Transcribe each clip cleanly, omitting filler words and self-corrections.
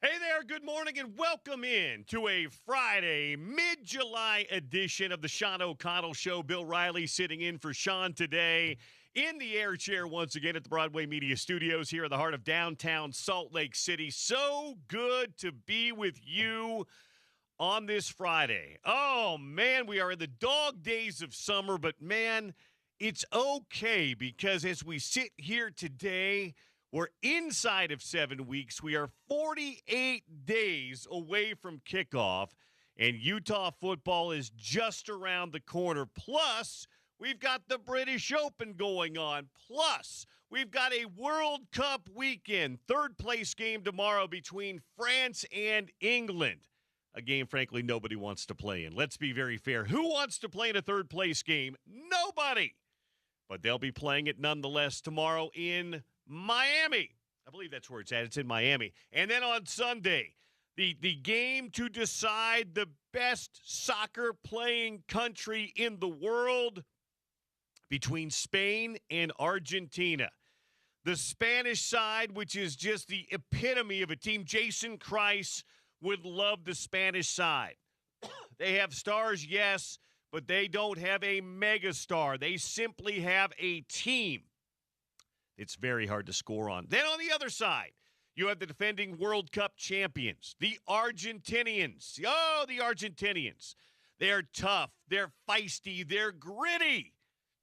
Hey there, good morning, and welcome in to a Friday, mid-July edition of the Sean O'Connell Show. Bill Riley sitting in for Sean today in the air chair once again at the Broadway Media Studios here in the heart of downtown Salt Lake City. So good to be with you on this Friday. Oh, man, we are in the dog days of summer, but, man, it's okay because as we sit here today, we're inside of 7 weeks. We are 48 days away from kickoff, and Utah football is just around the corner. Plus, we've got the British Open going on. Plus, we've got a World Cup weekend, third-place game tomorrow between France and England. A game, frankly, nobody wants to play in. Let's be very fair. Who wants to play in a third-place game? Nobody. But they'll be playing it nonetheless tomorrow in Miami. I believe that's where it's at. It's in Miami. And then on Sunday, the game to decide the best soccer playing country in the world between Spain and Argentina. The Spanish side, which is just the epitome of a team. Jason Kreis would love the Spanish side. They have stars, yes, but they don't have a megastar. They simply have a team. It's very hard to score on. Then on the other side, you have the defending World Cup champions, the Argentinians. Oh, the Argentinians. They're tough. They're feisty. They're gritty.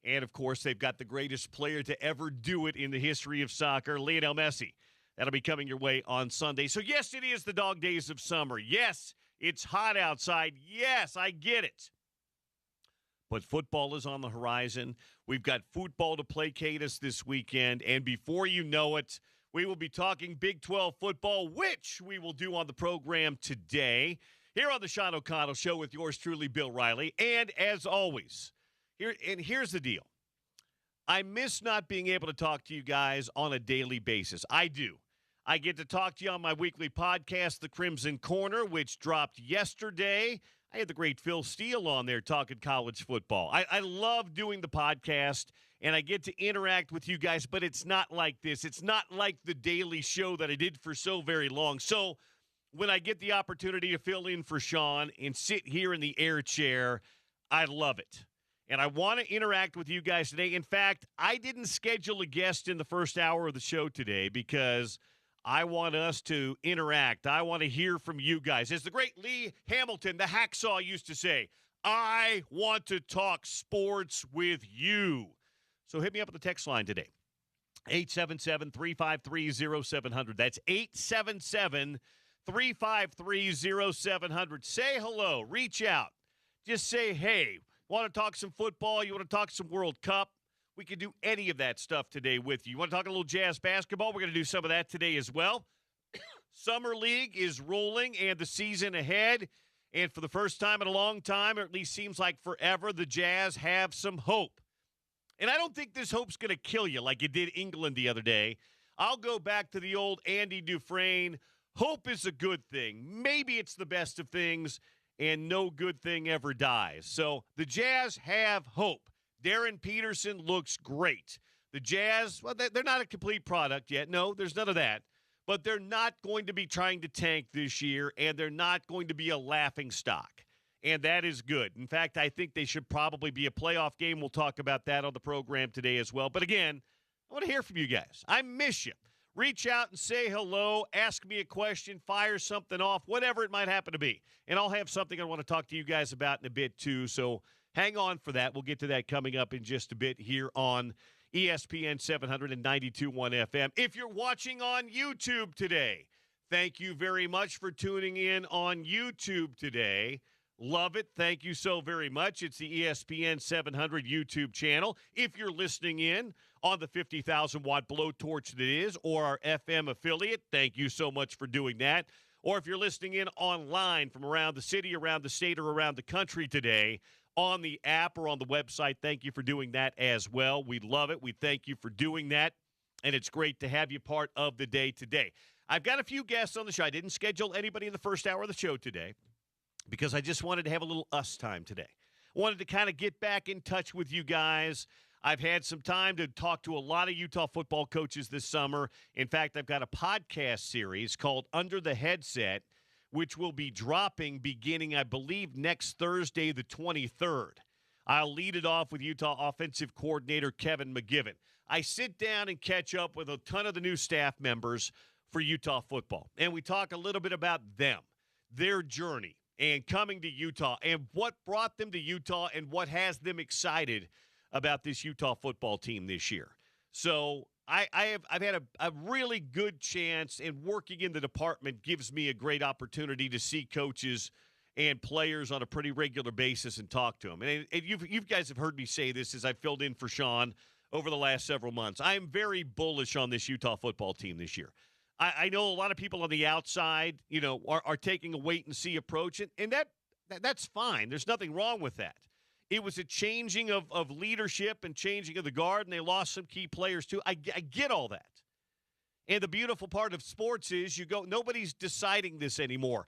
And, of course, they've got the greatest player to ever do it in the history of soccer, Lionel Messi. That'll be coming your way on Sunday. So, yes, it is the dog days of summer. Yes, it's hot outside. Yes, I get it. But football is on the horizon. We've got football to placate us this weekend. And before you know it, we will be talking Big 12 football, which we will do on the program today here on the Sean O'Connell Show with yours truly, Bill Riley. And as always, here's the deal. I miss not being able to talk to you guys on a daily basis. I do. I get to talk to you on my weekly podcast, The Crimson Corner, which dropped yesterday. I had the great Phil Steele on there talking college football. I love doing the podcast, and I get to interact with you guys, but it's not like this. It's not like the daily show that I did for so very long. So when I get the opportunity to fill in for Sean and sit here in the air chair, I love it. And I want to interact with you guys today. In fact, I didn't schedule a guest in the first hour of the show today because I want us to interact. I want to hear from you guys. As the great Lee Hamilton, the hacksaw, used to say, I want to talk sports with you. So hit me up on the text line today. 877-353-0700. That's 877-353-0700. Say hello. Reach out. Just say, hey, want to talk some football? You want to talk some World Cup? We can do any of that stuff today with you. You want to talk a little Jazz basketball? We're going to do some of that today as well. Summer League is rolling and the season ahead. And for the first time in a long time, or at least seems like forever, the Jazz have some hope. And I don't think this hope's going to kill you like it did England the other day. I'll go back to the old Andy Dufresne. Hope is a good thing. Maybe it's the best of things, and no good thing ever dies. So the Jazz have hope. Darren Peterson looks great. The Jazz, well, they're not a complete product yet. No, there's none of that. But they're not going to be trying to tank this year, and they're not going to be a laughing stock. And that is good. In fact, I think they should probably be a playoff game. We'll talk about that on the program today as well. But again, I want to hear from you guys. I miss you. Reach out and say hello, ask me a question, fire something off, whatever it might happen to be. And I'll have something I want to talk to you guys about in a bit too. So hang on for that. We'll get to that coming up in just a bit here on ESPN 792.1 FM. If you're watching on YouTube today, thank you very much for tuning in on YouTube today. Love it. Thank you so very much. It's the ESPN 700 YouTube channel. If you're listening in on the 50,000-watt blowtorch that is, or our FM affiliate, thank you so much for doing that. Or if you're listening in online from around the city, around the state, or around the country today, on the app or on the website, thank you for doing that as well. We love it. We thank you for doing that, and it's great to have you part of the day today. I've got a few guests on the show. I didn't schedule anybody in the first hour of the show today because I just wanted to have a little us time today. I wanted to kind of get back in touch with you guys. I've had some time to talk to a lot of Utah football coaches this summer. In fact, I've got a podcast series called Under the Headset, which will be dropping beginning, I believe, next Thursday, the 23rd. I'll lead it off with Utah offensive coordinator Kevin McGivern. I sit down and catch up with a ton of the new staff members for Utah football, and we talk a little bit about them, their journey, and coming to Utah, and what brought them to Utah, and what has them excited about this Utah football team this year. So I've had a really good chance, and working in the department gives me a great opportunity to see coaches and players on a pretty regular basis and talk to them. And you guys have heard me say this as I filled in for Sean over the last several months. I am very bullish on this Utah football team this year. I know a lot of people on the outside, are taking a wait-and-see approach, and that's fine. There's nothing wrong with that. It was a changing of leadership and changing of the guard, and they lost some key players too. I get all that. And the beautiful part of sports is nobody's deciding this anymore.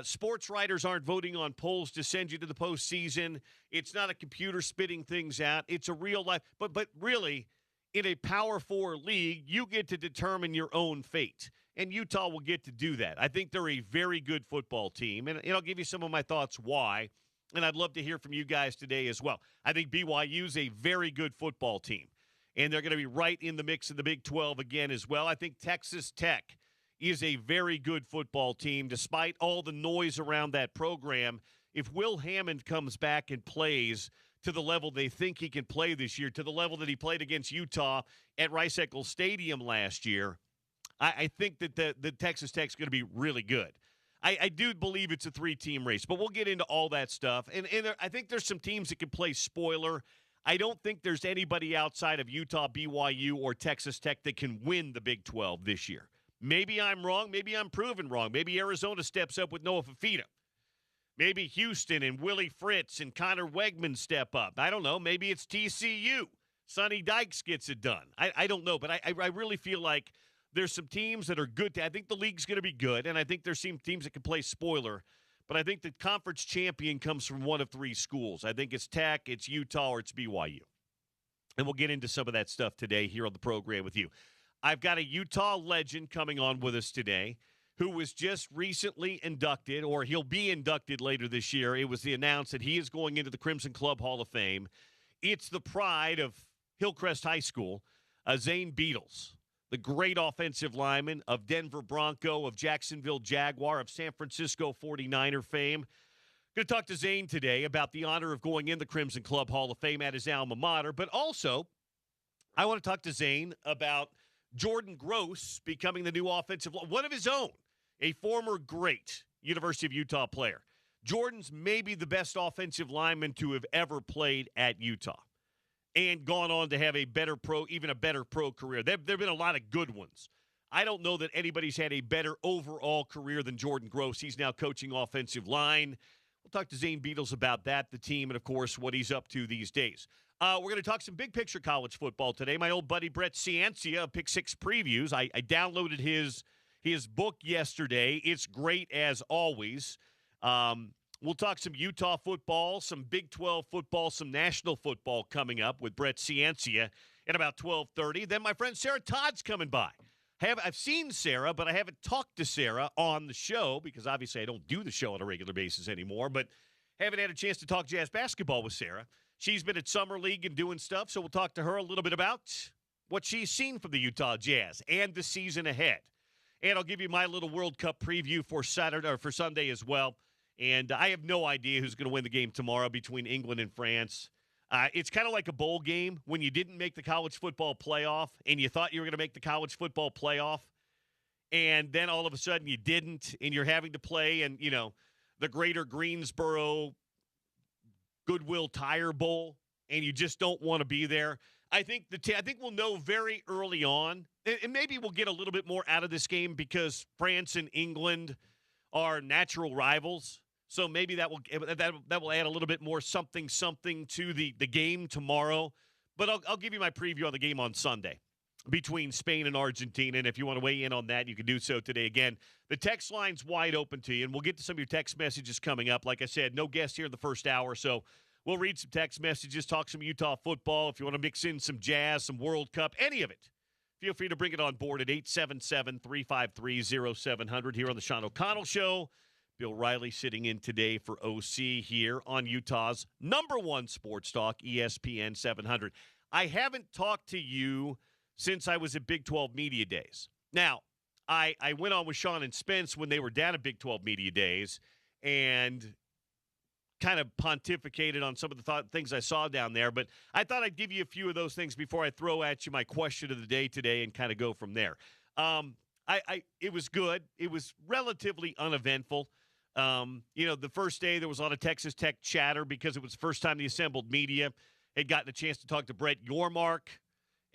Sports writers aren't voting on polls to send you to the postseason. It's not a computer spitting things out. It's a real life. But really, in a Power 4 league, you get to determine your own fate. And Utah will get to do that. I think they're a very good football team. And I'll give you some of my thoughts why. And I'd love to hear from you guys today as well. I think BYU is a very good football team. And they're going to be right in the mix of the Big 12 again as well. I think Texas Tech is a very good football team, despite all the noise around that program. If Will Hammond comes back and plays to the level they think he can play this year, to the level that he played against Utah at Rice-Eccles Stadium last year, I think that the Texas Tech's going to be really good. I do believe it's a three-team race, but we'll get into all that stuff. And I think there's some teams that can play spoiler. I don't think there's anybody outside of Utah, BYU, or Texas Tech that can win the Big 12 this year. Maybe I'm wrong. Maybe I'm proven wrong. Maybe Arizona steps up with Noah Fafita. Maybe Houston and Willie Fritz and Connor Wegman step up. I don't know. Maybe it's TCU. Sonny Dykes gets it done. I don't know, but I really feel like there's some teams that are good. I think the league's going to be good, and I think there's some teams that can play spoiler. But I think the conference champion comes from one of three schools. I think it's Tech, it's Utah, or it's BYU. And we'll get into some of that stuff today here on the program with you. I've got a Utah legend coming on with us today who was just recently inducted, or he'll be inducted later this year. It was announced that he is going into the Crimson Club Hall of Fame. It's the pride of Hillcrest High School, Zane Beadles, the great offensive lineman of Denver Bronco, of Jacksonville Jaguar, of San Francisco 49er fame. Going to talk to Zane today about the honor of going in the Crimson Club Hall of Fame at his alma mater, but also I want to talk to Zane about Jordan Gross becoming the new offensive line, one of his own, a former great University of Utah player. Jordan's maybe the best offensive lineman to have ever played at Utah and gone on to have even a better pro career. There have been a lot of good ones. I don't know that anybody's had a better overall career than Jordan Gross. He's now coaching offensive line. We'll talk to Zane Beadles about that, the team, and, of course, what he's up to these days. We're going to talk some big-picture college football today. My old buddy Brett Ciancia of Pick 6 Previews, I downloaded his book yesterday. It's great as always. We'll talk some Utah football, some Big 12 football, some national football coming up with Brett Ciancia at about 12:30. Then my friend Sarah Todd's coming by. I've seen Sarah, but I haven't talked to Sarah on the show because obviously I don't do the show on a regular basis anymore, but haven't had a chance to talk Jazz basketball with Sarah. She's been at Summer League and doing stuff, so we'll talk to her a little bit about what she's seen from the Utah Jazz and the season ahead. And I'll give you my little World Cup preview for Saturday or for Sunday as well. And I have no idea who's going to win the game tomorrow between England and France. It's kind of like a bowl game when you didn't make the college football playoff and you thought you were going to make the college football playoff, and then all of a sudden you didn't, and you're having to play in, the Greater Greensboro Goodwill Tire Bowl, and you just don't want to be there. I think we'll know very early on, and maybe we'll get a little bit more out of this game because France and England are natural rivals. So maybe that will add a little bit more something to the game tomorrow. But I'll give you my preview on the game on Sunday between Spain and Argentina. And if you want to weigh in on that, you can do so today. Again, the text line's wide open to you, and we'll get to some of your text messages coming up. Like I said, no guest here in the first hour, so We'll read some text messages, talk some Utah football. If you want to mix in some Jazz, some World Cup, any of it, feel free to bring it on board at 877-353-0700 here on the Sean O'Connell Show. Bill Riley sitting in today for OC here on Utah's number one sports talk, ESPN 700. I haven't talked to you since I was at Big 12 Media Days. Now, I went on with Sean and Spence when they were down at Big 12 Media Days and kind of pontificated on some of the things I saw down there. But I thought I'd give you a few of those things before I throw at you my question of the day today and kind of go from there. It was good. It was relatively uneventful. The first day there was a lot of Texas Tech chatter because it was the first time the assembled media had gotten a chance to talk to Brett Yormark.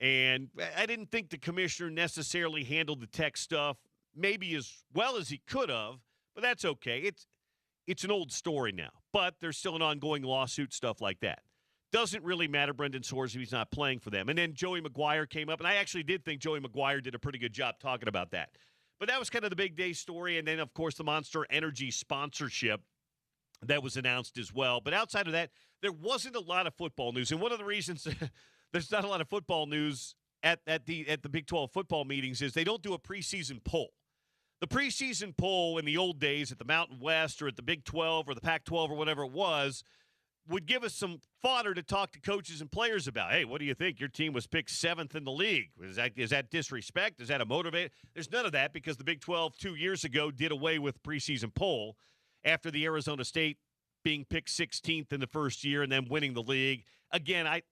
And I didn't think the commissioner necessarily handled the Tech stuff maybe as well as he could have, but that's okay. It's an old story now, but there's still an ongoing lawsuit, stuff like that. Doesn't really matter, Brendan Soares, if he's not playing for them. And then Joey McGuire came up, and I actually did think Joey McGuire did a pretty good job talking about that. But that was kind of the big day story, and then, of course, the Monster Energy sponsorship that was announced as well. But outside of that, there wasn't a lot of football news. And one of the reasons there's not a lot of football news at the Big 12 football meetings is they don't do a preseason poll. The preseason poll in the old days at the Mountain West or at the Big 12 or the Pac-12 or whatever it was would give us some fodder to talk to coaches and players about. Hey, what do you think? Your team was picked 7th in the league. Is that disrespect? Is that a motivator? There's none of that because the Big 12 2 years ago did away with preseason poll after the Arizona State being picked 16th in the first year and then winning the league. Again, I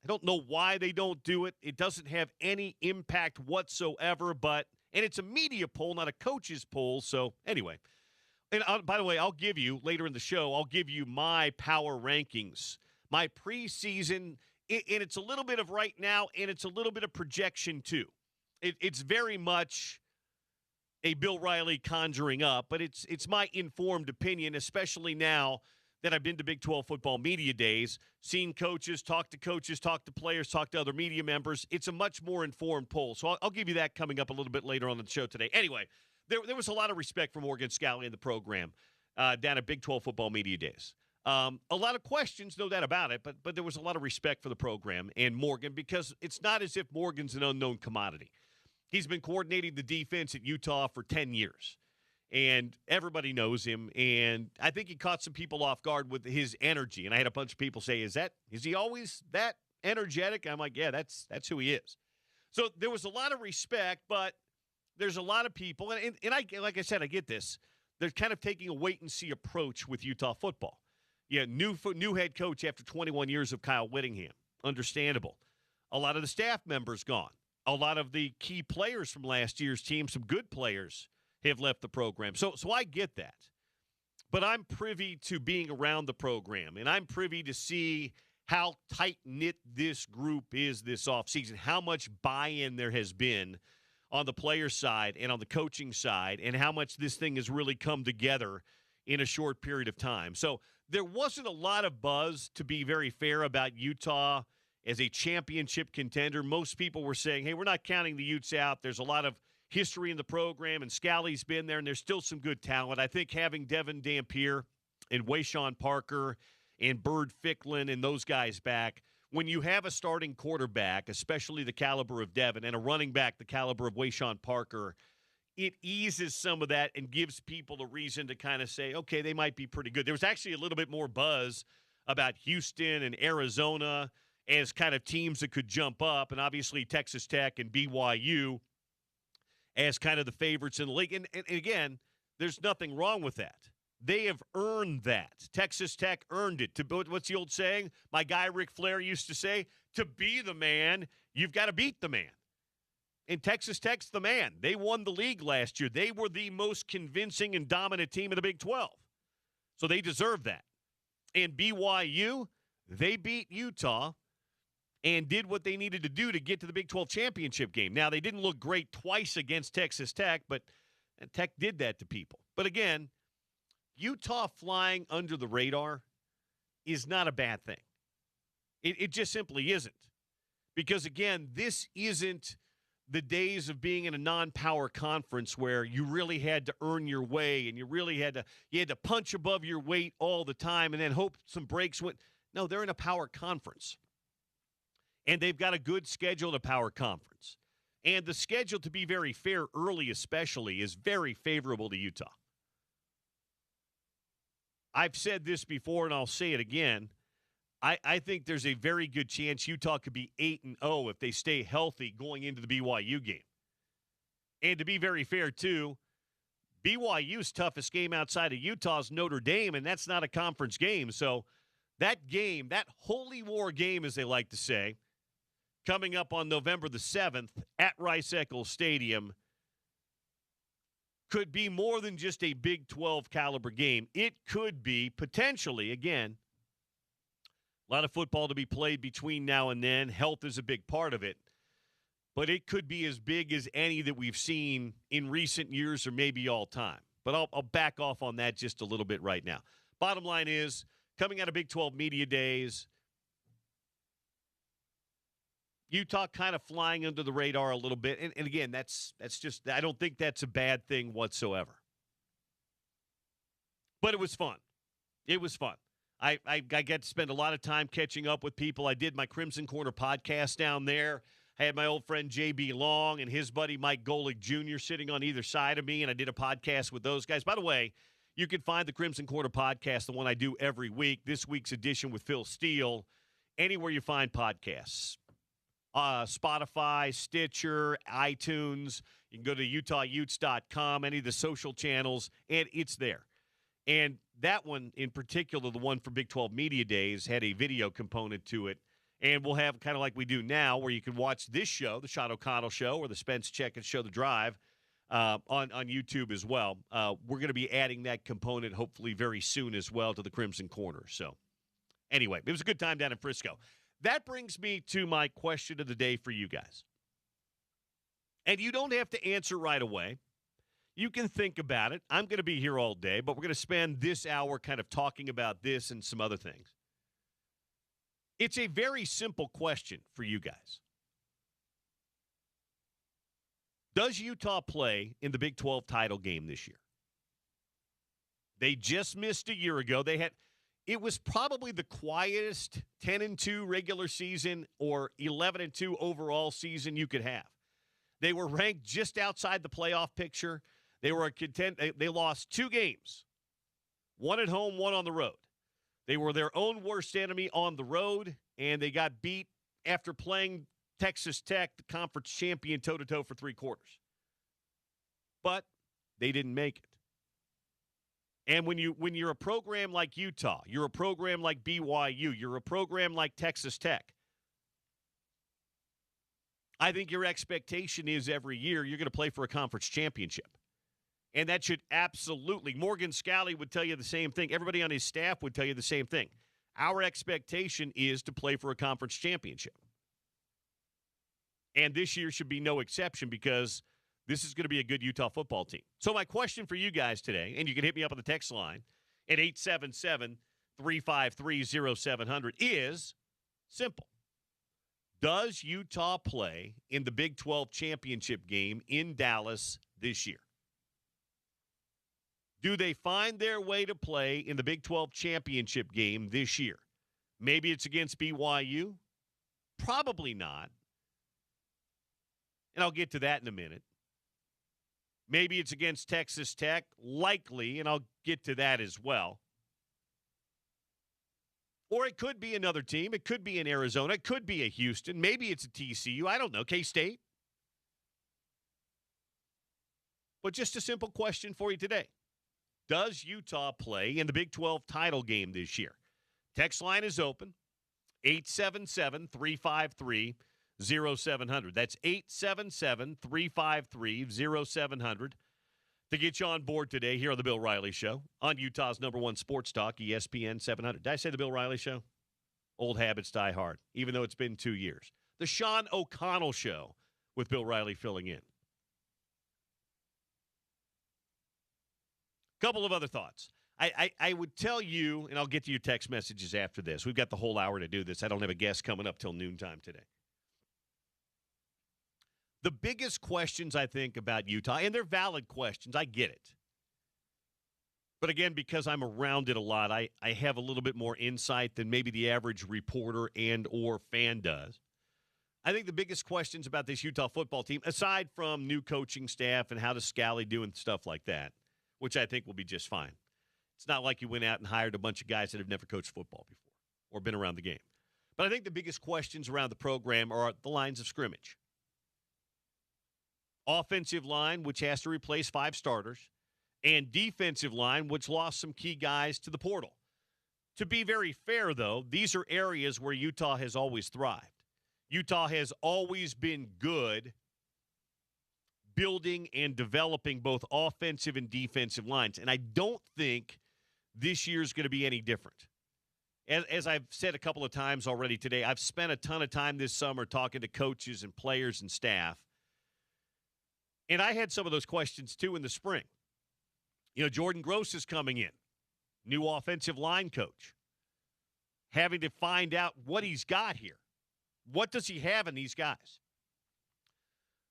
don't know why they don't do it. It doesn't have any impact whatsoever, and it's a media poll, not a coach's poll. So anyway, and by the way, I'll give you later in the show, I'll give you my power rankings, my preseason, and it's a little bit of right now, and it's a little bit of projection too. It's very much a Bill Riley conjuring up, but it's my informed opinion, especially now that I've been to Big 12 football media days, seen coaches, talk to players, talk to other media members. It's a much more informed poll. So I'll give you that coming up a little bit later on in the show today. Anyway, there was a lot of respect for Morgan Scalley in the program down at Big 12 football media days. A lot of questions, no doubt about it, but there was a lot of respect for the program and Morgan because it's not as if Morgan's an unknown commodity. He's been coordinating the defense at Utah for 10 years. And everybody knows him, and I think he caught some people off guard with his energy. And I had a bunch of people say, is he always that energetic? I'm like, yeah, that's who he is. So there was a lot of respect, but there's a lot of people, and I, like I said, I get this. They're kind of taking a wait-and-see approach with Utah football. Yeah, new head coach after 21 years of Kyle Whittingham. Understandable. A lot of the staff members gone. A lot of the key players from last year's team, some good players, have left the program. So I get that. But I'm privy to being around the program, and I'm privy to see how tight-knit this group is this offseason, how much buy-in there has been on the player side and on the coaching side, and how much this thing has really come together in a short period of time. So there wasn't a lot of buzz, to be very fair, about Utah as a championship contender. Most people were saying, hey, we're not counting the Utes out. There's a lot of history in the program, and Scalley's been there, and there's still some good talent. I think having Devin Dampier and Wayshawn Parker and Bird Ficklin and those guys back, when you have a starting quarterback, especially the caliber of Devin, and a running back the caliber of Wayshawn Parker, it eases some of that and gives people a reason to kind of say, okay, they might be pretty good. There was actually a little bit more buzz about Houston and Arizona as kind of teams that could jump up, and obviously Texas Tech and BYU as kind of the favorites in the league. And again, there's nothing wrong with that. They have earned that. Texas Tech earned it. What's the old saying? My guy Ric Flair used to say, to be the man, you've got to beat the man. And Texas Tech's the man. They won the league last year. They were the most convincing and dominant team in the Big 12. So they deserve that. And BYU, they beat Utah and did what they needed to do to get to the Big 12 championship game. Now, they didn't look great twice against Texas Tech, but Tech did that to people. But again, Utah flying under the radar is not a bad thing. It just simply isn't. Because, again, this isn't the days of being in a non-power conference where you really had to earn your way and you had to punch above your weight all the time and then hope some breaks went. No, they're in a power conference. And they've got a good schedule in a power conference. And the schedule, to be very fair, early especially, is very favorable to Utah. I've said this before, and I'll say it again. I think there's a very good chance Utah could be 8-0 if they stay healthy going into the BYU game. And to be very fair, too, BYU's toughest game outside of Utah is Notre Dame, and that's not a conference game. So that game, that holy war game, as they like to say, coming up on November the 7th at Rice-Eccles Stadium, could be more than just a Big 12 caliber game. It could be potentially, again, a lot of football to be played between now and then. Health is a big part of it. But it could be as big as any that we've seen in recent years or maybe all time. But I'll back off on that just a little bit right now. Bottom line is, coming out of Big 12 Media Days, Utah kind of flying under the radar a little bit. And again, that's just, I don't think that's a bad thing whatsoever. But it was fun. It was fun. I got to spend a lot of time catching up with people. I did my Crimson Corner podcast down there. I had my old friend J.B. Long and his buddy Mike Golick Jr. sitting on either side of me, and I did a podcast with those guys. By the way, you can find the Crimson Corner podcast, the one I do every week, this week's edition with Phil Steele, anywhere you find podcasts. Spotify, Stitcher, iTunes. You can go to utahutes.com, any of the social channels, and it's there. And that one in particular, the one for Big 12 Media Days, had a video component to it. And we'll have kind of like we do now, where you can watch this show, the Sean O'Connell Show, or the Spence Checketts Show, The Drive, on YouTube as well. We're going to be adding that component hopefully very soon as well to the Crimson Corner. So anyway, it was a good time down in Frisco. That brings me to my question of the day for you guys. And you don't have to answer right away. You can think about it. I'm going to be here all day, but we're going to spend this hour kind of talking about this and some other things. It's a very simple question for you guys. Does Utah play in the Big 12 title game this year? They just missed a year ago. It was probably the quietest 10-2 regular season or 11-2 overall season you could have. They were ranked just outside the playoff picture. They were they lost 2 games, one at home, one on the road. They were their own worst enemy on the road, and they got beat after playing Texas Tech, the conference champion, toe-to-toe for 3 quarters. But they didn't make it. And when you're a program like Utah, you're a program like BYU, you're a program like Texas Tech, I think your expectation is every year you're going to play for a conference championship. And that should absolutely, Morgan Scally would tell you the same thing. Everybody on his staff would tell you the same thing. Our expectation is to play for a conference championship. And this year should be no exception because this is going to be a good Utah football team. So my question for you guys today, and you can hit me up on the text line at 877-353-0700, is simple. Does Utah play in the Big 12 championship game in Dallas this year? Do they find their way to play in the Big 12 championship game this year? Maybe it's against BYU. Probably not. And I'll get to that in a minute. Maybe it's against Texas Tech. Likely, and I'll get to that as well. Or it could be another team. It could be in Arizona. It could be a Houston. Maybe it's a TCU. I don't know. K-State. But just a simple question for you today. Does Utah play in the Big 12 title game this year? Text line is open. 877-353-0700. That's 877-353-0700 to get you on board today here on the Bill Riley Show on Utah's #1 sports talk, ESPN 700. Did I say the Bill Riley Show? Old habits die hard, even though it's been 2 years. The Sean O'Connell Show with Bill Riley filling in. Couple of other thoughts. I would tell you, and I'll get to your text messages after this. We've got the whole hour to do this. I don't have a guest coming up till noontime today. The biggest questions, I think, about Utah, and they're valid questions. I get it. But again, because I'm around it a lot, I have a little bit more insight than maybe the average reporter and or fan does. I think the biggest questions about this Utah football team, aside from new coaching staff and how does Scally do and stuff like that, which I think will be just fine. It's not like you went out and hired a bunch of guys that have never coached football before or been around the game. But I think the biggest questions around the program are the lines of scrimmage. Offensive line, which has to replace 5 starters, and defensive line, which lost some key guys to the portal. To be very fair, though, these are areas where Utah has always thrived. Utah has always been good building and developing both offensive and defensive lines, and I don't think this year's going to be any different. As I've said a couple of times already today, I've spent a ton of time this summer talking to coaches and players and staff, and I had some of those questions, too, in the spring. You know, Jordan Gross is coming in, new offensive line coach, having to find out what he's got here. What does he have in these guys?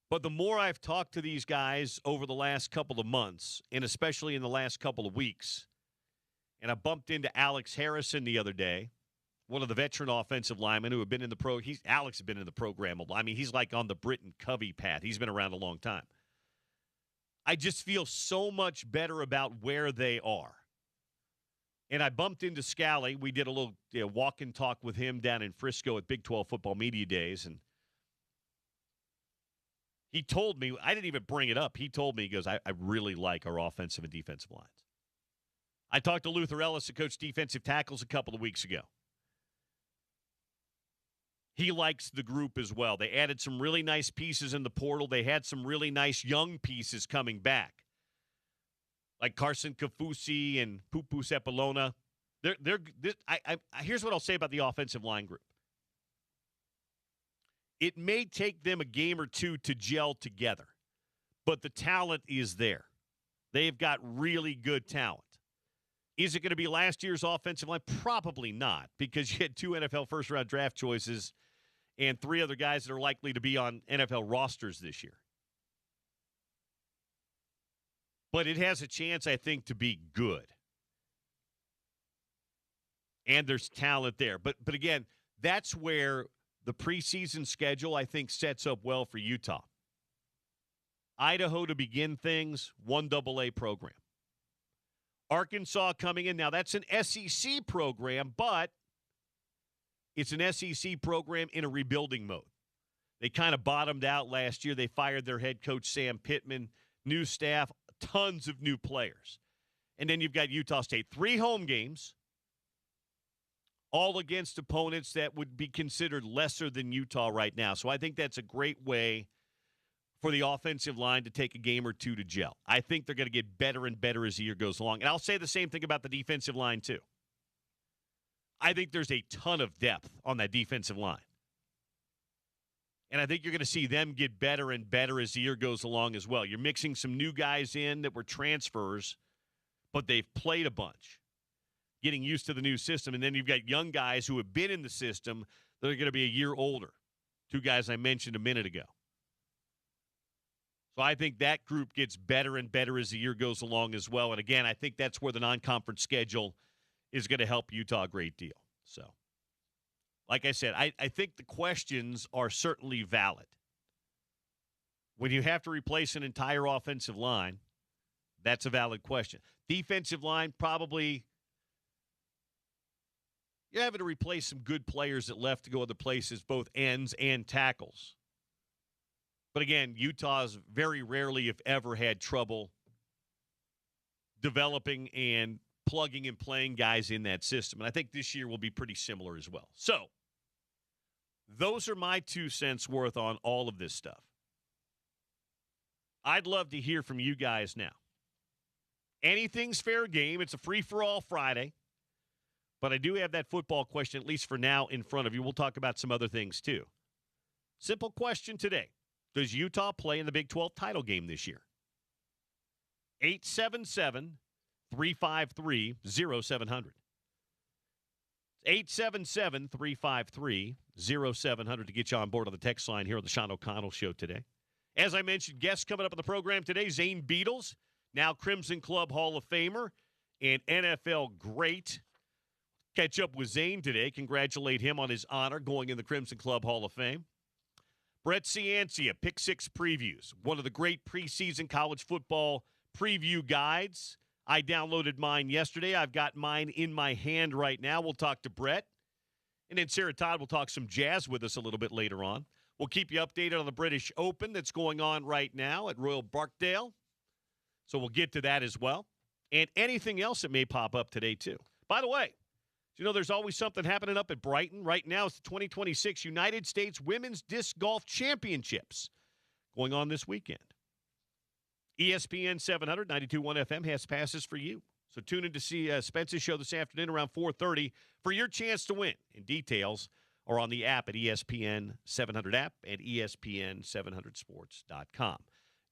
But the more I've talked to these guys over the last couple of months, and especially in the last couple of weeks, and I bumped into Alex Harrison the other day, one of the veteran offensive linemen who have been in the Alex has been in the program a lot. I mean, he's like on the Britton Covey path. He's been around a long time. I just feel so much better about where they are. And I bumped into Scally. We did a little walk and talk with him down in Frisco at Big 12 Football Media Days. And he told me, I didn't even bring it up. He told me, he goes, I really like our offensive and defensive lines. I talked to Luther Ellis, who coached defensive tackles a couple of weeks ago. He likes the group as well. They added some really nice pieces in the portal. They had some really nice young pieces coming back, like Carson Kafusi and Pupu Sepulona. Here's what I'll say about the offensive line group. It may take them a game or two to gel together, but the talent is there. They've got really good talent. Is it going to be last year's offensive line? Probably not, because you had 2 NFL first-round draft choices and 3 other guys that are likely to be on NFL rosters this year. But it has a chance, I think, to be good. And there's talent there. But again, that's where the preseason schedule, I think, sets up well for Utah. Idaho to begin things, 1AA program. Arkansas coming in. Now, that's an SEC program, but it's an SEC program in a rebuilding mode. They kind of bottomed out last year. They fired their head coach, Sam Pittman, new staff, tons of new players. And then you've got Utah State. 3 home games, all against opponents that would be considered lesser than Utah right now. So I think that's a great way for the offensive line to take a game or two to gel. I think they're going to get better and better as the year goes along. And I'll say the same thing about the defensive line, too. I think there's a ton of depth on that defensive line. And I think you're going to see them get better and better as the year goes along as well. You're mixing some new guys in that were transfers, but they've played a bunch, getting used to the new system. And then you've got young guys who have been in the system that are going to be a year older. 2 guys I mentioned a minute ago. So I think that group gets better and better as the year goes along as well. And again, I think that's where the non-conference schedule is going to help Utah a great deal. So, like I said, I think the questions are certainly valid. When you have to replace an entire offensive line, that's a valid question. Defensive line, probably you're having to replace some good players that left to go other places, both ends and tackles. But again, Utah's very rarely, if ever, had trouble developing and plugging and playing guys in that system. And I think this year will be pretty similar as well. So, those are my 2 cents worth on all of this stuff. I'd love to hear from you guys now. Anything's fair game. It's a free-for-all Friday. But I do have that football question, at least for now, in front of you. We'll talk about some other things, too. Simple question today. Does Utah play in the Big 12 title game this year? 877-353-0700. 877-353-0700 to get you on board on the text line here on the Sean O'Connell Show today. As I mentioned, guests coming up on the program today, Zane Beadles, now Crimson Club Hall of Famer, and NFL great. Catch up with Zane today. Congratulate him on his honor going in the Crimson Club Hall of Fame. Brett Ciancia, Pick Six Previews, one of the great preseason college football preview guides. I downloaded mine yesterday. I've got mine in my hand right now. We'll talk to Brett. And then Sarah Todd will talk some jazz with us a little bit later on. We'll keep you updated on the British Open that's going on right now at Royal Barkdale. So we'll get to that as well. And anything else that may pop up today, too. By the way, there's always something happening up at Brighton. Right now, it's the 2026 United States Women's Disc Golf Championships going on this weekend. ESPN 700, 92.1 FM has passes for you. So tune in to see Spence's show this afternoon around 4:30 for your chance to win. And details are on the app at ESPN 700 app and ESPN700sports.com.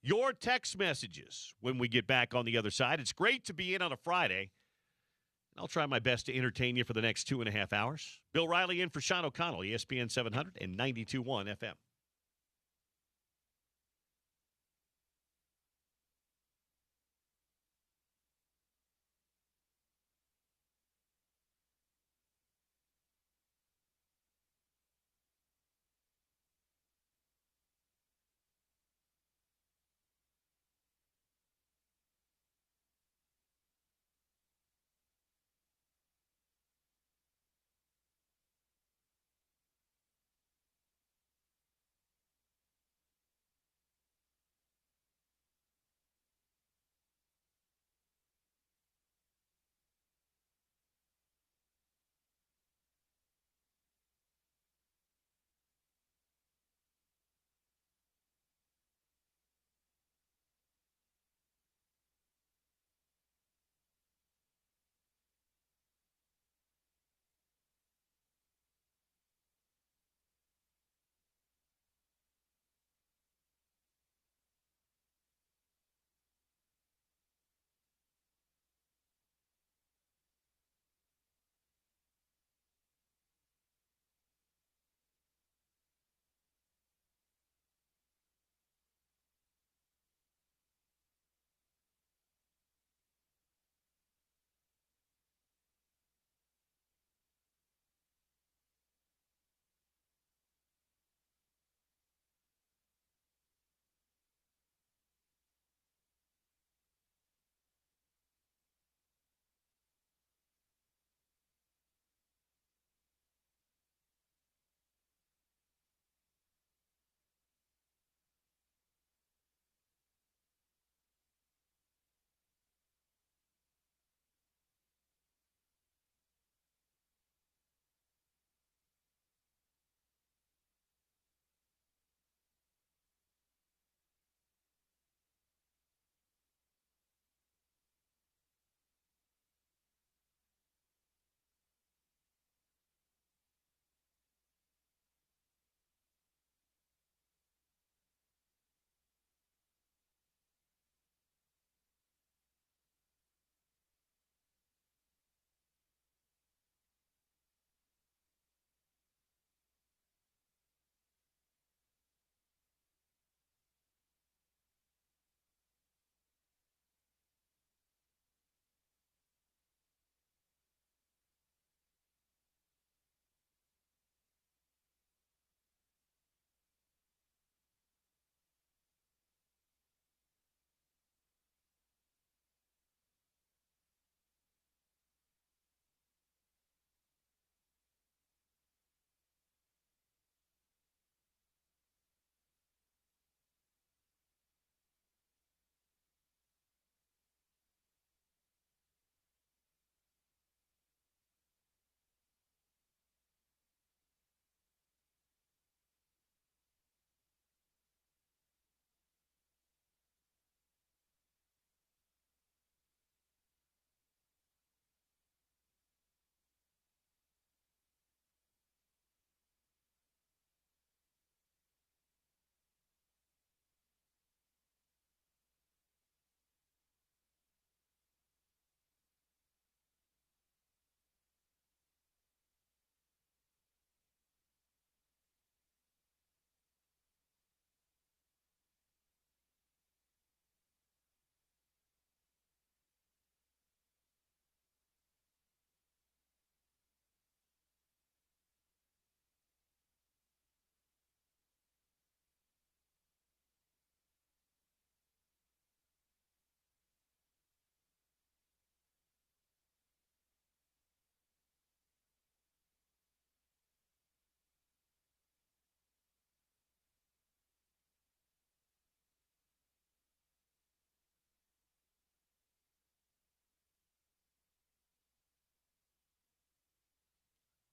Your text messages when we get back on the other side. It's great to be in on a Friday. I'll try my best to entertain you for the next 2.5 hours. Bill Riley in for Sean O'Connell, ESPN 700 and 92.1 FM.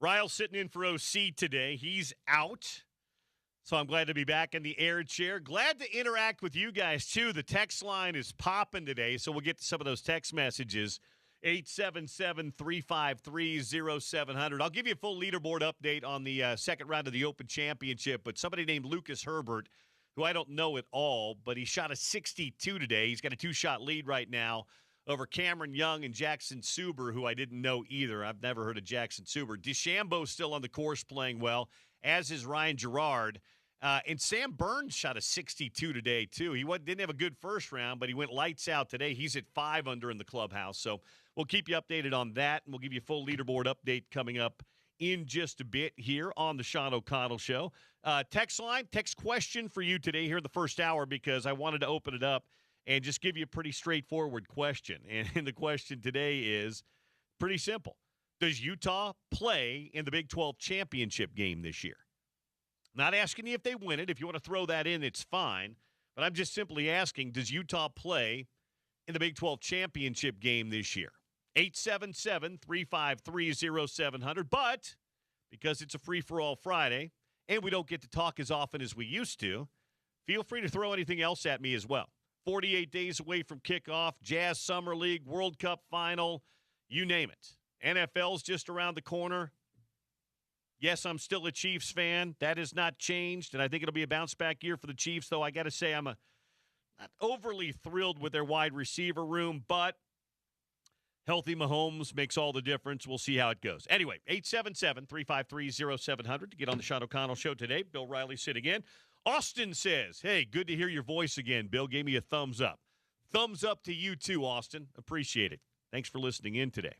Ryle's sitting in for OC today. He's out. So I'm glad to be back in the air chair. Glad to interact with you guys, too. The text line is popping today, so we'll get to some of those text messages. 877-353-0700. I'll give you a full leaderboard update on the second round of the Open Championship, but somebody named Lucas Herbert, who I don't know at all, but he shot a 62 today. He's got a two-shot lead right now over Cameron Young and Jackson Suber, who I didn't know either. I've never heard of Jackson Suber. DeChambeau's still on the course playing well, as is Ryan Gerard. And Sam Burns shot a 62 today, too. He didn't have a good first round, but he went lights out today. He's at 5 under in the clubhouse. So we'll keep you updated on that, and we'll give you a full leaderboard update coming up in just a bit here on the Sean O'Connell Show. Text line, text question for you today here in the first hour, because I wanted to open it up and just give you a pretty straightforward question. And the question today is pretty simple. Does Utah play in the Big 12 championship game this year? Not asking you if they win it. If you want to throw that in, it's fine. But I'm just simply asking, does Utah play in the Big 12 championship game this year? 877-353-0700. But because it's a free-for-all Friday and we don't get to talk as often as we used to, feel free to throw anything else at me as well. 48 days away from kickoff, Jazz Summer League, World Cup final, you name it. NFL's just around the corner. Yes, I'm still a Chiefs fan. That has not changed, and I think it'll be a bounce-back year for the Chiefs, though I got to say I'm not overly thrilled with their wide receiver room, but healthy Mahomes makes all the difference. We'll see how it goes. Anyway, 877-353-0700 to get on the Sean O'Connell Show today. Bill Riley sitting in. Austin says, hey, good to hear your voice again. Bill gave me a thumbs up. Thumbs up to you too, Austin. Appreciate it. Thanks for listening in today.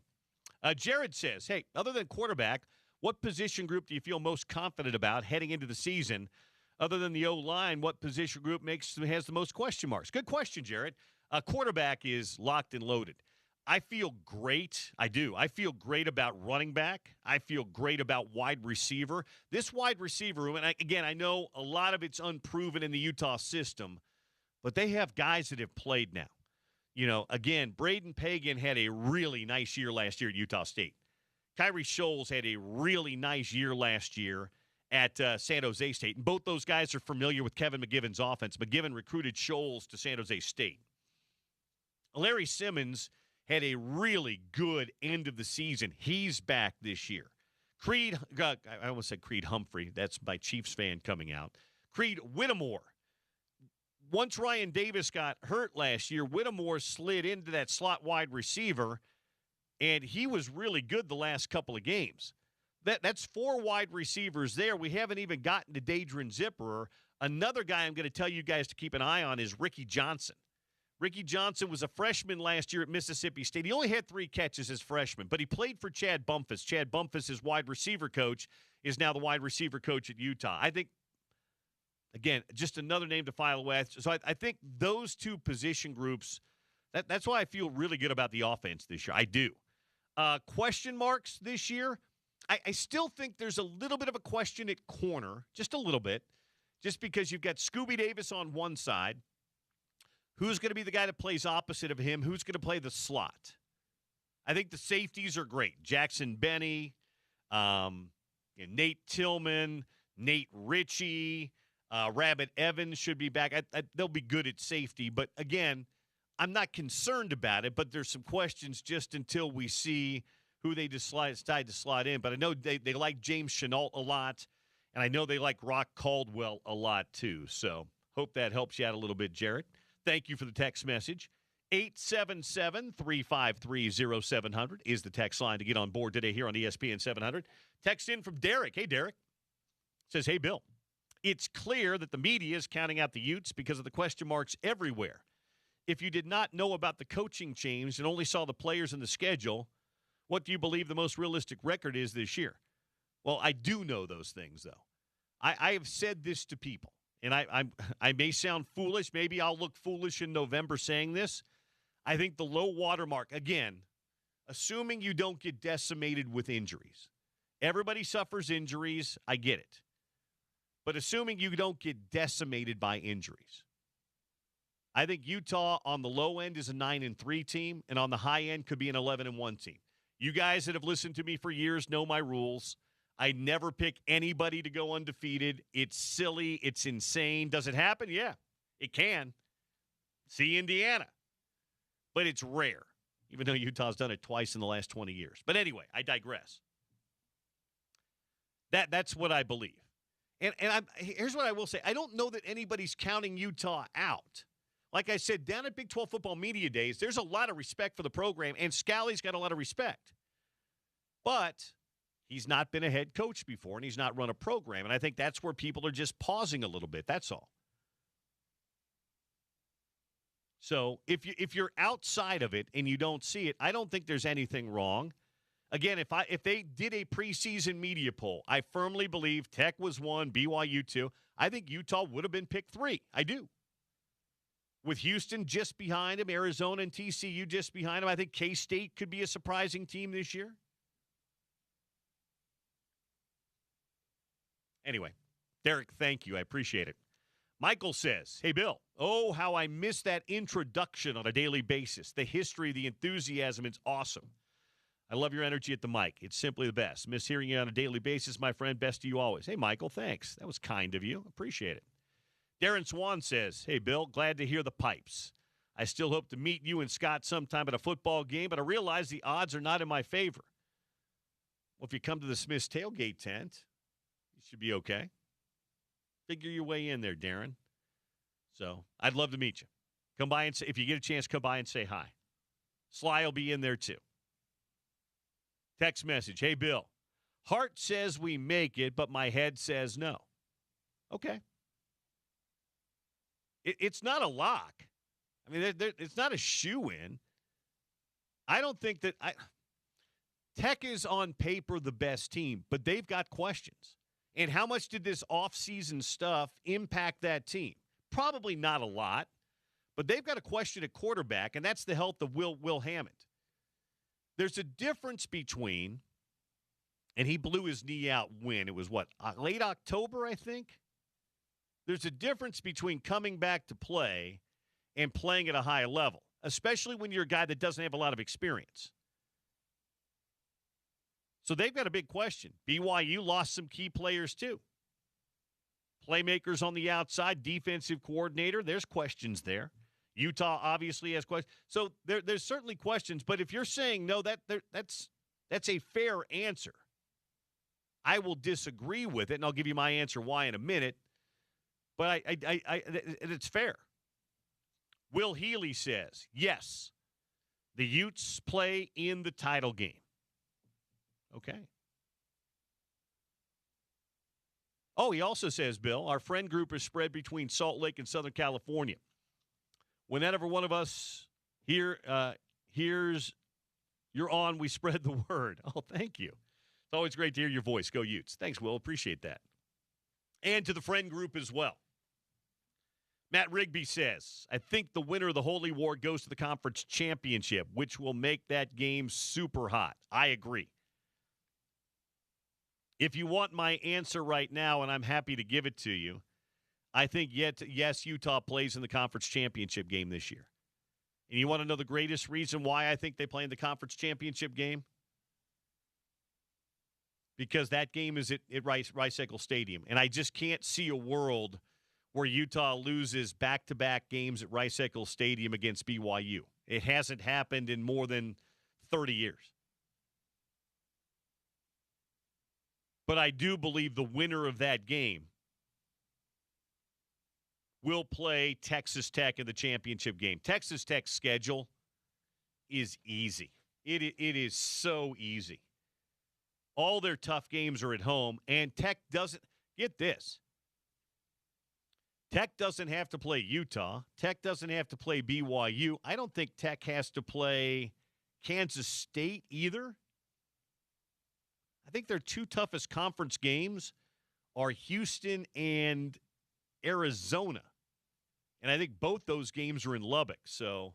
Jared says, hey, other than quarterback, what position group do you feel most confident about heading into the season? Other than the O-line, what position group has the most question marks? Good question, Jared. Quarterback is locked and loaded. I feel great. I do. I feel great about running back. I feel great about wide receiver. This wide receiver room, and I know a lot of it's unproven in the Utah system, but they have guys that have played now. You know, again, Braden Pagan had a really nice year last year at Utah State. Kyrie Scholes had a really nice year last year at San Jose State. And both those guys are familiar with Kevin McGivern's offense. McGivern recruited Scholes to San Jose State. Larry Simmons had a really good end of the season. He's back this year. I almost said Creed Humphrey. That's my Chiefs fan coming out. Creed Whittemore. Once Ryan Davis got hurt last year, Whittemore slid into that slot wide receiver, and he was really good the last couple of games. That's 4 wide receivers there. We haven't even gotten to Dadrian Zipperer. Another guy I'm going to tell you guys to keep an eye on is Ricky Johnson. Ricky Johnson was a freshman last year at Mississippi State. He only had 3 catches as freshman, but he played for Chad Bumphus. Chad Bumphus, his wide receiver coach, is now the wide receiver coach at Utah. I think, again, just another name to file away. So I think those 2 position groups, that's why I feel really good about the offense this year. I do. Question marks this year, I still think there's a little bit of a question at corner, just a little bit, just because you've got Scooby Davis on one side. Who's going to be the guy that plays opposite of him? Who's going to play the slot? I think the safeties are great. Jackson Benny, Nate Tillman, Nate Ritchie, Rabbit Evans should be back. They'll be good at safety. But, again, I'm not concerned about it, but there's some questions just until we see who they decide to slot in. But I know they like James Chenault a lot, and I know they like Rock Caldwell a lot too. So hope that helps you out a little bit, Jared. Thank you for the text message. 877-353-0700 is the text line to get on board today here on ESPN 700. Text in from Derek. Hey, Derek. Says, hey, Bill. It's clear that the media is counting out the Utes because of the question marks everywhere. If you did not know about the coaching change and only saw the players in the schedule, what do you believe the most realistic record is this year? Well, I do know those things, though. I have said this to people. And I may sound foolish. Maybe I'll look foolish in November saying this. I think the low water mark, again, assuming you don't get decimated with injuries. Everybody suffers injuries. I get it. But assuming you don't get decimated by injuries. I think Utah on the low end is a 9-3 team, and on the high end could be an 11-1 team. You guys that have listened to me for years know my rules. I never pick anybody to go undefeated. It's silly. It's insane. Does it happen? Yeah, it can. See Indiana. But it's rare, even though Utah's done it twice in the last 20 years. But anyway, I digress. That's what I believe. And here's what I will say. I don't know that anybody's counting Utah out. Like I said, down at Big 12 Football Media Days, there's a lot of respect for the program, and Scalley's got a lot of respect. But he's not been a head coach before, and he's not run a program. And I think that's where people are just pausing a little bit. That's all. So if you're outside of it and you don't see it, I don't think there's anything wrong. Again, if they did a preseason media poll, I firmly believe Tech was 1, BYU 2. I think Utah would have been picked 3. I do. With Houston just behind him, Arizona and TCU just behind him, I think K-State could be a surprising team this year. Anyway, Derek, thank you. I appreciate it. Michael says, hey, Bill, oh, how I miss that introduction on a daily basis. The history, the enthusiasm, it's awesome. I love your energy at the mic. It's simply the best. Miss hearing you on a daily basis, my friend. Best to you always. Hey, Michael, thanks. That was kind of you. Appreciate it. Darren Swan says, hey, Bill, glad to hear the pipes. I still hope to meet you and Scott sometime at a football game, but I realize the odds are not in my favor. Well, if you come to the Smith's tailgate tent, you should be okay. Figure your way in there, Darren. So I'd love to meet you. Come by and say, if you get a chance, come by and say hi. Sly will be in there too. Text message, hey, Bill, heart says we make it, but my head says no. Okay. It's not a lock. I mean, it's not a shoe-in. I don't think that Tech is on paper the best team, but they've got questions. And how much did this offseason stuff impact that team? Probably not a lot, but they've got a question at quarterback, and that's the health of Will Hammond. There's a difference between, and he blew his knee out when? It was what, late October, I think? There's a difference between coming back to play and playing at a high level, especially when you're a guy that doesn't have a lot of experience. So they've got a big question. BYU lost some key players too. Playmakers on the outside, defensive coordinator, there's questions there. Utah obviously has questions. So there's certainly questions, but if you're saying no, that's a fair answer. I will disagree with it, and I'll give you my answer why in a minute. But it's fair. Will Healy says, yes, the Utes play in the title game. Okay. Oh, he also says, Bill, our friend group is spread between Salt Lake and Southern California. Whenever one of us hears you're on, we spread the word. Oh, thank you. It's always great to hear your voice. Go Utes. Thanks, Will. Appreciate that. And to the friend group as well. Matt Rigby says, I think the winner of the Holy War goes to the conference championship, which will make that game super hot. I agree. If you want my answer right now, and I'm happy to give it to you, I think, yes, Utah plays in the conference championship game this year. And you want to know the greatest reason why I think they play in the conference championship game? Because that game is at Rice-Eccles Stadium. And I just can't see a world where Utah loses back-to-back games at Rice-Eccles Stadium against BYU. It hasn't happened in more than 30 years. But I do believe the winner of that game will play Texas Tech in the championship game. Texas Tech's schedule is easy. It is so easy. All their tough games are at home, and Tech doesn't – get this. Tech doesn't have to play Utah. Tech doesn't have to play BYU. I don't think Tech has to play Kansas State either. I think their two toughest conference games are Houston and Arizona. And I think both those games are in Lubbock. So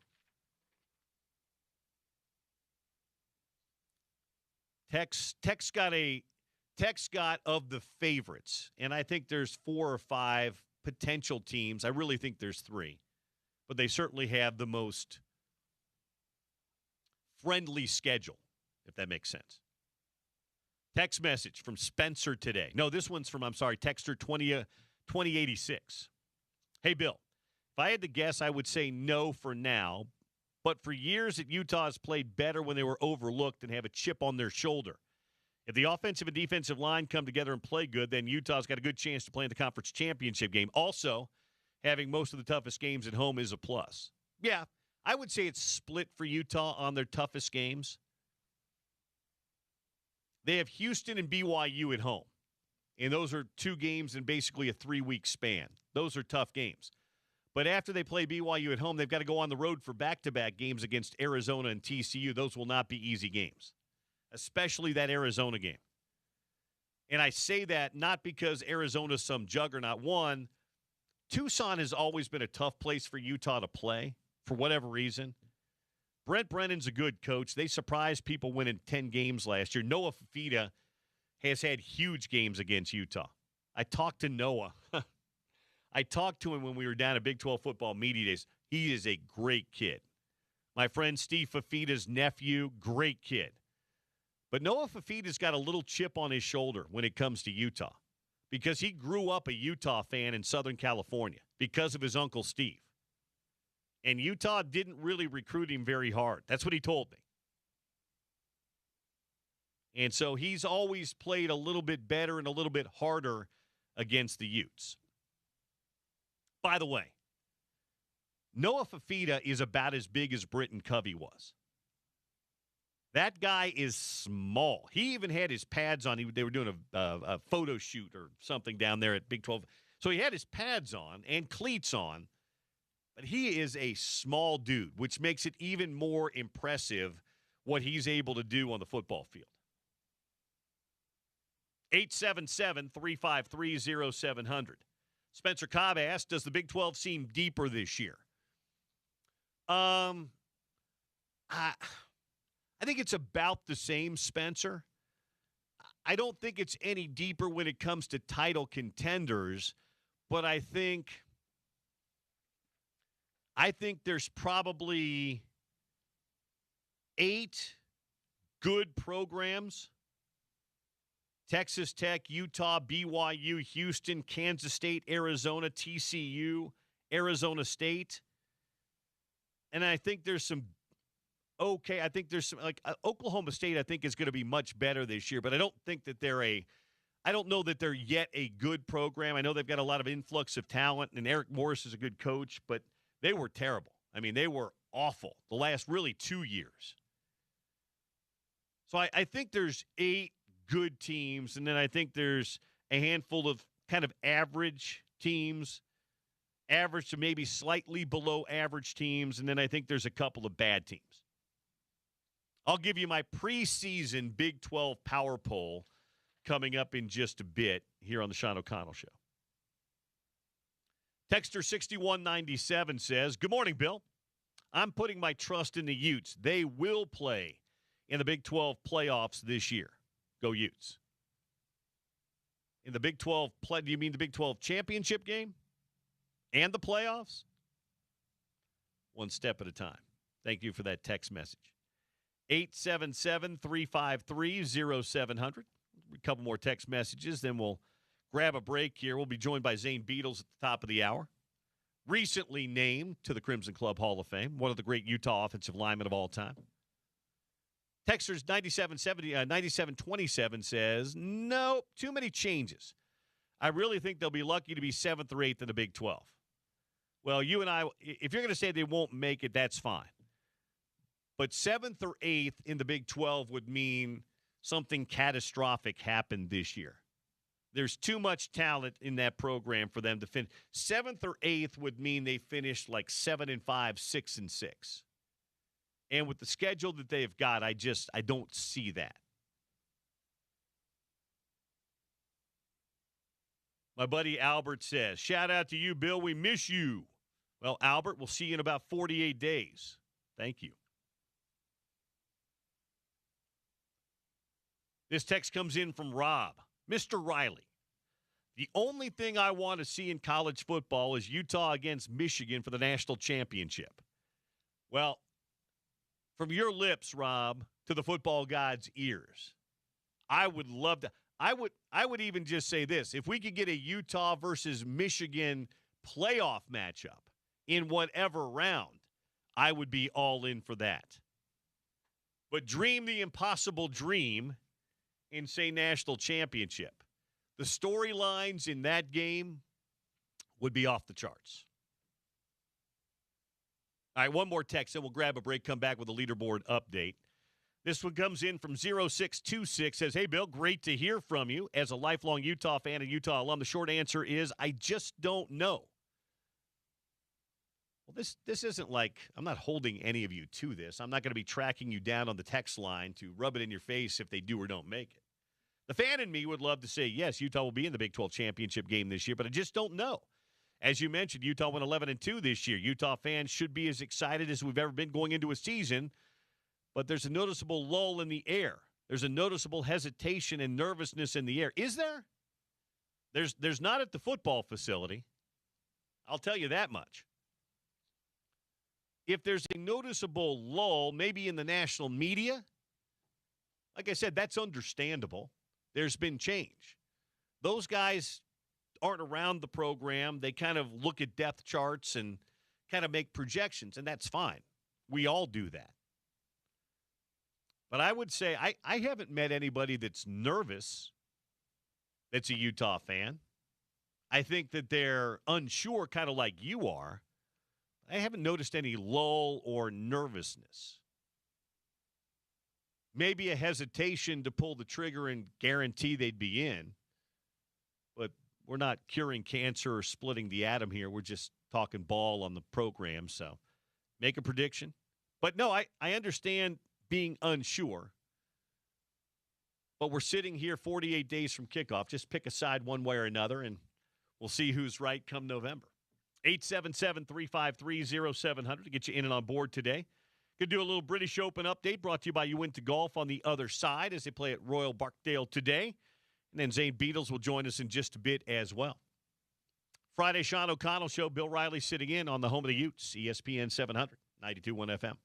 Tech's got of the favorites. And I think there's 4 or 5 potential teams. I really think there's 3. But they certainly have the most friendly schedule, if that makes sense. Text message from Spencer today. No, this one's from, Texter 2086. Hey, Bill, if I had to guess, I would say no for now. But for years that Utah has played better when they were overlooked and have a chip on their shoulder. If the offensive and defensive line come together and play good, then Utah's got a good chance to play in the conference championship game. Also, having most of the toughest games at home is a plus. Yeah, I would say it's split for Utah on their toughest games. They have Houston and BYU at home, and those are 2 games in basically a 3-week span. Those are tough games. But after they play BYU at home, they've got to go on the road for back-to-back games against Arizona and TCU. Those will not be easy games, especially that Arizona game. And I say that not because Arizona's some juggernaut. One, Tucson has always been a tough place for Utah to play for whatever reason. Brent Brennan's a good coach. They surprised people winning 10 games last year. Noah Fafita has had huge games against Utah. I talked to Noah. I talked to him when we were down at Big 12 football media days. He is a great kid. My friend Steve Fafita's nephew, great kid. But Noah Fafita's got a little chip on his shoulder when it comes to Utah because he grew up a Utah fan in Southern California because of his uncle Steve. And Utah didn't really recruit him very hard. That's what he told me. And so he's always played a little bit better and a little bit harder against the Utes. By the way, Noah Fafita is about as big as Britton Covey was. That guy is small. He even had his pads on. They were doing a photo shoot or something down there at Big 12. So he had his pads on and cleats on. But he is a small dude, which makes it even more impressive what he's able to do on the football field. 877-353-0700. Spencer Cobb asked, does the Big 12 seem deeper this year? I think it's about the same, Spencer. I don't think it's any deeper when it comes to title contenders, but I think there's probably 8 good programs. Texas Tech, Utah, BYU, Houston, Kansas State, Arizona, TCU, Arizona State. And I think there's some I think there's some, Oklahoma State I think is going to be much better this year, but I don't think that I don't know that they're yet a good program. I know they've got a lot of influx of talent, and Eric Morris is a good coach, but they were terrible. I mean, they were awful the last really 2 years. So I think there's 8 good teams, and then I think there's a handful of kind of average teams, average to maybe slightly below average teams, and then I think there's a couple of bad teams. I'll give you my preseason Big 12 power poll coming up in just a bit here on the Sean O'Connell Show. Texter 6197 says, good morning, Bill. I'm putting my trust in the Utes. They will play in the Big 12 playoffs this year. Go Utes. In the Big 12 do you mean the Big 12 championship game and the playoffs? One step at a time. Thank you for that text message. 877-353-0700. A couple more text messages, then we'll grab a break here. We'll be joined by Zane Beadles at the top of the hour. Recently named to the Crimson Club Hall of Fame, one of the great Utah offensive linemen of all time. Texter's 9727 says, nope, too many changes. I really think they'll be lucky to be 7th or 8th in the Big 12. Well, you and I, if you're going to say they won't make it, that's fine. But 7th or 8th in the Big 12 would mean something catastrophic happened this year. There's too much talent in that program for them to finish. 7th or 8th would mean they finished like 7-5, 6-6. And with the schedule that they've got, I don't see that. My buddy Albert says, shout out to you, Bill. We miss you. Well, Albert, we'll see you in about 48 days. Thank you. This text comes in from Rob. Mr. Riley, the only thing I want to see in college football is Utah against Michigan for the national championship. Well, from your lips, Rob, to the football god's ears, I would love to. I would even just say this. If we could get a Utah versus Michigan playoff matchup in whatever round, I would be all in for that. But dream the impossible dream and say national championship. The storylines in that game would be off the charts. All right, one more text, and we'll grab a break, come back with a leaderboard update. This one comes in from 0626, says, hey, Bill, great to hear from you. As a lifelong Utah fan and Utah alum, the short answer is I just don't know. Well, this isn't like I'm not holding any of you to this. I'm not going to be tracking you down on the text line to rub it in your face if they do or don't make it. The fan in me would love to say, yes, Utah will be in the Big 12 championship game this year, but I just don't know. As you mentioned, Utah went 11-2 this year. Utah fans should be as excited as we've ever been going into a season, but there's a noticeable lull in the air. There's a noticeable hesitation and nervousness in the air. Is there? There's not at the football facility. I'll tell you that much. If there's a noticeable lull, maybe in the national media, like I said, that's understandable. There's been change. Those guys aren't around the program. They kind of look at depth charts and kind of make projections, and that's fine. We all do that. But I would say I haven't met anybody that's nervous that's a Utah fan. I think that they're unsure, kind of like you are. I haven't noticed any lull or nervousness. Maybe a hesitation to pull the trigger and guarantee they'd be in. But we're not curing cancer or splitting the atom here. We're just talking ball on the program. So make a prediction. But no, I understand being unsure. But we're sitting here 48 days from kickoff. Just pick a side one way or another, and we'll see who's right come November. 877-353-0700 to get you in and on board today. Could do a little British Open update brought to you by You Went to Golf on the other side as they play at Royal Barkdale today. And then Zane Beatles will join us in just a bit as well. Friday, Sean O'Connell Show. Bill Riley sitting in on the home of the Utes, ESPN 700, 92.1 FM.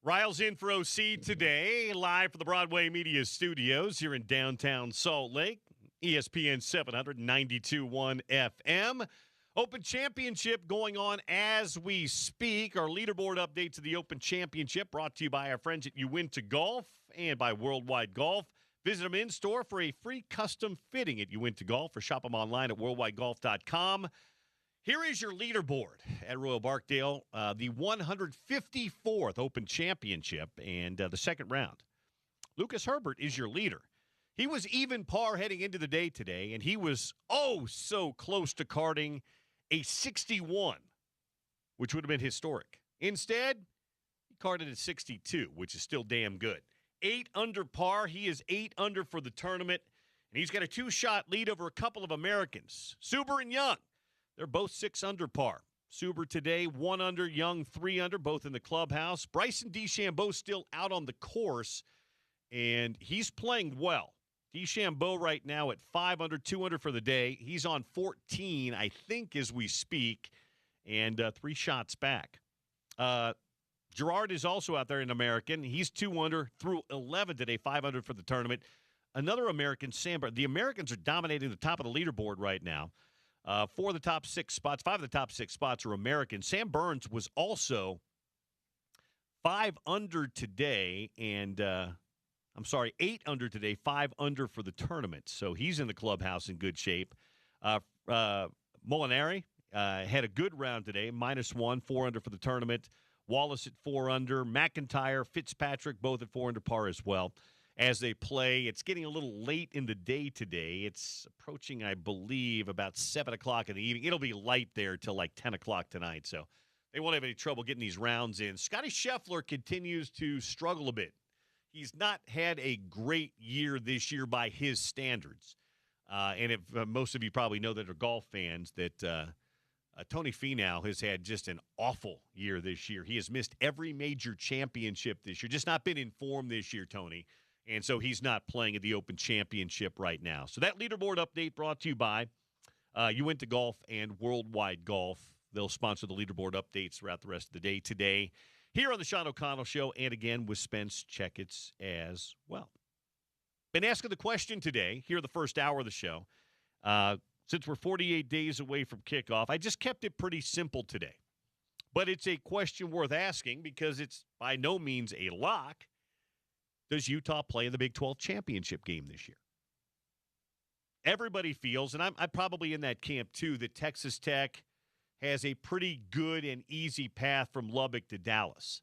Riles in for OC today, live from the Broadway Media Studios here in downtown Salt Lake. ESPN 792.1 FM. Open Championship going on as we speak. Our leaderboard update to the Open Championship brought to you by our friends at Uinta Golf and by Worldwide Golf. Visit them in-store for a free custom fitting at Uinta Golf or shop them online at worldwidegolf.com. Here is your leaderboard at Royal Barkdale, the 154th Open Championship and the second round. Lucas Herbert is your leader. He was even par heading into the day today, and he was so close to carding a 61, which would have been historic. Instead, he carded at 62, which is still damn good. 8 under par. He is 8 under for the tournament, and he's got a 2-shot lead over a couple of Americans, Suber and Young. They're both 6 under par. Suber today, 1 under, Young 3 under, both in the clubhouse. Bryson DeChambeau still out on the course, and he's playing well. DeChambeau right now at 5 under, 2 under for the day. He's on 14, I think, as we speak, and 3 shots back. Gerard is also out there in American. He's 2 under through 11 today, 5 under for the tournament. Another American, Sam Burns. The Americans are dominating the top of the leaderboard right now. 4 of the top 6 spots, 5 of the top 6 spots are American. Sam Burns was also 5 under today, and 8 under today, 5 under for the tournament. So he's in the clubhouse in good shape. Molinari had a good round today, -1, 4 under for the tournament. Wallace at 4 under. McIntyre, Fitzpatrick, both at 4 under par as well. As they play, it's getting a little late in the day today. It's approaching, I believe, about 7 o'clock in the evening. It'll be light there till like 10 o'clock tonight, so they won't have any trouble getting these rounds in. Scotty Scheffler continues to struggle a bit. He's not had a great year this year by his standards. And if most of you probably know that are golf fans, that Tony Finau has had just an awful year this year. He has missed every major championship this year, just not been in form this year, Tony. And so he's not playing at the Open Championship right now. So that leaderboard update brought to you by Uinta Golf and Worldwide Golf. They'll sponsor the leaderboard updates throughout the rest of the day today here on the Sean O'Connell Show, and again with Spence Checketts as well. Been asking the question today, here the first hour of the show. Since we're 48 days away from kickoff, I just kept it pretty simple today. But it's a question worth asking because it's by no means a lock. Does Utah play in the Big 12 championship game this year? Everybody feels, and I'm probably in that camp too, that Texas Tech has a pretty good and easy path from Lubbock to Dallas.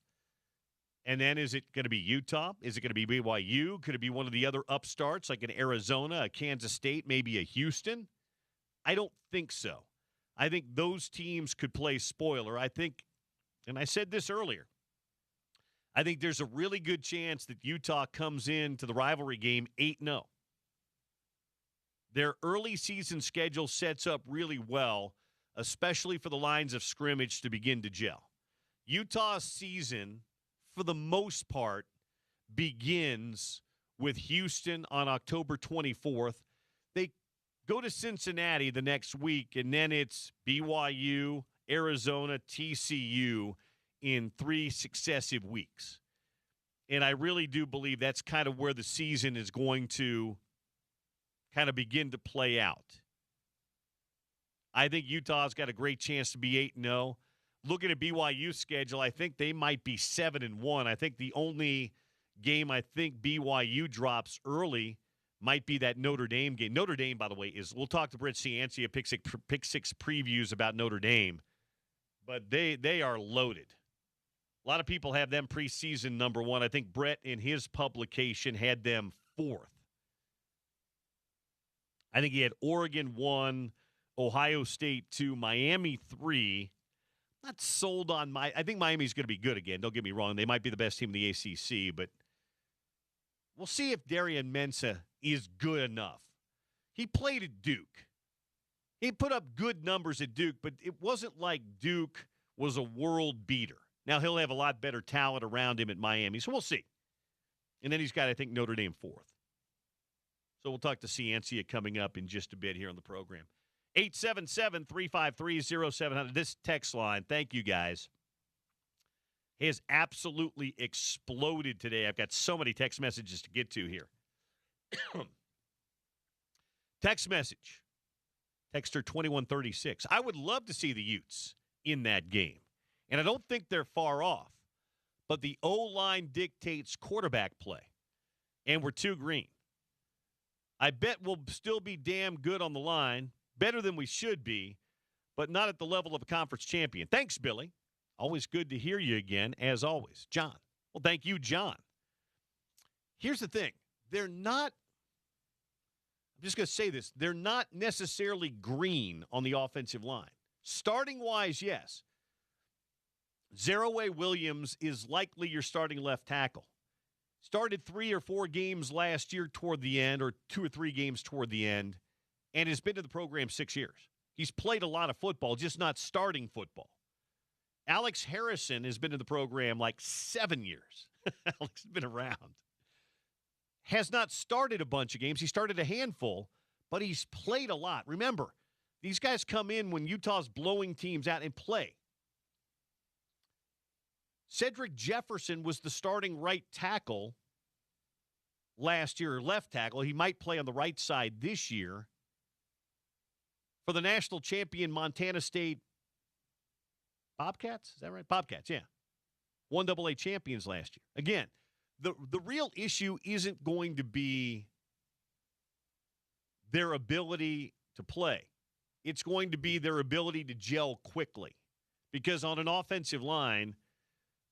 And then is it going to be Utah? Is it going to be BYU? Could it be one of the other upstarts like an Arizona, a Kansas State, maybe a Houston? I don't think so. I think those teams could play spoiler. I think, and I said this earlier, I think there's a really good chance that Utah comes into the rivalry game 8-0. Their early season schedule sets up really well, especially for the lines of scrimmage to begin to gel. Utah's season, for the most part, begins with Houston on October 24th. They go to Cincinnati the next week, and then it's BYU, Arizona, TCU in 3 successive weeks. And I really do believe that's kind of where the season is going to kind of begin to play out. I think Utah's got a great chance to be 8-0. Looking at BYU's schedule, I think they might be 7-1. I think the only game I think BYU drops early might be that Notre Dame game. Notre Dame, by the way, we'll talk to Brett Ciancia at Pick Six previews about Notre Dame, but they are loaded. A lot of people have them preseason number 1. I think Brett, in his publication, had them 4th. I think he had Oregon 1, Ohio State 2, Miami 3. Not sold on I think Miami's going to be good again. Don't get me wrong. They might be the best team in the ACC, but we'll see if Darian Mensah is good enough. He played at Duke. He put up good numbers at Duke, but it wasn't like Duke was a world beater. Now, he'll have a lot better talent around him at Miami, so we'll see. And then he's got, I think, Notre Dame 4th. So we'll talk to Ciancia coming up in just a bit here on the program. 877-353-0700. This text line, thank you guys, has absolutely exploded today. I've got so many text messages to get to here. Text message. Texter 2136. I would love to see the Utes in that game. And I don't think they're far off. But the O-line dictates quarterback play. And we're too green. I bet we'll still be damn good on the line. Better than we should be. But not at the level of a conference champion. Thanks, Billy. Always good to hear you again, as always. John. Well, thank you, John. Here's the thing. They're not, I'm just going to say this, they're not necessarily green on the offensive line. Starting-wise, yes. Zeraway Williams is likely your starting left tackle. Started 3 or 4 games last year toward the end, or 2 or 3 games toward the end, and has been to the program 6 years. He's played a lot of football, just not starting football. Alex Harrison has been in the program like 7 years. Alex has been around. Has not started a bunch of games. He started a handful, but he's played a lot. Remember, these guys come in when Utah's blowing teams out and play. Cedric Jefferson was the starting right tackle last year, or left tackle. He might play on the right side this year for the national champion Montana State Bobcats. Is that right? Bobcats, yeah. 1AA champions last year. Again, the real issue isn't going to be their ability to play. It's going to be their ability to gel quickly. Because on an offensive line,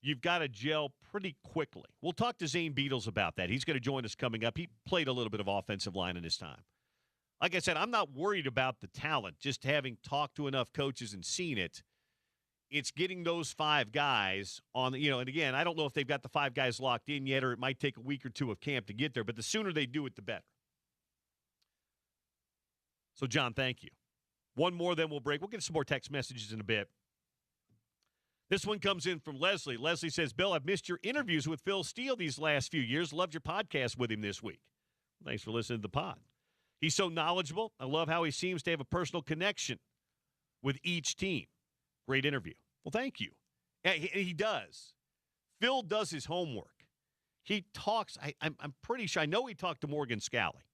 you've got to gel pretty quickly. We'll talk to Zane Beadles about that. He's going to join us coming up. He played a little bit of offensive line in his time. Like I said, I'm not worried about the talent, just having talked to enough coaches and seen it. It's getting those 5 guys on, and again, I don't know if they've got the 5 guys locked in yet, or it might take a week or 2 of camp to get there, but the sooner they do it, the better. So, John, thank you. One more, then we'll break. We'll get some more text messages in a bit. This one comes in from Leslie. Leslie says, Bill, I've missed your interviews with Phil Steele these last few years. Loved your podcast with him this week. Thanks for listening to the pod. He's so knowledgeable. I love how he seems to have a personal connection with each team. Great interview. Well, thank you. He does. Phil does his homework. He talks. I'm pretty sure. I know he talked to Morgan Scalley.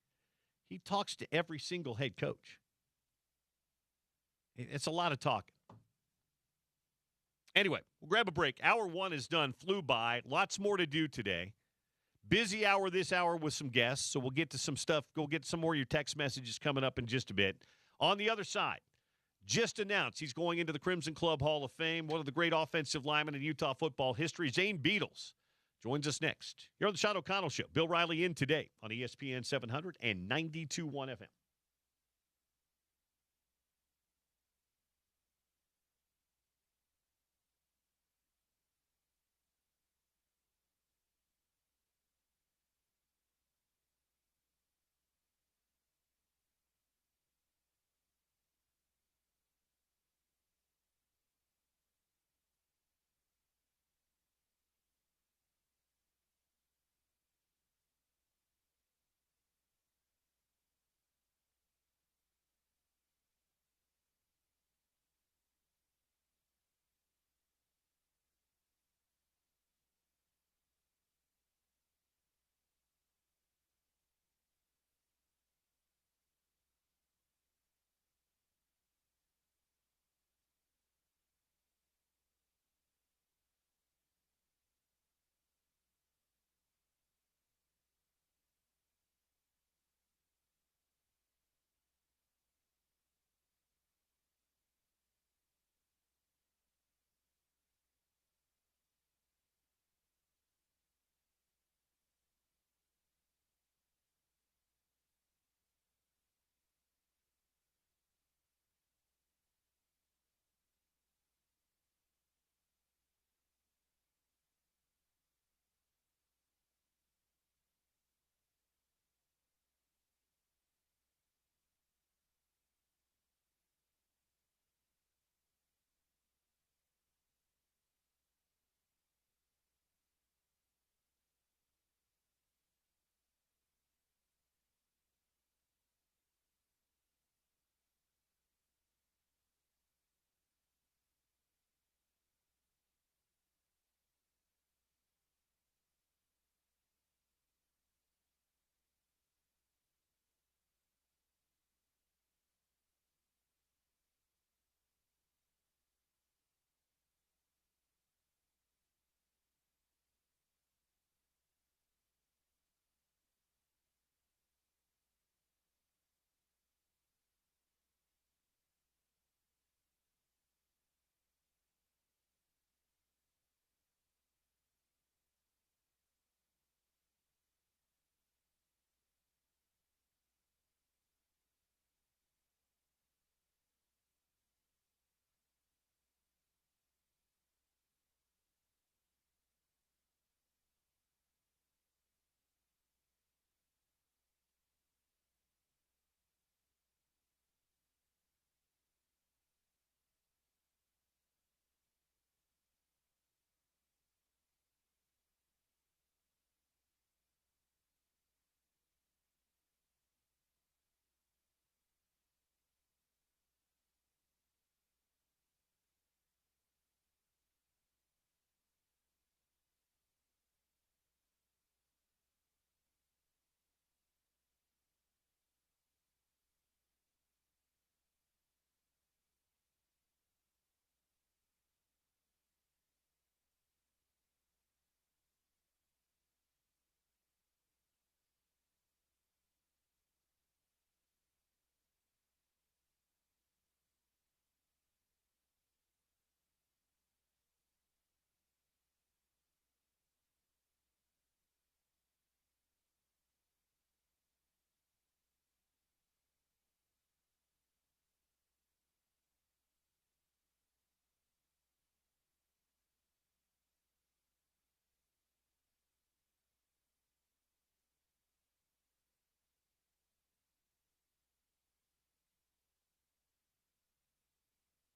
He talks to every single head coach. It's a lot of talking. Anyway, we'll grab a break. Hour 1 is done. Flew by. Lots more to do today. Busy hour this hour with some guests, so we'll get to some stuff. Go get some more of your text messages coming up in just a bit. On the other side, just announced he's going into the Crimson Club Hall of Fame. One of the great offensive linemen in Utah football history, Zane Beadles, joins us next. Here on the Sean O'Connell Show. Bill Riley in today on ESPN 700 and 92.1 FM.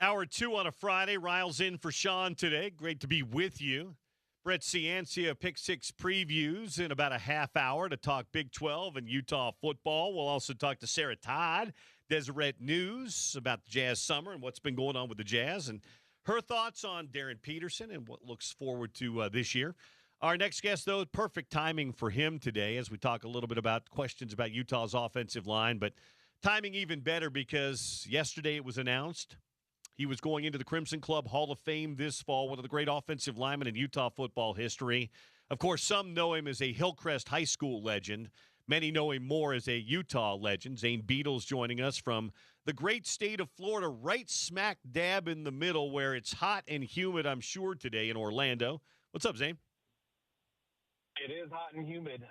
Hour 2 on a Friday. Riles in for Sean today. Great to be with you. Brett Ciancia, Pick Six previews in about a half hour to talk Big 12 and Utah football. We'll also talk to Sarah Todd, Deseret News about the Jazz summer and what's been going on with the Jazz and her thoughts on Darren Peterson and what looks forward to this year. Our next guest, though, perfect timing for him today as we talk a little bit about questions about Utah's offensive line, but timing even better because yesterday it was announced he was going into the Crimson Club Hall of Fame this fall, one of the great offensive linemen in Utah football history. Of course, some know him as a Hillcrest High School legend. Many know him more as a Utah legend. Zane Beadle's joining us from the great state of Florida, right smack dab in the middle where it's hot and humid, I'm sure, today in Orlando. What's up, Zane? It is hot and humid,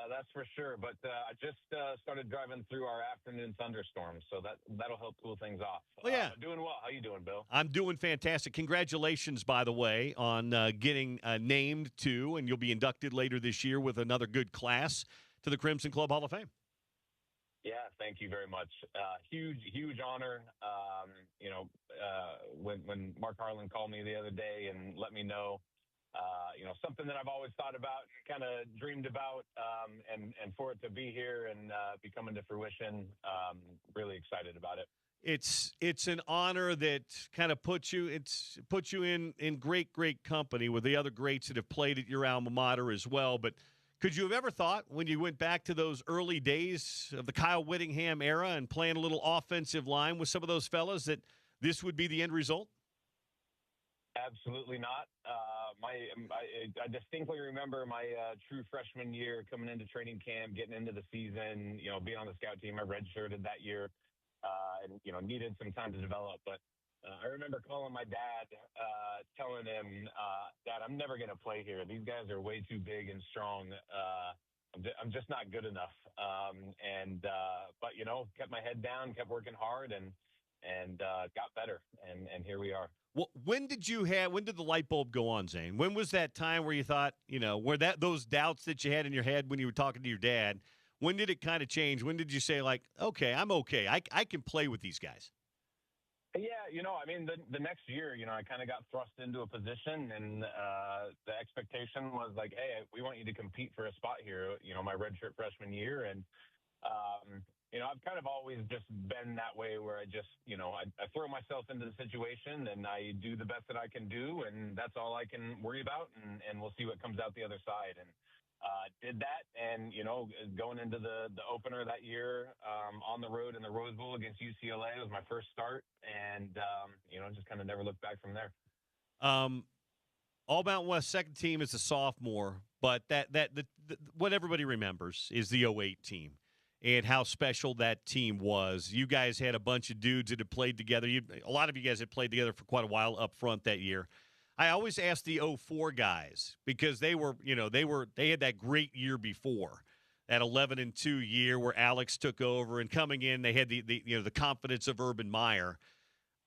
that's for sure. But I just started driving through our afternoon thunderstorm, so that'll help cool things off. Well, yeah. Doing well. How you doing, Bill? I'm doing fantastic. Congratulations, by the way, on getting named to, and you'll be inducted later this year with another good class to the Crimson Club Hall of Fame. Yeah, thank you very much. Huge honor. When Mark Harlan called me the other day and let me know, something that I've always thought about, kind of dreamed about, and for it to be here and be coming to fruition, really excited about it. It's an honor that kind of puts you in great company with the other greats that have played at your alma mater as well. But could you have ever thought when you went back to those early days of the Kyle Whittingham era and playing a little offensive line with some of those fellas that this would be the end result? Absolutely not. I distinctly remember my true freshman year coming into training camp, getting into the season, being on the scout team. I redshirted that year and, needed some time to develop. But I remember calling my dad, telling him, Dad, I'm never going to play here. These guys are way too big and strong. I'm just not good enough. But kept my head down, kept working hard and got better. And here we are. Well, when did the light bulb go on, Zane? When was that time where you thought, those doubts that you had in your head when you were talking to your dad, when did it kind of change? When did you say, like, okay, I'm okay. I can play with these guys? Yeah, the next year, I kind of got thrust into a position and the expectation was like, hey, we want you to compete for a spot here, my redshirt freshman year. And, I've kind of always just been that way where I just, I throw myself into the situation and I do the best that I can do. And that's all I can worry about. And we'll see what comes out the other side. And did that. And, going into the opener that year on the road in the Rose Bowl against UCLA was my first start. And, just kind of never looked back from there. All Mountain West second team is a sophomore, but what everybody remembers is the 08 team. And how special that team was. You guys had a bunch of dudes that had played together. A lot of you guys had played together for quite a while up front that year. I always ask the 04 guys because they had that great year before, that 11-2 year where Alex took over, and coming in they had the confidence of Urban Meyer.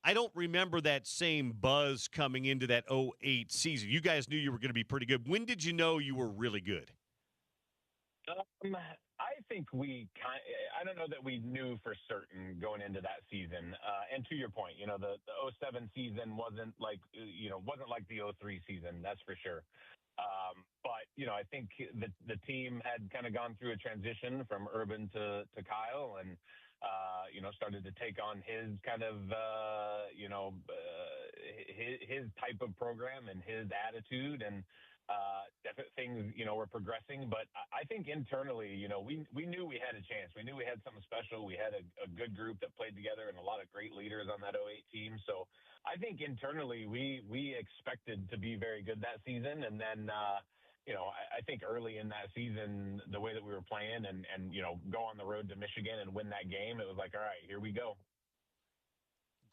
I don't remember that same buzz coming into that 08 season. You guys knew you were going to be pretty good. When did you know you were really good? I think I don't know that we knew for certain going into that season. And to your point, the 07 season wasn't like the 03 season, that's for sure. But, I think the team had kind of gone through a transition from Urban to Kyle and, started to take on his kind of, his type of program and his attitude and, definite things, were progressing, but I think internally, we knew we had a chance. We knew we had something special. We had a good group that played together and a lot of great leaders on that 08 team. So I think internally we expected to be very good that season. And then, I think early in that season, the way that we were playing and go on the road to Michigan and win that game, it was like, all right, here we go.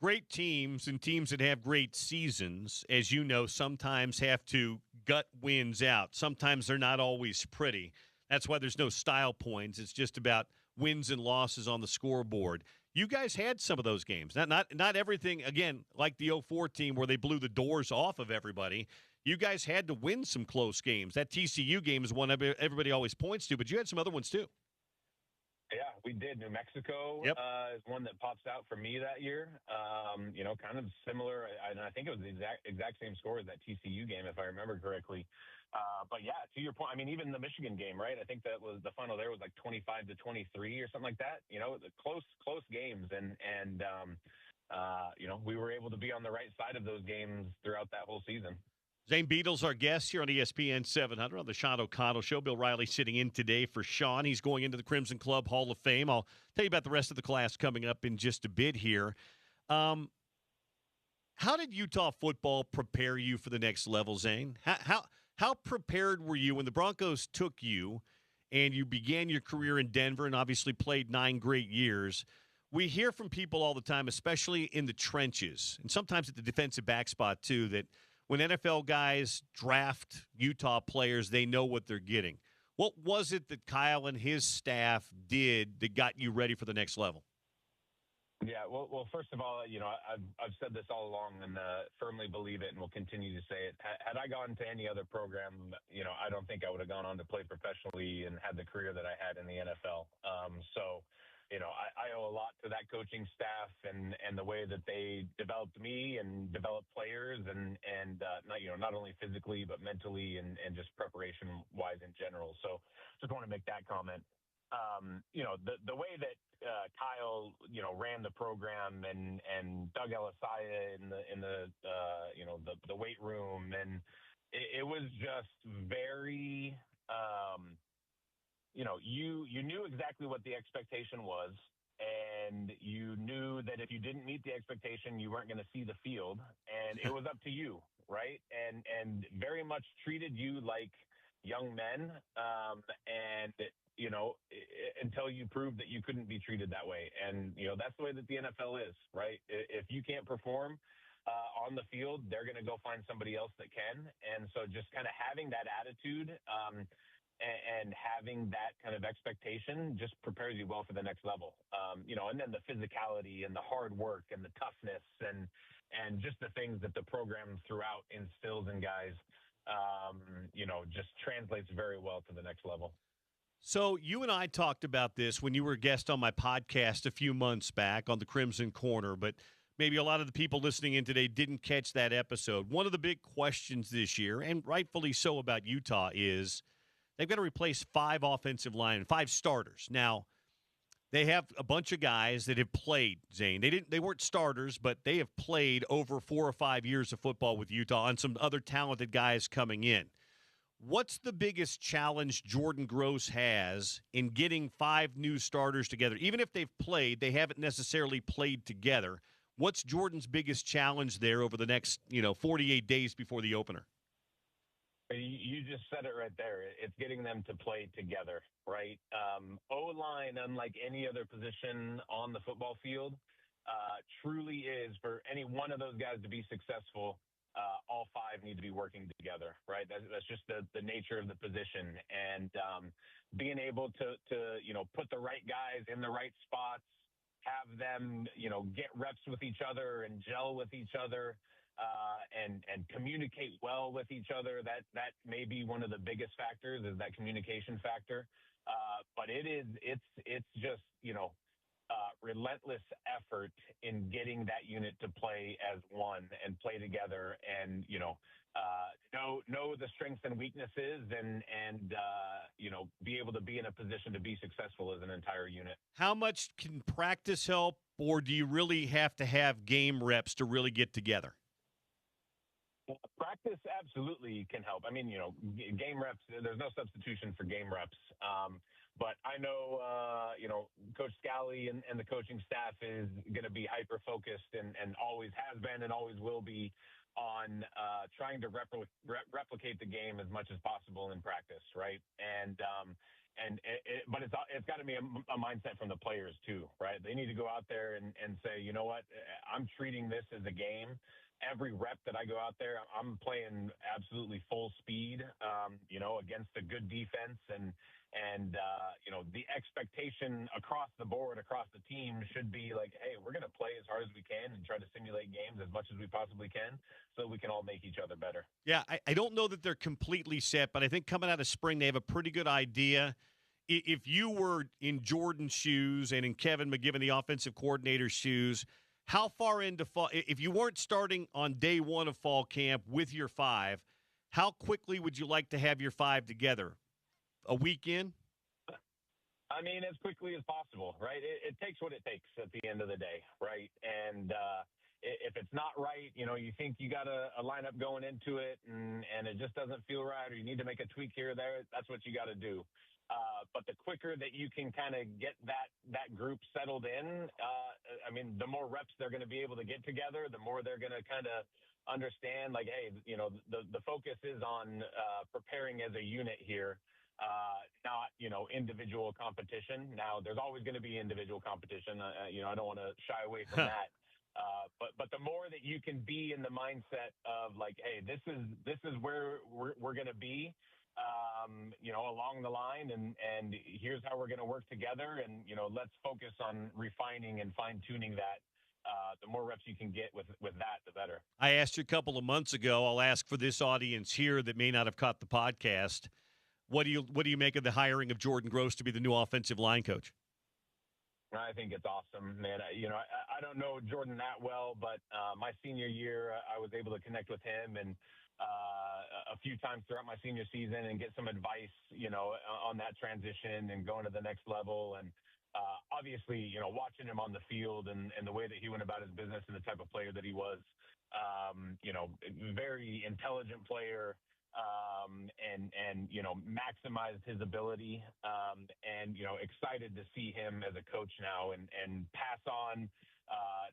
Great teams and teams that have great seasons, as you know, sometimes have to gut wins out. Sometimes they're not always pretty. That's why there's no style points. It's just about wins and losses on the scoreboard. You guys had some of those games. Not everything, again, like the 04 team where they blew the doors off of everybody. You guys had to win some close games. That TCU game is one everybody always points to, but you had some other ones too. Yeah, We did. New Mexico Yep. is one that pops out for me that year. Kind of similar. I think it was the exact same score as that TCU game, if I remember correctly. But yeah, to your point, I mean, even the Michigan game, right? I think that was the final there was like 25-23 or something like that. The close games, and we were able to be on the right side of those games throughout that whole season. Zane Beadle's our guest here on ESPN 700 on the Sean O'Connell Show. Bill Riley sitting in today for Sean. He's going into the Crimson Club Hall of Fame. I'll tell you about the rest of the class coming up in just a bit here. How did Utah football prepare you for the next level, Zane? How prepared were you when the Broncos took you and you began your career in Denver and obviously played 9 great years? We hear from people all the time, especially in the trenches and sometimes at the defensive back spot too, that when NFL guys draft Utah players, they know what they're getting. What was it that Kyle and his staff did that got you ready for the next level? Yeah, well, first of all, I've said this all along and firmly believe it and will continue to say it. Had I gone to any other program, I don't think I would have gone on to play professionally and had the career that I had in the NFL. I owe a lot to that coaching staff and the way that they developed me and developed players and not only physically but mentally and just preparation wise in general. So just want to make that comment. The way that Kyle ran the program and Doug Elisaya in the weight room, and it was just very you knew exactly what the expectation was, and you knew that if you didn't meet the expectation, you weren't going to see the field, and it was up to you, right? And very much treated you like young men, until you proved that you couldn't be treated that way. And, that's the way that the NFL is, right? If you can't perform on the field, they're going to go find somebody else that can. And so just kind of having that attitude and having that kind of expectation just prepares you well for the next level. And then the physicality and the hard work and the toughness and just the things that the program throughout instills in guys, just translates very well to the next level. So you and I talked about this when you were a guest on my podcast a few months back on the Crimson Corner, but maybe a lot of the people listening in today didn't catch that episode. One of the big questions this year, and rightfully so about Utah, is they've got to replace 5 offensive linemen, 5 starters. Now, they have a bunch of guys that have played, Zane. They weren't starters, but they have played over 4 or 5 years of football with Utah and some other talented guys coming in. What's the biggest challenge Jordan Gross has in getting 5 new starters together? Even if they've played, they haven't necessarily played together. What's Jordan's biggest challenge there over the next, 48 days before the opener? You just said it right there. It's getting them to play together, right? O-line, unlike any other position on the football field, truly is, for any one of those guys to be successful, all 5 need to be working together, right? That's just the nature of the position. And being able to put the right guys in the right spots, have them, get reps with each other and gel with each other, and communicate well with each other. That may be one of the biggest factors, is that communication factor. But it's just, relentless effort in getting that unit to play as one and play together and, know the strengths and weaknesses and be able to be in a position to be successful as an entire unit. How much can practice help, or do you really have to have game reps to really get together? Practice absolutely can help. I mean, game reps, there's no substitution for game reps. But I know, Coach Scally and the coaching staff is going to be hyper-focused and always has been and always will be on trying to replicate the game as much as possible in practice, right? But it's got to be a mindset from the players too, right? They need to go out there and say, you know what, I'm treating this as a game. Every rep that I go out there, I'm playing absolutely full speed, against a good defense and the expectation across the board, across the team should be like, hey, we're going to play as hard as we can and try to simulate games as much as we possibly can so we can all make each other better. Yeah, I don't know that they're completely set, but I think coming out of spring, they have a pretty good idea. if you were in Jordan's shoes and in Kevin McGiven, the offensive coordinator's shoes, how far into fall, if you weren't starting on day one of fall camp with your five, how quickly would you like to have your five together? A weekend? I mean, as quickly as possible, right? It takes what it takes at the end of the day, right? And if it's not right, you think you got a lineup going into it and it just doesn't feel right, or you need to make a tweak here or there, that's what you got to do. But the quicker that you can kind of get that group settled in, I mean, the more reps they're going to be able to get together, the more they're going to kind of understand, like, hey, the focus is on preparing as a unit here, not individual competition. Now, there's always going to be individual competition. I don't want to shy away from that. But the more that you can be in the mindset of like, hey, this is where we're going to be. Along the line, and here's how we're going to work together, and let's focus on refining and fine tuning that. The more reps you can get with that, the better. I asked you a couple of months ago. I'll ask for this audience here that may not have caught the podcast. What do you make of the hiring of Jordan Gross to be the new offensive line coach? I think it's awesome, man. I don't know Jordan that well, but my senior year, I was able to connect with him and a few times throughout my senior season and get some advice, on that transition and going to the next level. And obviously, watching him on the field and the way that he went about his business and the type of player that he was, very intelligent player, and maximized his ability, and excited to see him as a coach now and pass on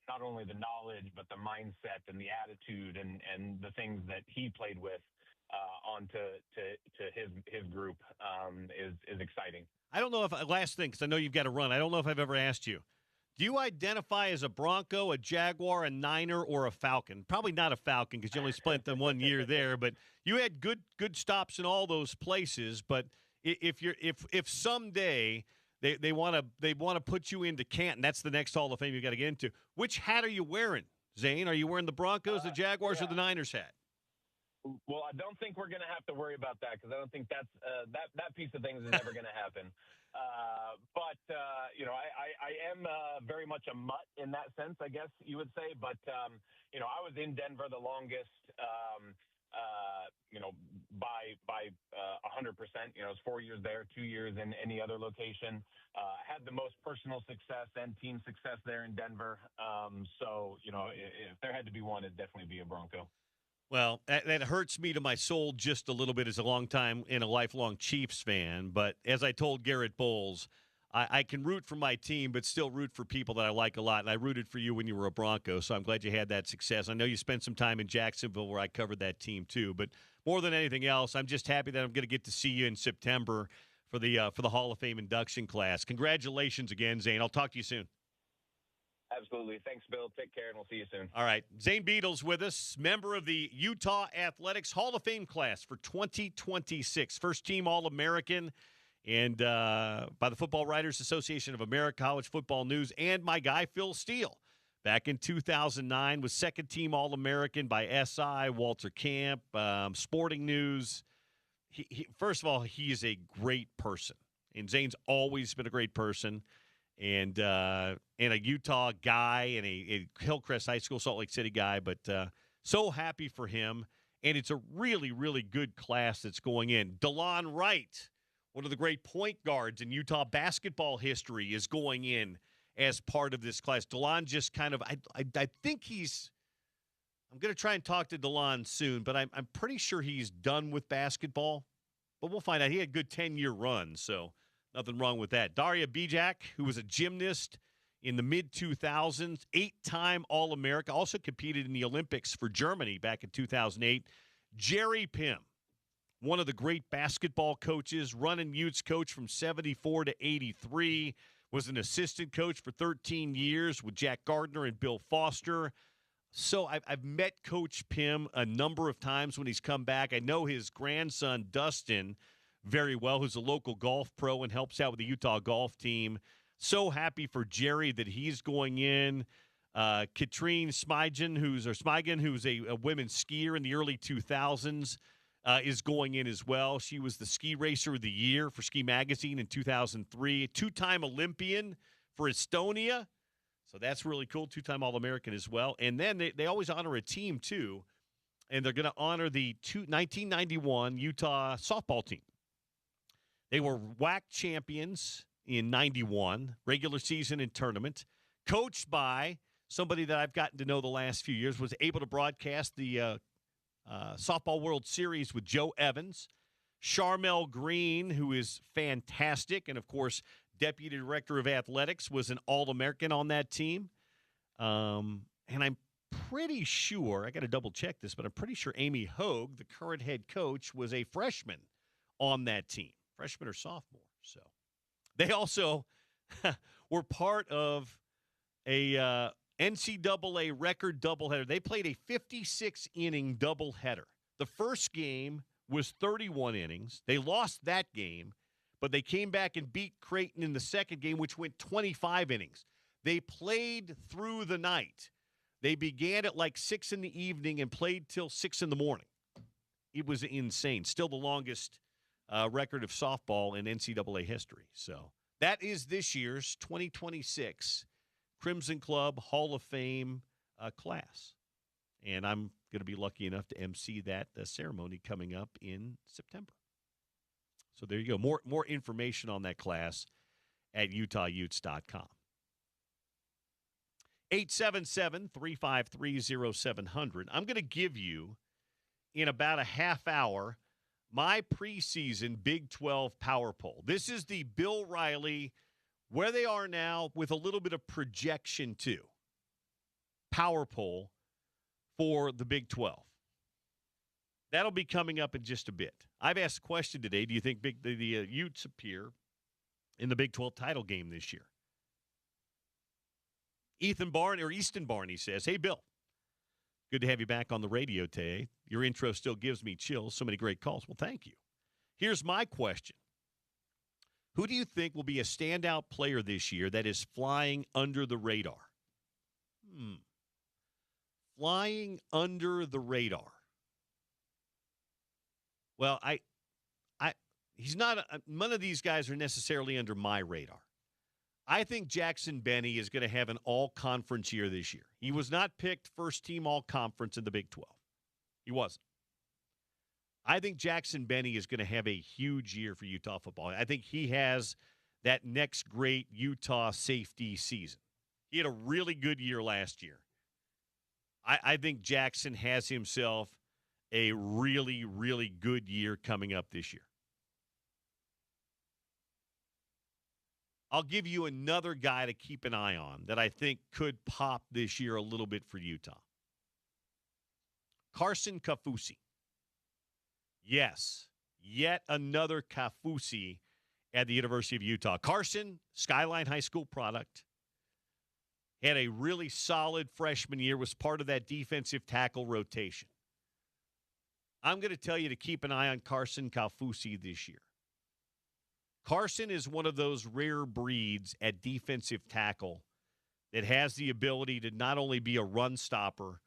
not only the knowledge but the mindset and the attitude and the things that he played with on to his group is exciting. I don't know if last thing, because I know you've got to run. I don't know if I've ever asked you. Do you identify as a Bronco, a Jaguar, a Niner, or a Falcon? Probably not a Falcon because you only spent the 1 year there, but you had good stops in all those places. But if someday they want to put you into Canton, that's the next Hall of Fame you got to get into. Which hat are you wearing, Zane? Are you wearing the Broncos, the Jaguars, or the Niners hat? Well, I don't think we're going to have to worry about that because I don't think that's that piece of things is never going to happen. But I am very much a mutt in that sense, I guess you would say. But I was in Denver the longest, by 100%. It was 4 years there, 2 years in any other location. Had the most personal success and team success there in Denver. So if there had to be one, it'd definitely be a Bronco. Well, that hurts me to my soul just a little bit as a long time and a lifelong Chiefs fan. But as I told Garrett Bowles, I can root for my team, but still root for people that I like a lot. And I rooted for you when you were a Bronco, so I'm glad you had that success. I know you spent some time in Jacksonville where I covered that team too. But more than anything else, I'm just happy that I'm going to get to see you in September for the Hall of Fame induction class. Congratulations again, Zane. I'll talk to you soon. Absolutely. Thanks, Bill. Take care, and we'll see you soon. All right. Zane Beadle's with us, member of the Utah Athletics Hall of Fame class for 2026. First team All-American and by the Football Writers Association of America, College Football News, and my guy, Phil Steele. Back in 2009 was second team All-American by SI, Walter Camp, Sporting News. He first of all, he is a great person. And Zane's always been a great person. And a Utah guy and a Hillcrest High School, Salt Lake City guy, but so happy for him. And it's a really, really good class that's going in. DeLon Wright, one of the great point guards in Utah basketball history, is going in as part of this class. DeLon just kind of, I think he's – I'm going to try and talk to DeLon soon, but I'm pretty sure he's done with basketball. But we'll find out. He had a good 10-year run, so – nothing wrong with that. Daria Bijak, who was a gymnast in the mid-2000s, 8-time All-America, also competed in the Olympics for Germany back in 2008. Jerry Pym, one of the great basketball coaches, running Utes coach from 74 to 83, was an assistant coach for 13 years with Jack Gardner and Bill Foster. So I've met Coach Pym a number of times when he's come back. I know his grandson, Dustin, very well, who's a local golf pro and helps out with the Utah golf team. So happy for Jerry that he's going in. Katrine Smygen, who's a women's skier in the early 2000s, is going in as well. She was the Ski Racer of the Year for Ski Magazine in 2003, a two-time Olympian for Estonia. So that's really cool, two-time All-American as well. And then they always honor a team, too, and they're going to honor the 1991 Utah softball team. They were WAC champions in 91, regular season and tournament, coached by somebody that I've gotten to know the last few years, was able to broadcast the Softball World Series with Joe Evans, Charmel Green, who is fantastic, and, of course, Deputy Director of Athletics, was an All-American on that team. And I'm pretty sure, I got to double-check this, but I'm pretty sure Amy Hogue, the current head coach, was a freshman on that team, freshman or sophomore. So they also were part of a NCAA record doubleheader. They played a 56-inning doubleheader. The first game was 31 innings. They lost that game, but they came back and beat Creighton in the second game, which went 25 innings. They played through the night. They began at like 6 in the evening and played till 6 in the morning. It was insane. Still the longest record of softball in NCAA history. So that is this year's 2026 Crimson Club Hall of Fame class. And I'm going to be lucky enough to MC that ceremony coming up in September. So there you go. More information on that class at utahutes.com. 877-353-0700. I'm going to give you, in about a half hour, my preseason Big 12 power poll. This is the Bill Riley, where they are now with a little bit of projection too, power poll for the Big 12. That'll be coming up in just a bit. I've asked a question today. Do you think the Utes appear in the Big 12 title game this year? Easton Barney says, hey, Bill, good to have you back on the radio today. Your intro still gives me chills. So many great calls. Well, thank you. Here's my question. Who do you think will be a standout player this year that is flying under the radar? Flying under the radar. Well, he's not. None of these guys are necessarily under my radar. I think Jackson Benny is going to have an all-conference year this year. He was not picked first-team all-conference in the Big 12. He wasn't. I think Jackson Benny is going to have a huge year for Utah football. I think he has that next great Utah safety season. He had a really good year last year. I think Jackson has himself a really, really good year coming up this year. I'll give you another guy to keep an eye on that I think could pop this year a little bit for Utah. Carson Kaufusi. Yes, yet another Kaufusi at the University of Utah. Carson, Skyline High School product, had a really solid freshman year, was part of that defensive tackle rotation. I'm going to tell you to keep an eye on Carson Kaufusi this year. Carson is one of those rare breeds at defensive tackle that has the ability to not only be a run stopper,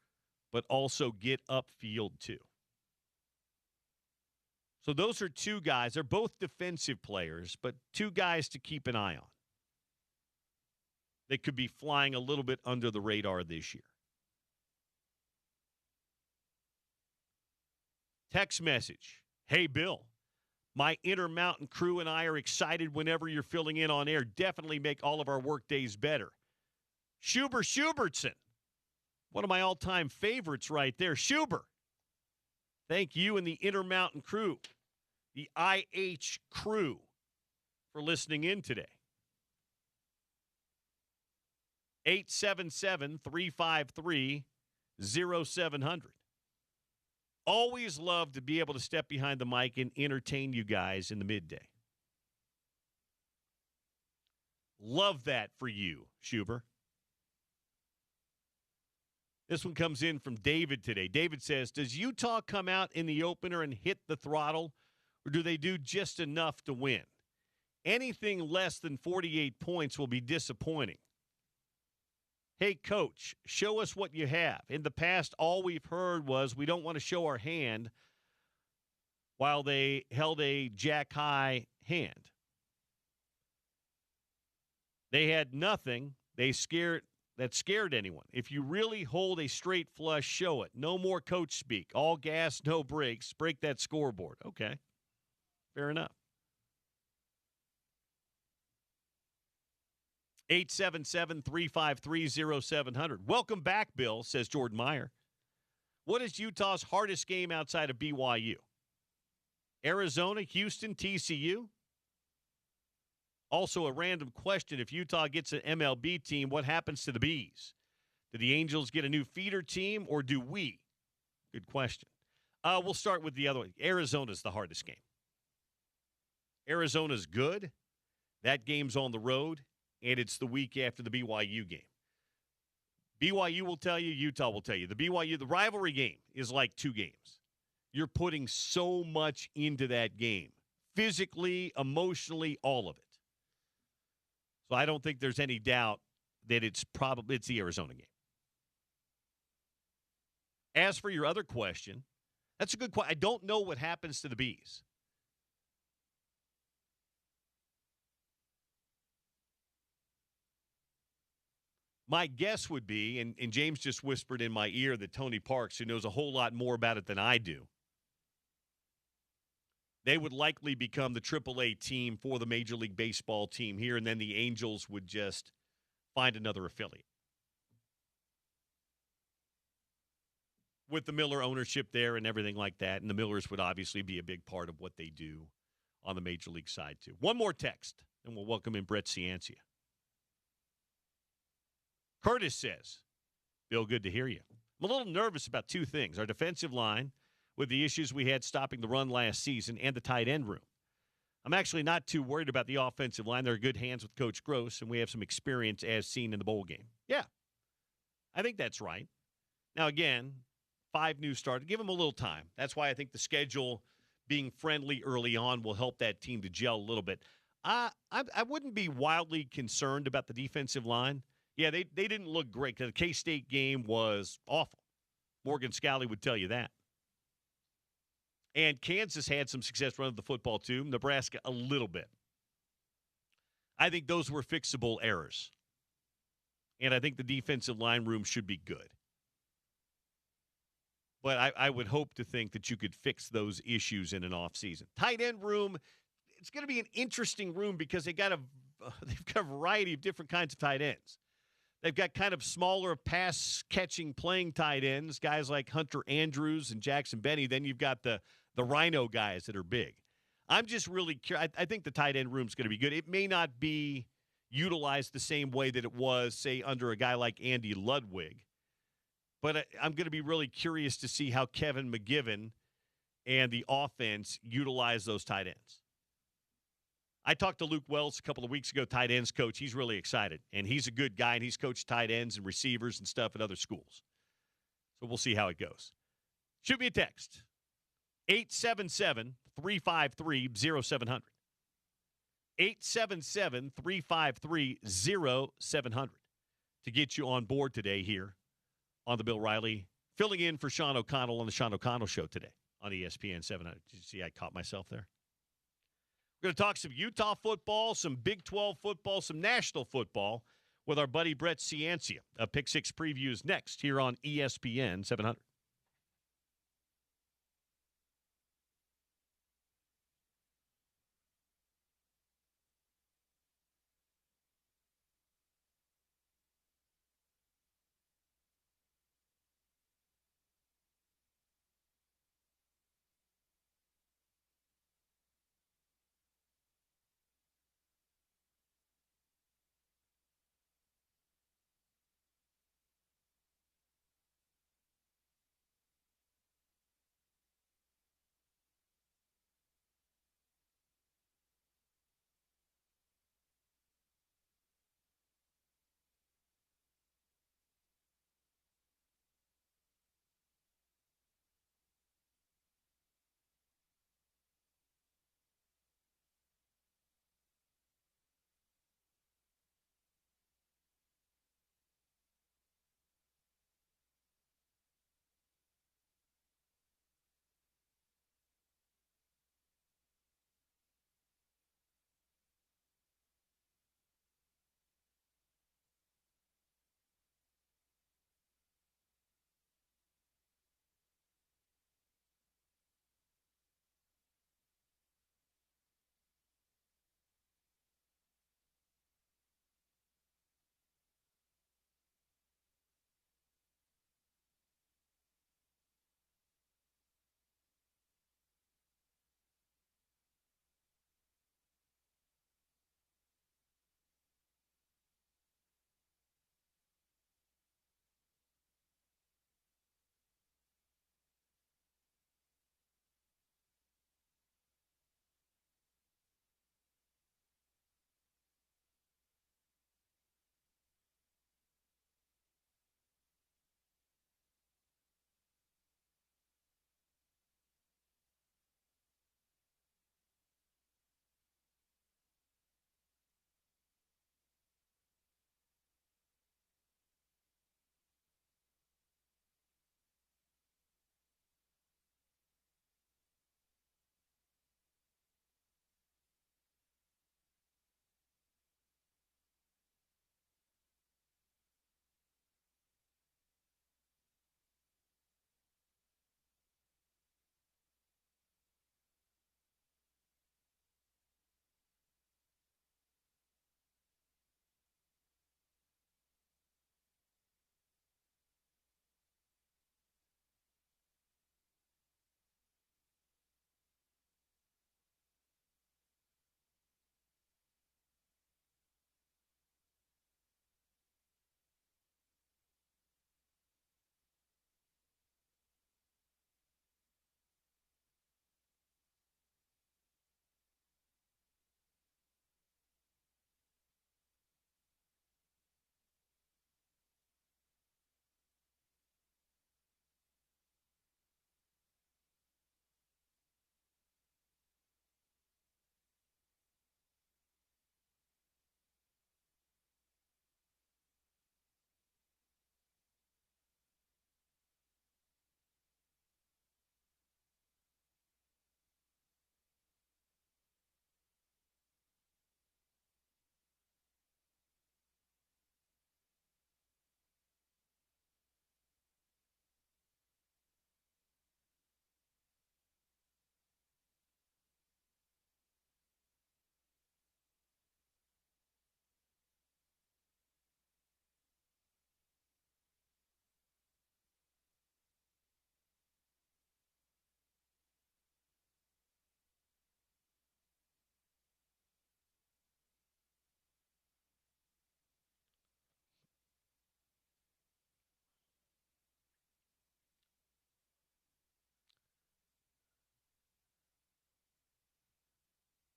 but also get upfield too. So those are two guys. They're both defensive players, but two guys to keep an eye on. They could be flying a little bit under the radar this year. Text message. Hey, Bill. My Intermountain crew and I are excited whenever you're filling in on air. Definitely make all of our work days better. Schubertson. One of my all-time favorites right there. Schuber. Thank you and the Intermountain crew, the IH crew, for listening in today. 877-353-0700. Always love to be able to step behind the mic and entertain you guys in the midday. Love that for you, Schuber. This one comes in from David today. David says, does Utah come out in the opener and hit the throttle, or do they do just enough to win? Anything less than 48 points will be disappointing. Hey, coach, show us what you have. In the past, all we've heard was we don't want to show our hand. while they held a jack high hand. They had nothing that scared anyone. If you really hold a straight flush, show it. No more coach speak. All gas, no brakes. Break that scoreboard. Okay. Fair enough. 877-353-0700. Welcome back, Bill, says Jordan Meyer. What is Utah's hardest game outside of BYU? Arizona, Houston, TCU? Also, a random question. If Utah gets an MLB team, what happens to the Bees? Do the Angels get a new feeder team, or do we? Good question. We'll start with the other one. Arizona's the hardest game. Arizona's good. That game's on the road, and it's the week after the BYU game. BYU will tell you, Utah will tell you. The rivalry game is like two games. You're putting so much into that game, physically, emotionally, all of it. So I don't think there's any doubt that it's the Arizona game. As for your other question, that's a good question. I don't know what happens to the Bees. My guess would be, and James just whispered in my ear that Tony Parks, who knows a whole lot more about it than I do, they would likely become the AAA team for the Major League Baseball team here, and then the Angels would just find another affiliate. With the Miller ownership there and everything like that, and the Millers would obviously be a big part of what they do on the Major League side, too. One more text, and we'll welcome in Brett Ciancia. Curtis says, Bill, good to hear you. I'm a little nervous about two things. Our defensive line, with the issues we had stopping the run last season, and the tight end room. I'm actually not too worried about the offensive line. They're in good hands with Coach Gross, and we have some experience as seen in the bowl game. Yeah, I think that's right. Now, again, 5 new starters. Give them a little time. That's why I think the schedule being friendly early on will help that team to gel a little bit. I wouldn't be wildly concerned about the defensive line. Yeah, they didn't look great. The K-State game was awful. Morgan Scalley would tell you that. And Kansas had some success running the football, too. Nebraska, a little bit. I think those were fixable errors. And I think the defensive line room should be good. But I would hope to think that you could fix those issues in an offseason. Tight end room, it's going to be an interesting room because they've got a variety of different kinds of tight ends. They've got kind of smaller pass-catching playing tight ends, guys like Hunter Andrews and Jackson Benny. Then you've got the Rhino guys that are big. I'm just really curious. I think the tight end room is going to be good. It may not be utilized the same way that it was, say, under a guy like Andy Ludwig. But I'm going to be really curious to see how Kevin McGivern and the offense utilize those tight ends. I talked to Luke Wells a couple of weeks ago, tight ends coach. He's really excited, and he's a good guy, and he's coached tight ends and receivers and stuff at other schools. So we'll see how it goes. Shoot me a text, 877-353-0700. 877-353-0700 to get you on board today here on the Bill Riley, filling in for Sean O'Connell on the Sean O'Connell Show today on ESPN 700. Did you see I caught myself there? We're going to talk some Utah football, some Big 12 football, some national football with our buddy Brett Ciancia. A Pick 6 previews next here on ESPN 700.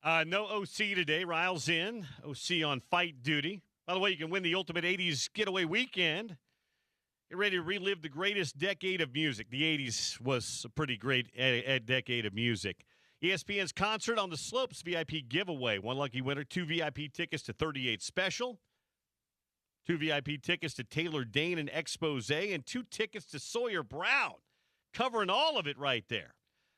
No OC today. Riles in. OC on fight duty. By the way, you can win the Ultimate 80s Getaway Weekend. Get ready to relive the greatest decade of music. The 80s was a pretty great decade of music. ESPN's Concert on the Slopes VIP giveaway. One lucky winner, 2 VIP tickets to 38 Special, 2 VIP tickets to Taylor Dane and Expose, and 2 tickets to Sawyer Brown. Covering all of it right there.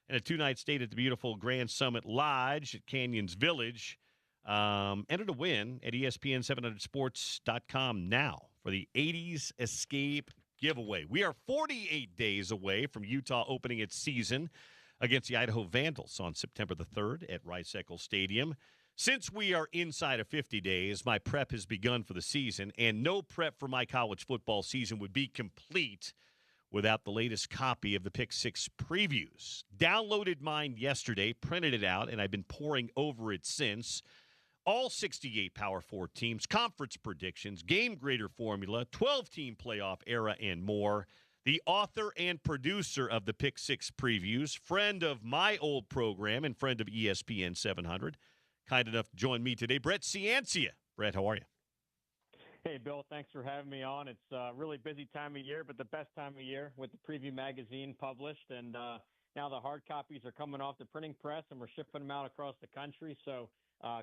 And a 2-night stay at the beautiful Grand Summit Lodge at Canyons Village. Enter to win at ESPN700sports.com now for the 80s Escape giveaway. We are 48 days away from Utah opening its season against the Idaho Vandals on September the 3rd at Rice-Eccles Stadium. Since we are inside of 50 days, my prep has begun for the season, and no prep for my college football season would be complete without the latest copy of the Pick Six previews. Downloaded mine yesterday, printed it out, and I've been poring over it since. All 68 Power 4 teams, conference predictions, game grader formula, 12-team playoff era, and more. The author and producer of the Pick Six previews, friend of my old program and friend of ESPN 700, kind enough to join me today, Brett Ciancia. Brett, how are you? Hey, Bill, thanks for having me on. It's a really busy time of year, but the best time of year with the preview magazine published. And now the hard copies are coming off the printing press, and we're shipping them out across the country. So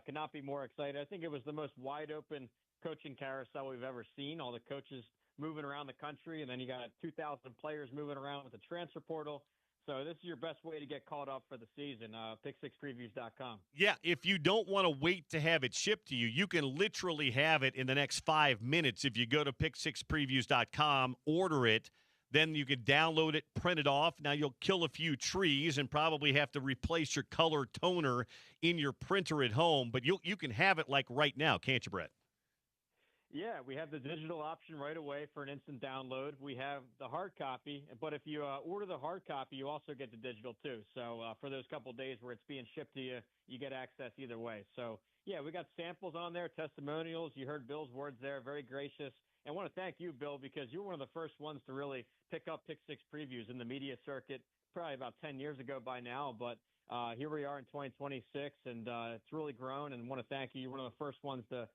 could not be more excited. I think it was the most wide-open coaching carousel we've ever seen. All the coaches moving around the country, and then you got 2,000 players moving around with the transfer portal. So this is your best way to get caught up for the season, pick6previews.com. Yeah, if you don't want to wait to have it shipped to you, you can literally have it in the next 5 minutes. If you go to pick6previews.com, order it, then you can download it, print it off. Now you'll kill a few trees and probably have to replace your color toner in your printer at home, but you can have it like right now, can't you, Brett? Yeah, we have the digital option right away for an instant download. We have the hard copy, but if you order the hard copy, you also get the digital too. So for those couple of days where it's being shipped to you, you get access either way. So, yeah, we got samples on there, testimonials. You heard Bill's words there, very gracious. And I want to thank you, Bill, because you're one of the first ones to really pick up Pick Six previews in the media circuit probably about 10 years ago by now. But here we are in 2026, and it's really grown. And I want to thank you. You're one of the first ones to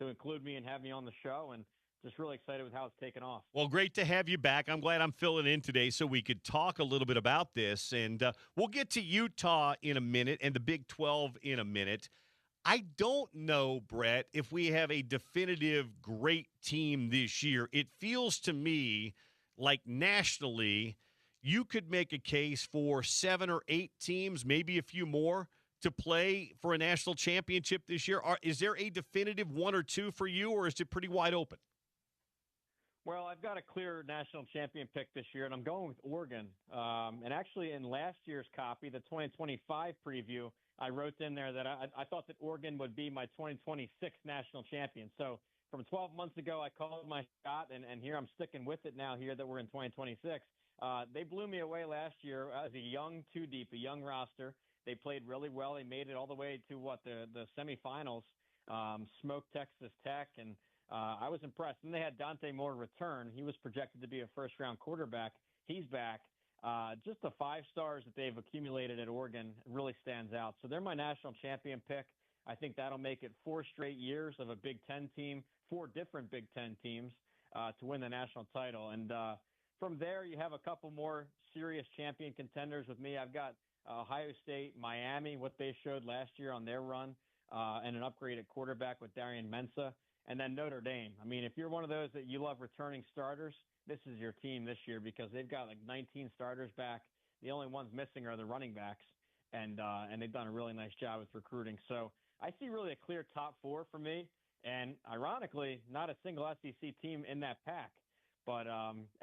include me and have me on the show, and just really excited with how it's taken off. Well, great to have you back. I'm glad I'm filling in today so we could talk a little bit about this, and we'll get to Utah in a minute and the Big 12 in a minute. I don't know, Brett, if we have a definitive great team this year. It feels to me like nationally you could make a case for 7 or 8 teams, maybe a few more, to play for a national championship this year. Is there a definitive 1 or 2 for you, or is it pretty wide open? Well, I've got a clear national champion pick this year, and I'm going with Oregon. And actually, in last year's copy, the 2025 preview, I wrote in there that I thought that Oregon would be my 2026 national champion. So from 12 months ago, I called my shot, and here I'm sticking with it now here that we're in 2026. They blew me away last year as a young two deep, a young roster. They played really well. They made it all the way to the semifinals, smoked Texas Tech, and I was impressed. And they had Dante Moore return. He was projected to be a first-round quarterback. He's back. Just the 5 stars that they've accumulated at Oregon really stands out. So they're my national champion pick. I think that'll make it 4 straight years of a Big Ten team, 4 different Big Ten teams to win the national title. And from there, you have a couple more serious champion contenders with me. I've got Ohio State, Miami, what they showed last year on their run, and an upgrade at quarterback with Darian Mensah, and then Notre Dame. I mean, if you're one of those that you love returning starters, this is your team this year because they've got like 19 starters back. The only ones missing are the running backs, and they've done a really nice job with recruiting. So I see really a clear top 4 for me, and ironically, not a single SEC team in that pack. But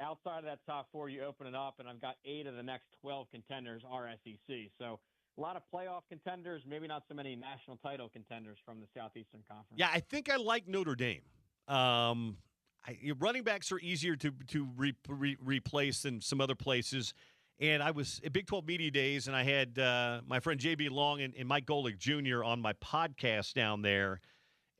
outside of that top 4, you open it up, and I've got 8 of the next 12 contenders are SEC. So a lot of playoff contenders, maybe not so many national title contenders from the Southeastern Conference. Yeah, I think I like Notre Dame. Running backs are easier to replace than some other places. And I was at Big 12 Media Days, and I had my friend J.B. Long and Mike Golick Jr. on my podcast down there.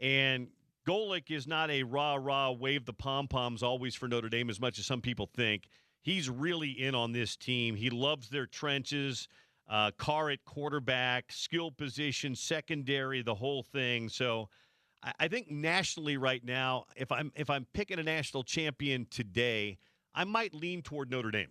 And Golick is not a rah-rah, wave the pom-poms always for Notre Dame as much as some people think. He's really in on this team. He loves their trenches. Carr at quarterback, skill position, secondary, the whole thing. So I think nationally right now, if I'm picking a national champion today, I might lean toward Notre Dame.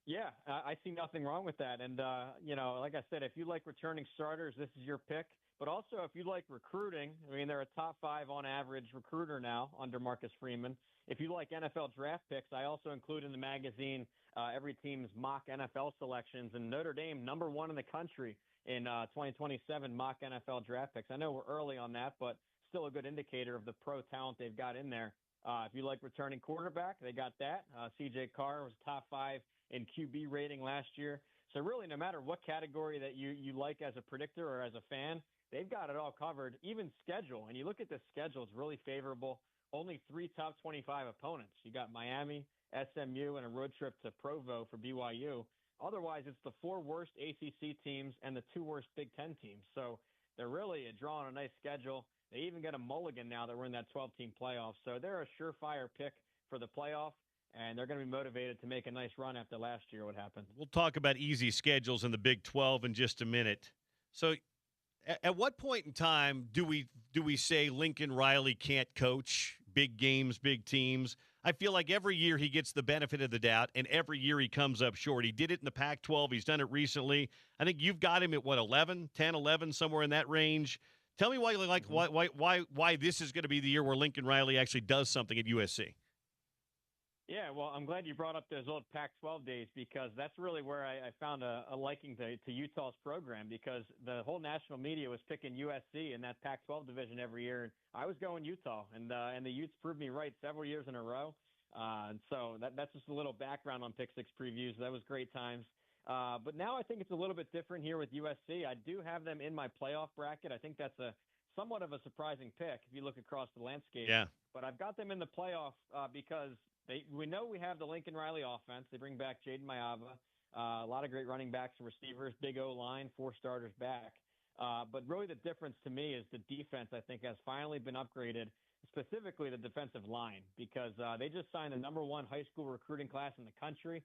Yeah, I see nothing wrong with that. And, like I said, if you like returning starters, this is your pick. But also, if you like recruiting, I mean, they're a top 5 on average recruiter now under Marcus Freeman. If you like NFL draft picks, I also include in the magazine every team's mock NFL selections. And Notre Dame, number 1 in the country in 2027 mock NFL draft picks. I know we're early on that, but still a good indicator of the pro talent they've got in there. If you like returning quarterback, they got that. C.J. Carr was top 5 in QB rating last year. So really, no matter what category that you like as a predictor or as a fan, they've got it all covered. Even schedule, and you look at the schedule, it's really favorable. Only 3 top 25 opponents. You got Miami, SMU, and a road trip to Provo for BYU. Otherwise, it's the 4 worst ACC teams and the 2 worst Big Ten teams. So they're really drawing a nice schedule. They even get a mulligan now that we're in that 12-team playoff. So they're a surefire pick for the playoff, and they're going to be motivated to make a nice run after last year, what happened. We'll talk about easy schedules in the Big 12 in just a minute. So at what point in time do we say Lincoln Riley can't coach big games, big teams? I feel like every year he gets the benefit of the doubt, and every year he comes up short. He did it in the Pac-12. He's done it recently. I think you've got him at, 11, 10, 11, somewhere in that range. Tell me why this is going to be the year where Lincoln Riley actually does something at USC. Yeah, well, I'm glad you brought up those old Pac-12 days because that's really where I found a liking to Utah's program because the whole national media was picking USC in that Pac-12 division every year. And I was going Utah, and the Utes proved me right several years in a row. And so that's just a little background on Pick Six previews. That was great times. But now I think it's a little bit different here with USC. I do have them in my playoff bracket. I think that's somewhat of a surprising pick if you look across the landscape. Yeah. But I've got them in the playoff because we know we have the Lincoln Riley offense. They bring back Jaden Mayava, a lot of great running backs and receivers, big O-line, 4 starters back. But really the difference to me is the defense, I think, has finally been upgraded, specifically the defensive line, because they just signed the number 1 high school recruiting class in the country,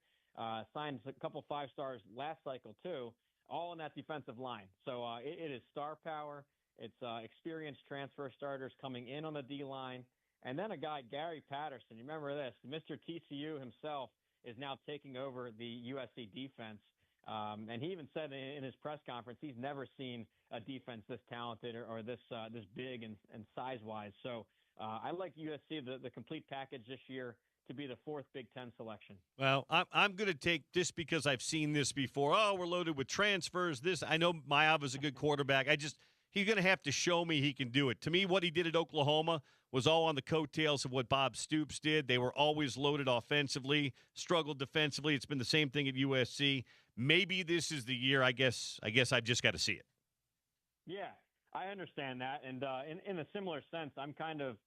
signed a couple 5-stars last cycle too, all in that defensive line. So it is star power. It's experienced transfer starters coming in on the D-line. And then a guy, Gary Patterson, you remember this, Mr. TCU himself is now taking over the USC defense. And he even said in his press conference he's never seen a defense this talented or this big and size-wise. So I like USC, the complete package this year, to be the 4th Big Ten selection. Well, I'm going to take this because I've seen this before. Oh, we're loaded with transfers. I know Mayava's a good quarterback. He's going to have to show me he can do it. To me, what he did at Oklahoma was all on the coattails of what Bob Stoops did. They were always loaded offensively, struggled defensively. It's been the same thing at USC. Maybe this is the year. I guess I've just got to see it. Yeah, I understand that. And in a similar sense, I'm kind of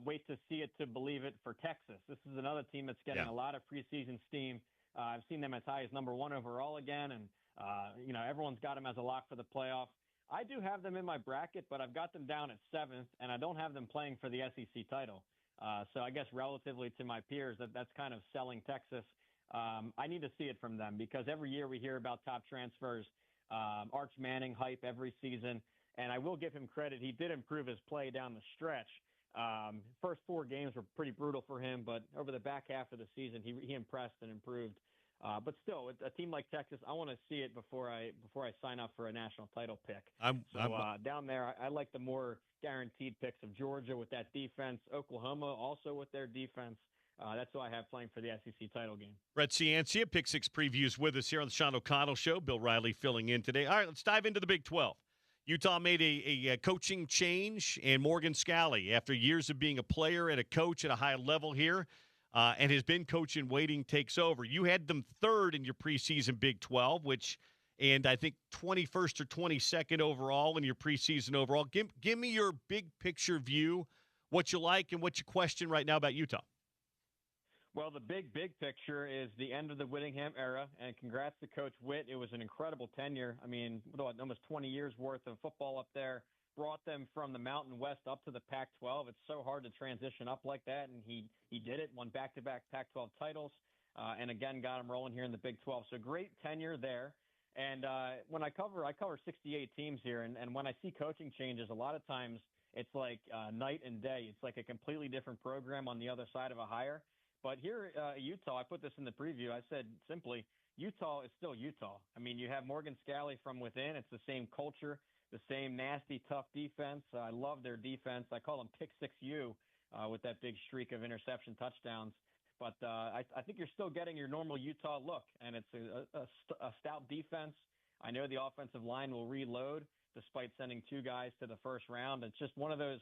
wait to see it to believe it for Texas. This is another team that's getting a lot of preseason steam. I've seen them as high as number 1 overall again, and everyone's got them as a lock for the playoff. I do have them in my bracket, but I've got them down at 7th, and I don't have them playing for the SEC title. So I guess relatively to my peers, that's kind of selling Texas. I need to see it from them because every year we hear about top transfers, Arch Manning hype every season, and I will give him credit. He did improve his play down the stretch. First 4 games were pretty brutal for him, but over the back half of the season, he impressed and improved. But still, a team like Texas, I want to see it before I sign up for a national title pick. Down there, I like the more guaranteed picks of Georgia with that defense, Oklahoma also with their defense. That's who I have playing for the SEC title game. Brett Ciancia, Pick Six Previews with us here on the Sean O'Connell Show. Bill Riley filling in today. All right, let's dive into the Big 12. Utah made a coaching change, and Morgan Scalley, after years of being a player and a coach at a high level here, and has been coach in waiting, takes over. You had them 3rd in your preseason Big 12, and I think 21st or 22nd overall in your preseason overall. Give me your big picture view, what you like and what you question right now about Utah. Well, the big picture is the end of the Whittingham era, and congrats to Coach Witt. It was an incredible tenure. I mean, almost 20 years worth of football up there. Brought them from the Mountain West up to the Pac-12. It's so hard to transition up like that, and he did it, won back-to-back Pac-12 titles, and again got them rolling here in the Big 12. So great tenure there. And when I cover 68 teams here, and when I see coaching changes, a lot of times it's like night and day. It's like a completely different program on the other side of a hire. But here at Utah, I put this in the preview. I said simply, Utah is still Utah. I mean, you have Morgan Scalley from within. It's the same culture, the same nasty, tough defense. I love their defense. I call them Pick 6U with that big streak of interception touchdowns. But I think you're still getting your normal Utah look, and it's a stout defense. I know the offensive line will reload despite sending 2 guys to the first round. It's just one of those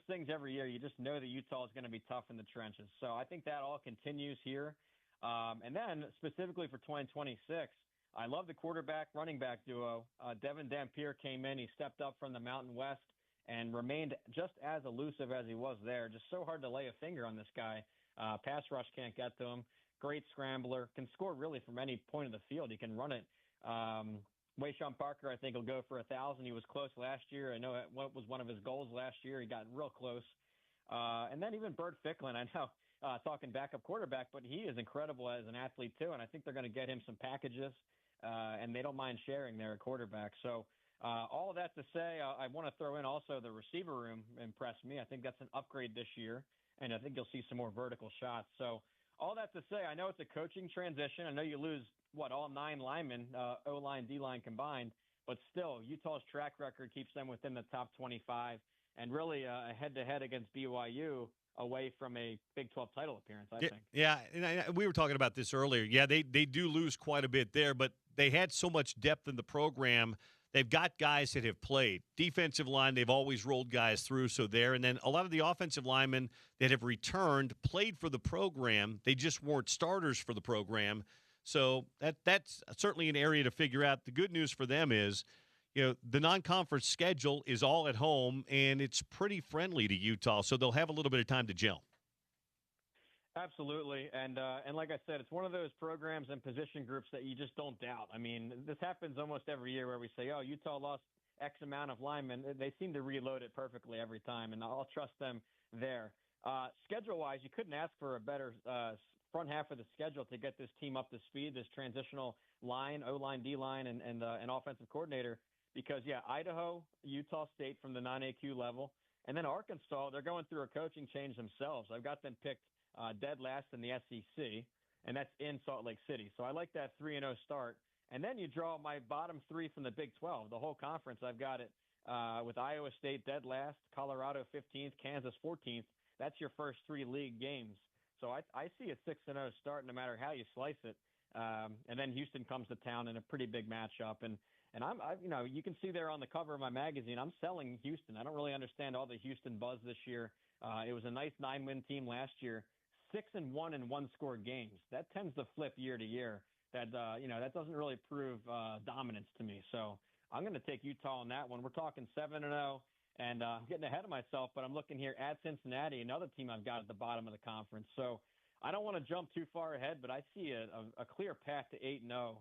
things every year. You just know that Utah is going to be tough in the trenches. So I think that all continues here. And then specifically for 2026, I love the quarterback running back duo. Devin Dampier came in. He stepped up from the Mountain West and remained just as elusive as he was there. Just so hard to lay a finger on this guy. Pass rush can't get to him. Great scrambler. Can score really from any point of the field. He can run it. Wayshawn Parker, I think, will go for 1,000. He was close last year. I know what was one of his goals last year. He got real close. And then even Bert Ficklin, I know, talking backup quarterback, but he is incredible as an athlete too. And I think they're going to get him some packages, and they don't mind sharing there at quarterback. So all of that to say, I want to throw in also the receiver room impressed me. I think that's an upgrade this year, and I think you'll see some more vertical shots. So all that to say, I know it's a coaching transition. I know you lose, all 9 linemen, O-line, D-line combined, but still, Utah's track record keeps them within the top 25 and really a head-to-head against BYU away from a Big 12 title appearance, I think. Yeah, and we were talking about this earlier. Yeah, they do lose quite a bit there, but they had so much depth in the program. They've got guys that have played. Defensive line, they've always rolled guys through, so there. And then a lot of the offensive linemen that have returned played for the program. They just weren't starters for the program. So that's certainly an area to figure out. The good news for them is, the non-conference schedule is all at home, and it's pretty friendly to Utah, so they'll have a little bit of time to gel. Absolutely, and like I said, it's one of those programs and position groups that you just don't doubt. I mean, this happens almost every year where we say, oh, Utah lost X amount of linemen. They seem to reload it perfectly every time, and I'll trust them there. Schedule-wise, you couldn't ask for a better front half of the schedule to get this team up to speed, this transitional line, O-line, D-line, and an offensive coordinator. Because, Idaho, Utah State from the non-AQ level, and then Arkansas, they're going through a coaching change themselves. I've got them picked dead last in the SEC, and that's in Salt Lake City. So I like that 3-0 start. And then you draw my bottom 3 from the Big 12, the whole conference. I've got it with Iowa State dead last, Colorado 15th, Kansas 14th. That's your first 3 league games. So I see a 6-0 start no matter how you slice it. And then Houston comes to town in a pretty big matchup. And you can see there on the cover of my magazine, I'm selling Houston. I don't really understand all the Houston buzz this year. It was a nice 9-win team last year, 6-1 in one-score games. That tends to flip year to year. That doesn't really prove dominance to me. So I'm going to take Utah on that one. We're talking 7-0, and I'm getting ahead of myself, but I'm looking here at Cincinnati, another team I've got at the bottom of the conference. So I don't want to jump too far ahead, but I see a clear path to 8-0.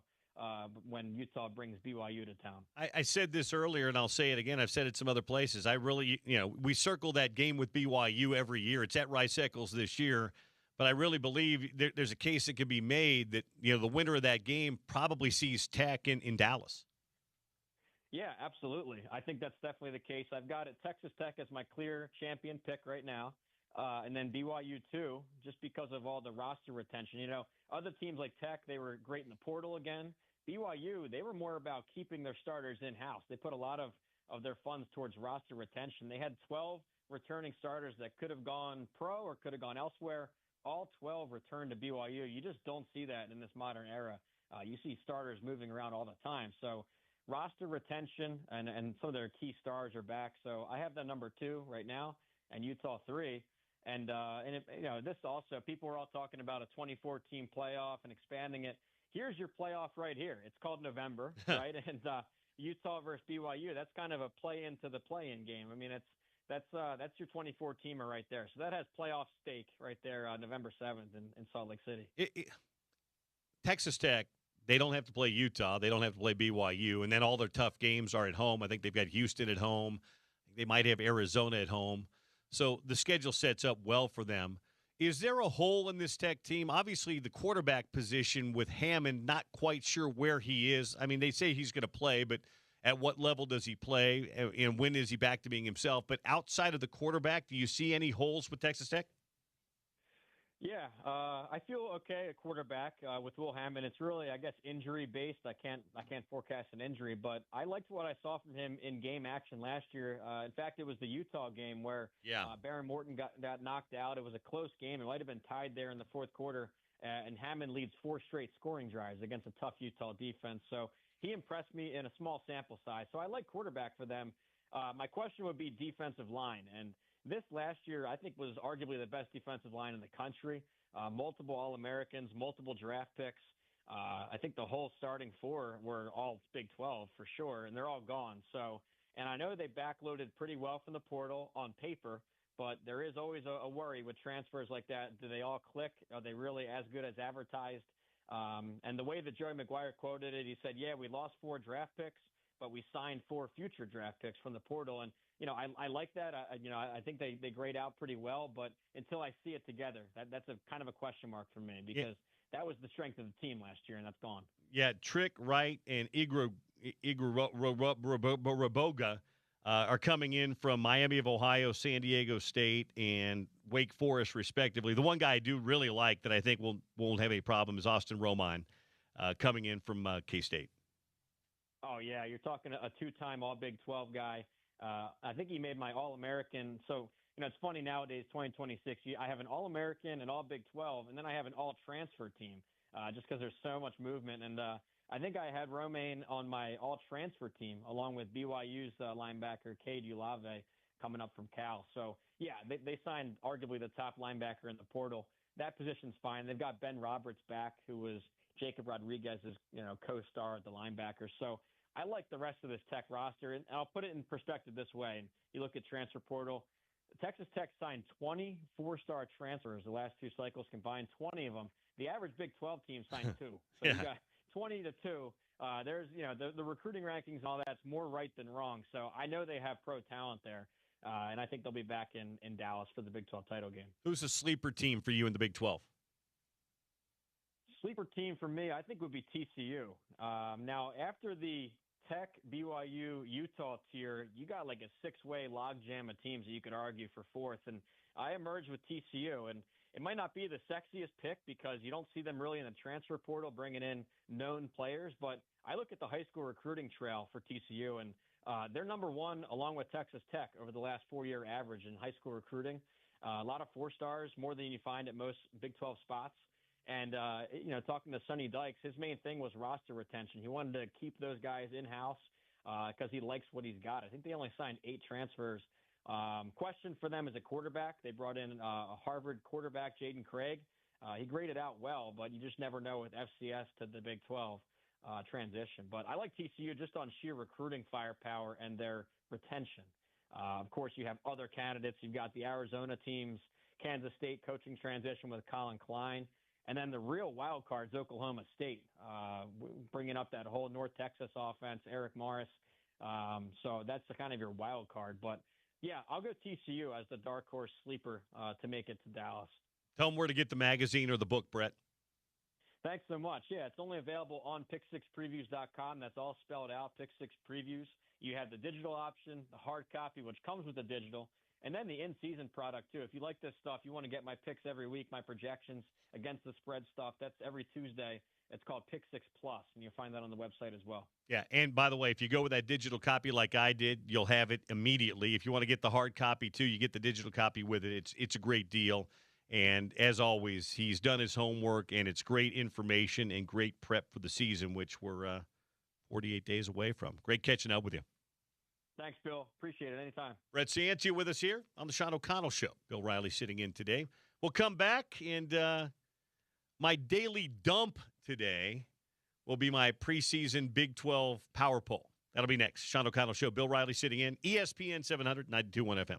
When Utah brings BYU to town. I said this earlier, and I'll say it again. I've said it some other places. I really, we circle that game with BYU every year. It's at Rice Eccles this year, but I really believe there's a case that could be made that, the winner of that game probably sees Tech in Dallas. Yeah, absolutely. I think that's definitely the case. I've got it Texas Tech as my clear champion pick right now. And then BYU too, just because of all the roster retention. Other teams like Tech, they were great in the portal again. BYU, they were more about keeping their starters in-house. They put a lot of their funds towards roster retention. They had 12 returning starters that could have gone pro or could have gone elsewhere. All 12 returned to BYU. You just don't see that in this modern era. You see starters moving around all the time. So roster retention and some of their key stars are back. So I have that number 2 right now and Utah 3. And this also, people were all talking about a 24-team playoff and expanding it. Here's your playoff right here. It's called November, right? And Utah versus BYU, that's kind of a play into the play-in game. I mean, that's your 24-teamer right there. So that has playoff stake right there, November 7th in Salt Lake City. Texas Tech, they don't have to play Utah. They don't have to play BYU. And then all their tough games are at home. I think they've got Houston at home. They might have Arizona at home. So the schedule sets up well for them. Is there a hole in this Tech team? Obviously, the quarterback position with Hammond, not quite sure where he is. I mean, they say he's going to play, but at what level does he play, and when is he back to being himself? But outside of the quarterback, do you see any holes with Texas Tech? Yeah, I feel okay at quarterback with Will Hammond. It's really, I guess, injury based. I can't forecast an injury, but I liked what I saw from him in game action last year. In fact, it was the Utah game where Baron Morton got knocked out. It was a close game. It might have been tied there in the fourth quarter, and Hammond leads 4 straight scoring drives against a tough Utah defense. So he impressed me in a small sample size. So I like quarterback for them. My question would be defensive line, and this last year, I think, was arguably the best defensive line in the country. Multiple All-Americans, multiple draft picks. I think the whole starting 4 were all Big 12 for sure, and they're all gone. So, and I know they backloaded pretty well from the portal on paper, but there is always a worry with transfers like that. Do they all click? Are they really as good as advertised? And the way that Joey McGuire quoted it, he said, yeah, we lost 4 draft picks, but we signed 4 future draft picks from the portal. And, I like that. I think they grade out pretty well, but until I see it together, that's a kind of a question mark for me because that was the strength of the team last year, and that's gone. Yeah, Trick Wright and Raboga are coming in from Miami of Ohio, San Diego State, and Wake Forest, respectively. The one guy I do really like that I think won't have any problem is Austin Roman coming in from K-State. Oh, yeah, you're talking a 2-time All-Big 12 guy. I think he made my All-American. So, it's funny nowadays, 2026, I have an All-American, an All-Big 12, and then I have an All-Transfer team just because there's so much movement. And I think I had Romaine on my All-Transfer team along with BYU's linebacker, Cade Ulave, coming up from Cal. So, yeah, they signed arguably the top linebacker in the portal. That position's fine. They've got Ben Roberts back, who was Jacob Rodriguez's, co-star at the linebacker. So I like the rest of this Tech roster, and I'll put it in perspective this way. And you look at transfer portal, Texas Tech signed 20 4-star transfers the last 2 cycles combined, 20 of them. The average Big 12 team signed 2. So you got 20 to 2. There's, the recruiting rankings and all that's more right than wrong. So I know they have pro talent there, and I think they'll be back in Dallas for the Big 12 title game. Who's a sleeper team for you in the Big 12? Sleeper team for me, I think, would be TCU. Now, after the Tech, BYU, Utah tier, you got like a 6-way logjam of teams that you could argue for 4th. And I emerged with TCU, and it might not be the sexiest pick because you don't see them really in the transfer portal bringing in known players. But I look at the high school recruiting trail for TCU, and they're number 1 along with Texas Tech over the last 4-year average in high school recruiting. A lot of 4-stars, more than you find at most Big 12 spots. And, talking to Sonny Dykes, his main thing was roster retention. He wanted to keep those guys in-house because he likes what he's got. I think they only signed 8 transfers. Question for them is a quarterback. They brought in a Harvard quarterback, Jaden Craig. He graded out well, but you just never know with FCS to the Big 12 transition. But I like TCU just on sheer recruiting firepower and their retention. Of course, you have other candidates. You've got the Arizona teams, Kansas State coaching transition with Colin Klein. And then the real wild card is Oklahoma State, bringing up that whole North Texas offense, Eric Morris. So that's the kind of your wild card. But, yeah, I'll go TCU as the dark horse sleeper to make it to Dallas. Tell them where to get the magazine or the book, Brett. Thanks so much. Yeah, it's only available on pick6previews.com. That's all spelled out, Pick6 Previews. You have the digital option, the hard copy, which comes with the digital, and then the in-season product, too. If you like this stuff, you want to get my picks every week, my projections against the spread stuff. That's every Tuesday. It's called Pick6 Plus, and you'll find that on the website as well. Yeah, and by the way, if you go with that digital copy like I did, you'll have it immediately. If you want to get the hard copy, too, you get the digital copy with it. It's a great deal. And as always, he's done his homework, and it's great information and great prep for the season, which we're 48 days away from. Great catching up with you. Thanks, Bill. Appreciate it. Anytime. Brett Ciancia with us here on the Sean O'Connell Show. Bill Riley sitting in today. We'll come back, and my daily dump today will be my preseason Big 12 power poll. That'll be next. Sean O'Connell Show. Bill Riley sitting in. ESPN 700, 92.1 FM.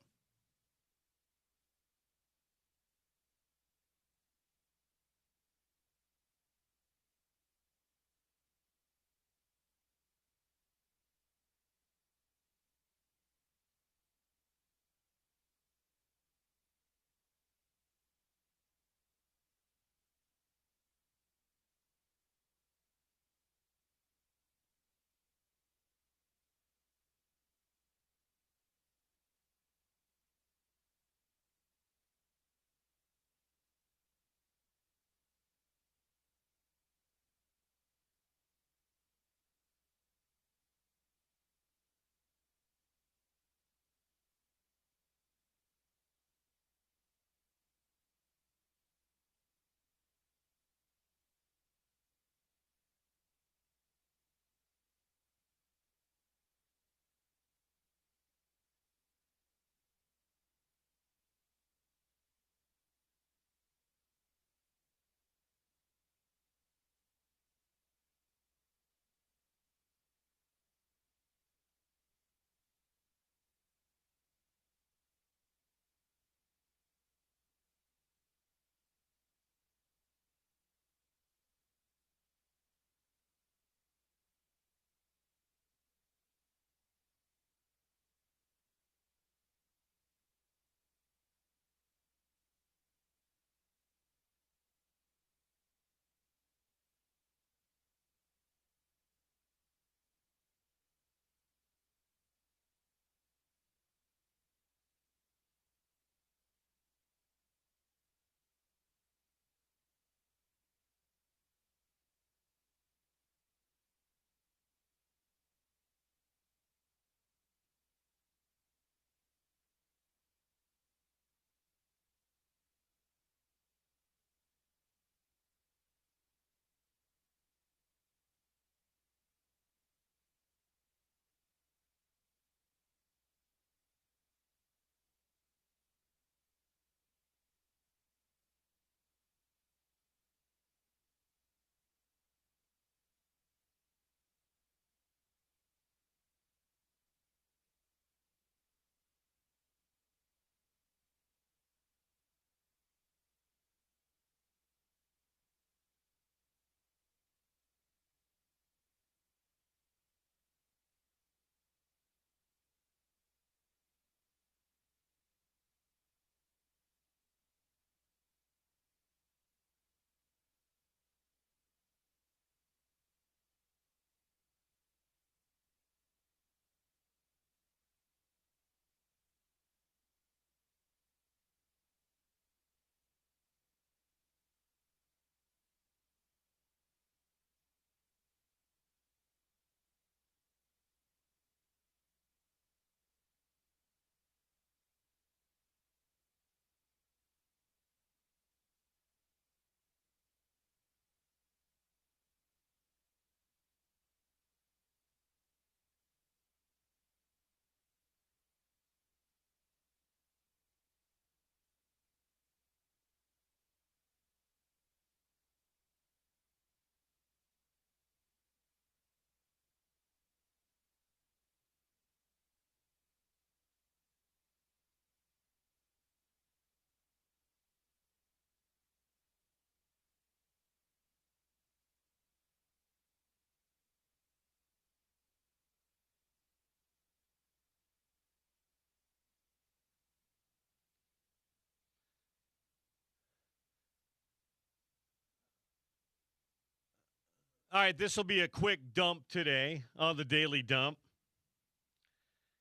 All right, this will be a quick dump today on the Daily Dump.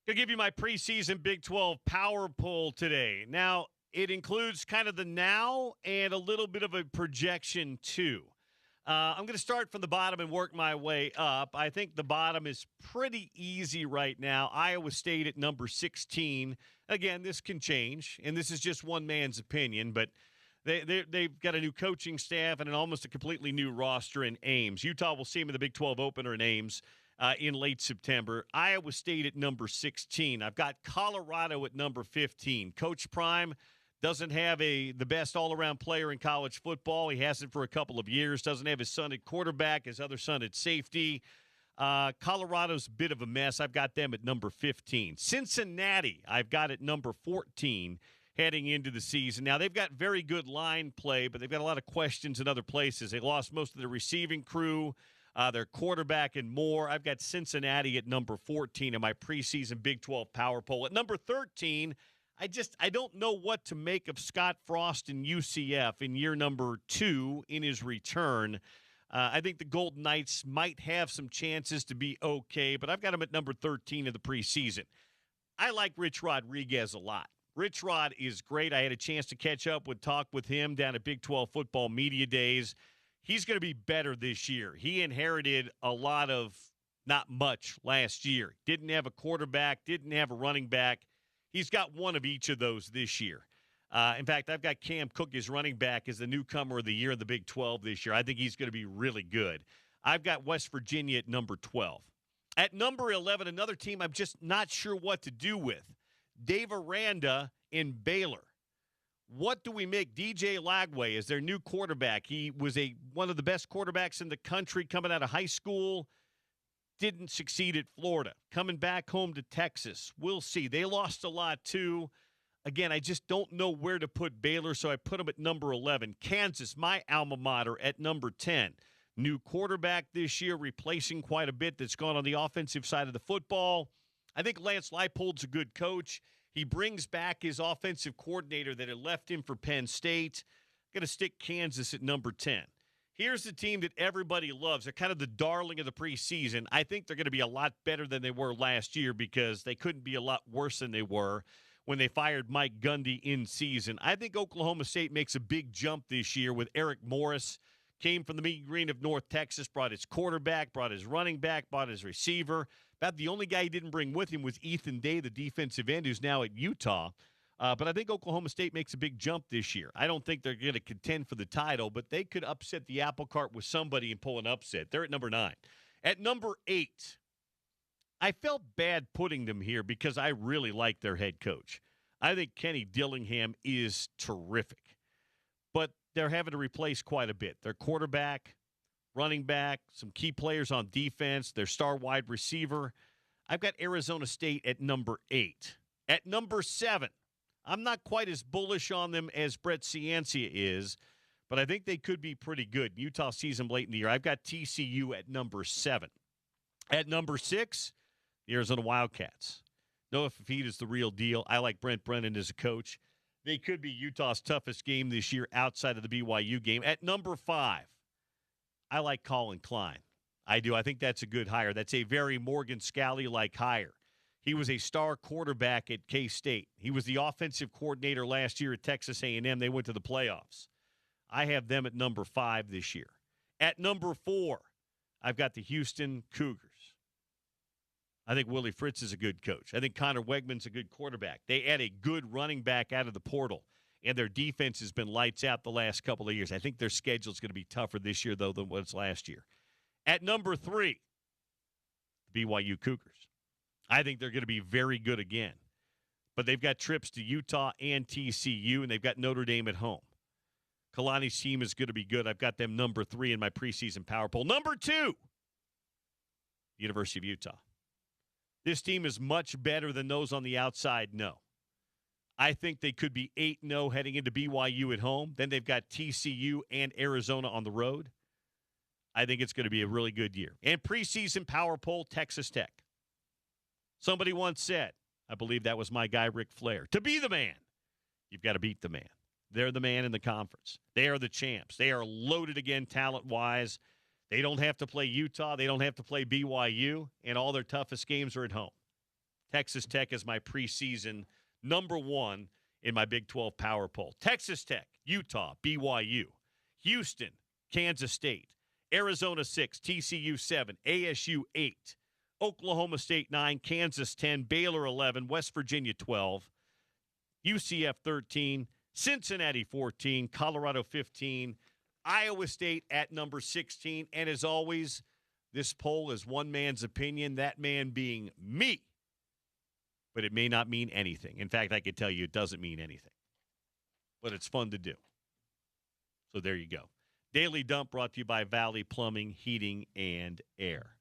Going to give you my preseason Big 12 power poll today. Now, it includes kind of the now and a little bit of a projection, too. I'm going to start from the bottom and work my way up. I think the bottom is pretty easy right now. Iowa State at number 16. Again, this can change, and this is just one man's opinion, but they've got a new coaching staff and almost a completely new roster in Ames. Utah will see them in the Big 12 opener in Ames in late September. Iowa State at number 16. I've got Colorado at number 15. Coach Prime doesn't have the best all-around player in college football. He hasn't for a couple of years. Doesn't have his son at quarterback, his other son at safety. Colorado's a bit of a mess. I've got them at number 15. Cincinnati, I've got at number 14 heading into the season. Now, they've got very good line play, but they've got a lot of questions in other places. They lost most of the receiving crew, their quarterback, and more. I've got Cincinnati at number 14 in my preseason Big 12 power poll. At number 13, I don't know what to make of Scott Frost and UCF in year number 2 in his return. I think the Golden Knights might have some chances to be okay, but I've got them at number 13 in the preseason. I like Rich Rodriguez a lot. Rich Rod is great. I had a chance to talk with him down at Big 12 Football Media Days. He's going to be better this year. He inherited a lot of not much last year. Didn't have a quarterback, didn't have a running back. He's got one of each of those this year. In fact, I've got Cam Cook as running back as the newcomer of the year in the Big 12 this year. I think he's going to be really good. I've got West Virginia at number 12. At number 11, another team I'm just not sure what to do with. Dave Aranda in Baylor. What do we make? DJ Lagway is their new quarterback. He was one of the best quarterbacks in the country coming out of high school. Didn't succeed at Florida. Coming back home to Texas. We'll see. They lost a lot, too. Again, I just don't know where to put Baylor, so I put them at number 11. Kansas, my alma mater, at number 10. New quarterback this year, replacing quite a bit that's gone on the offensive side of the football. I think Lance Leipold's a good coach. He brings back his offensive coordinator that had left him for Penn State. Going to stick Kansas at number 10. Here's the team that everybody loves. They're kind of the darling of the preseason. I think they're going to be a lot better than they were last year because they couldn't be a lot worse than they were when they fired Mike Gundy in season. I think Oklahoma State makes a big jump this year with Eric Morris. Came from the Mean Green of North Texas, brought his quarterback, brought his running back, brought his receiver. About the only guy he didn't bring with him was Ethan Day, the defensive end, who's now at Utah. But I think Oklahoma State makes a big jump this year. I don't think they're going to contend for the title, but they could upset the apple cart with somebody and pull an upset. They're at number 9. At number 8, I felt bad putting them here because I really like their head coach. I think Kenny Dillingham is terrific. But they're having to replace quite a bit. Their quarterback, running back, some key players on defense, their star wide receiver. I've got Arizona State at number 8. At number 7, I'm not quite as bullish on them as Brett Ciancia is, but I think they could be pretty good. Utah sees them late in the year. I've got TCU at number 7. At number 6, the Arizona Wildcats. Noah Fafita is the real deal. I like Brent Brennan as a coach. They could be Utah's toughest game this year outside of the BYU game. At number 5, I like Colin Klein. I do. I think that's a good hire. That's a very Morgan Scalley-like hire. He was a star quarterback at K-State. He was the offensive coordinator last year at Texas A&M. They went to the playoffs. I have them at number 5 this year. At number 4, I've got the Houston Cougars. I think Willie Fritz is a good coach. I think Connor Wegman's a good quarterback. They add a good running back out of the portal, and their defense has been lights out the last couple of years. I think their schedule is going to be tougher this year, though, than what it's last year. At number 3, the BYU Cougars. I think they're going to be very good again. But they've got trips to Utah and TCU, and they've got Notre Dame at home. Kalani's team is going to be good. I've got them number 3 in my preseason power poll. Number 2, University of Utah. This team is much better than those on the outside, no. I think they could be 8-0 heading into BYU at home. Then they've got TCU and Arizona on the road. I think it's going to be a really good year. And preseason power poll, Texas Tech. Somebody once said, I believe that was my guy Ric Flair, to be the man, you've got to beat the man. They're the man in the conference. They are the champs. They are loaded again talent-wise. They don't have to play Utah. They don't have to play BYU, and all their toughest games are at home. Texas Tech is my preseason number one in my Big 12 power poll. Texas Tech, Utah, BYU, Houston, Kansas State, Arizona 6, TCU 7, ASU 8, Oklahoma State 9, Kansas 10, Baylor 11, West Virginia 12, UCF 13, Cincinnati 14, Colorado 15, Iowa State at number 16. And as always, this poll is one man's opinion, that man being me. But it may not mean anything. In fact, I could tell you it doesn't mean anything. But it's fun to do. So there you go. Daily Dump brought to you by Valley Plumbing, Heating, and Air.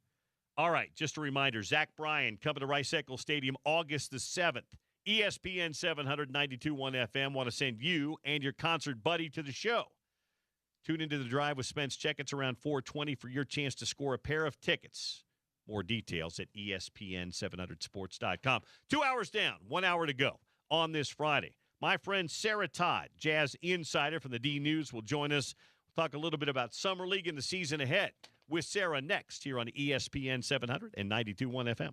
All right, just a reminder, Zach Bryan coming to Rice-Eccles Stadium August the 7th. ESPN 792.1 FM. Want to send you and your concert buddy to the show. Tune into the drive with Spence Checketts around 4:20 for your chance to score a pair of tickets. More details at ESPN700sports.com. 2 hours down, 1 hour to go on this Friday. My friend Sarah Todd, Jazz Insider from the D News, will join us. We'll talk a little bit about Summer League and the season ahead with Sarah next here on ESPN 700 and 92.1 FM.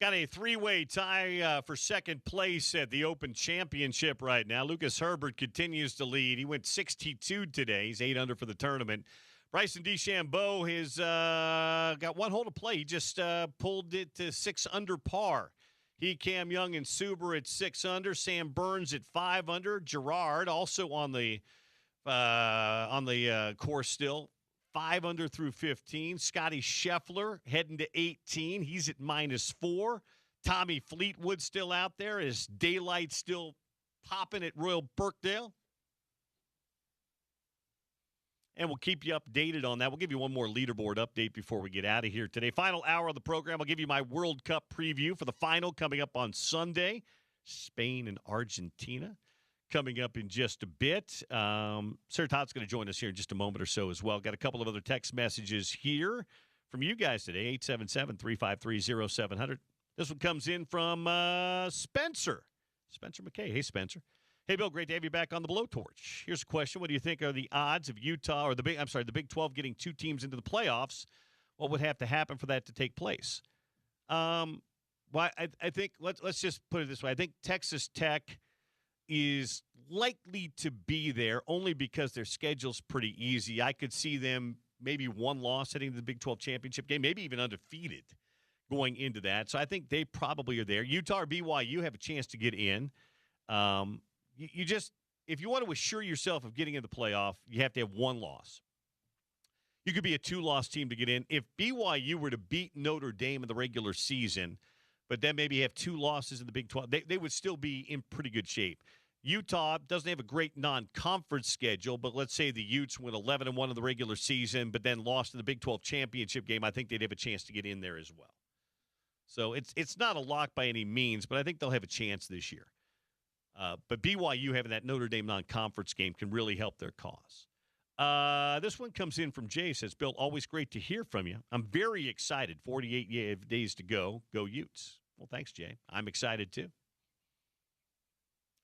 Got a three-way tie for second place at the Open Championship right now. Lucas Herbert continues to lead. He went 62 today. He's 8 under for the tournament. Bryson DeChambeau has got one hole to play. He just pulled it to 6 under par. He, Cam Young, and Suber at 6 under. Sam Burns at 5 under. Gerard also on the course still. 5 under through 15. Scotty Scheffler heading to 18. He's at -4. Tommy Fleetwood still out there. Is daylight still popping at Royal Birkdale? And we'll keep you updated on that. We'll give you one more leaderboard update before we get out of here today. Final hour of the program, I'll give you my World Cup preview for the final coming up on Sunday. Spain and Argentina coming up in just a bit. Sarah Todd's going to join us here in just a moment or so as well. Got a couple of other text messages here from you guys today, 877-353-0700. This one comes in from Spencer McKay. Hey, Spencer. Hey, Bill, great to have you back on the blowtorch. Here's a question. What do you think are the odds of Utah or the Big 12 getting 2 teams into the playoffs? What would have to happen for that to take place? Well, I think let's just put it this way. I think Texas Tech is likely to be there only because their schedule's pretty easy. I could see them maybe one loss heading to the Big 12 championship game, maybe even undefeated going into that. So I think they probably are there. Utah or BYU have a chance to get in. You just, if you want to assure yourself of getting in the playoff, you have to have one loss. You could be a 2-loss team to get in. If BYU were to beat Notre Dame in the regular season, but then maybe have 2 losses in the Big 12, they would still be in pretty good shape. Utah doesn't have a great non-conference schedule, but let's say the Utes went 11-1 in the regular season, but then lost in the Big 12 championship game. I think they'd have a chance to get in there as well. So it's not a lock by any means, but I think they'll have a chance this year. But BYU having that Notre Dame non-conference game can really help their cause. This one comes in from Jay. Says, Bill, always great to hear from you. I'm very excited. 48 days to go. Go Utes. Well, thanks, Jay. I'm excited, too.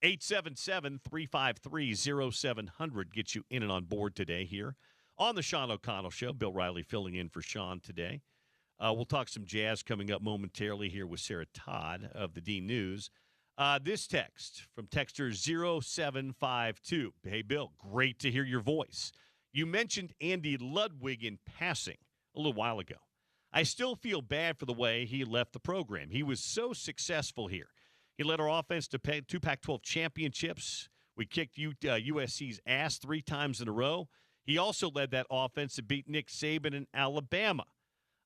877-353-0700 gets you in and on board today here on the Sean O'Connell Show. Bill Riley filling in for Sean today. We'll talk some Jazz coming up momentarily here with Sarah Todd of the D News. This text from texter 0752. Hey, Bill, great to hear your voice. You mentioned Andy Ludwig in passing a little while ago. I still feel bad for the way he left the program. He was so successful here. He led our offense to 2 Pac-12 championships. We kicked USC's ass 3 times in a row. He also led that offense to beat Nick Saban in Alabama.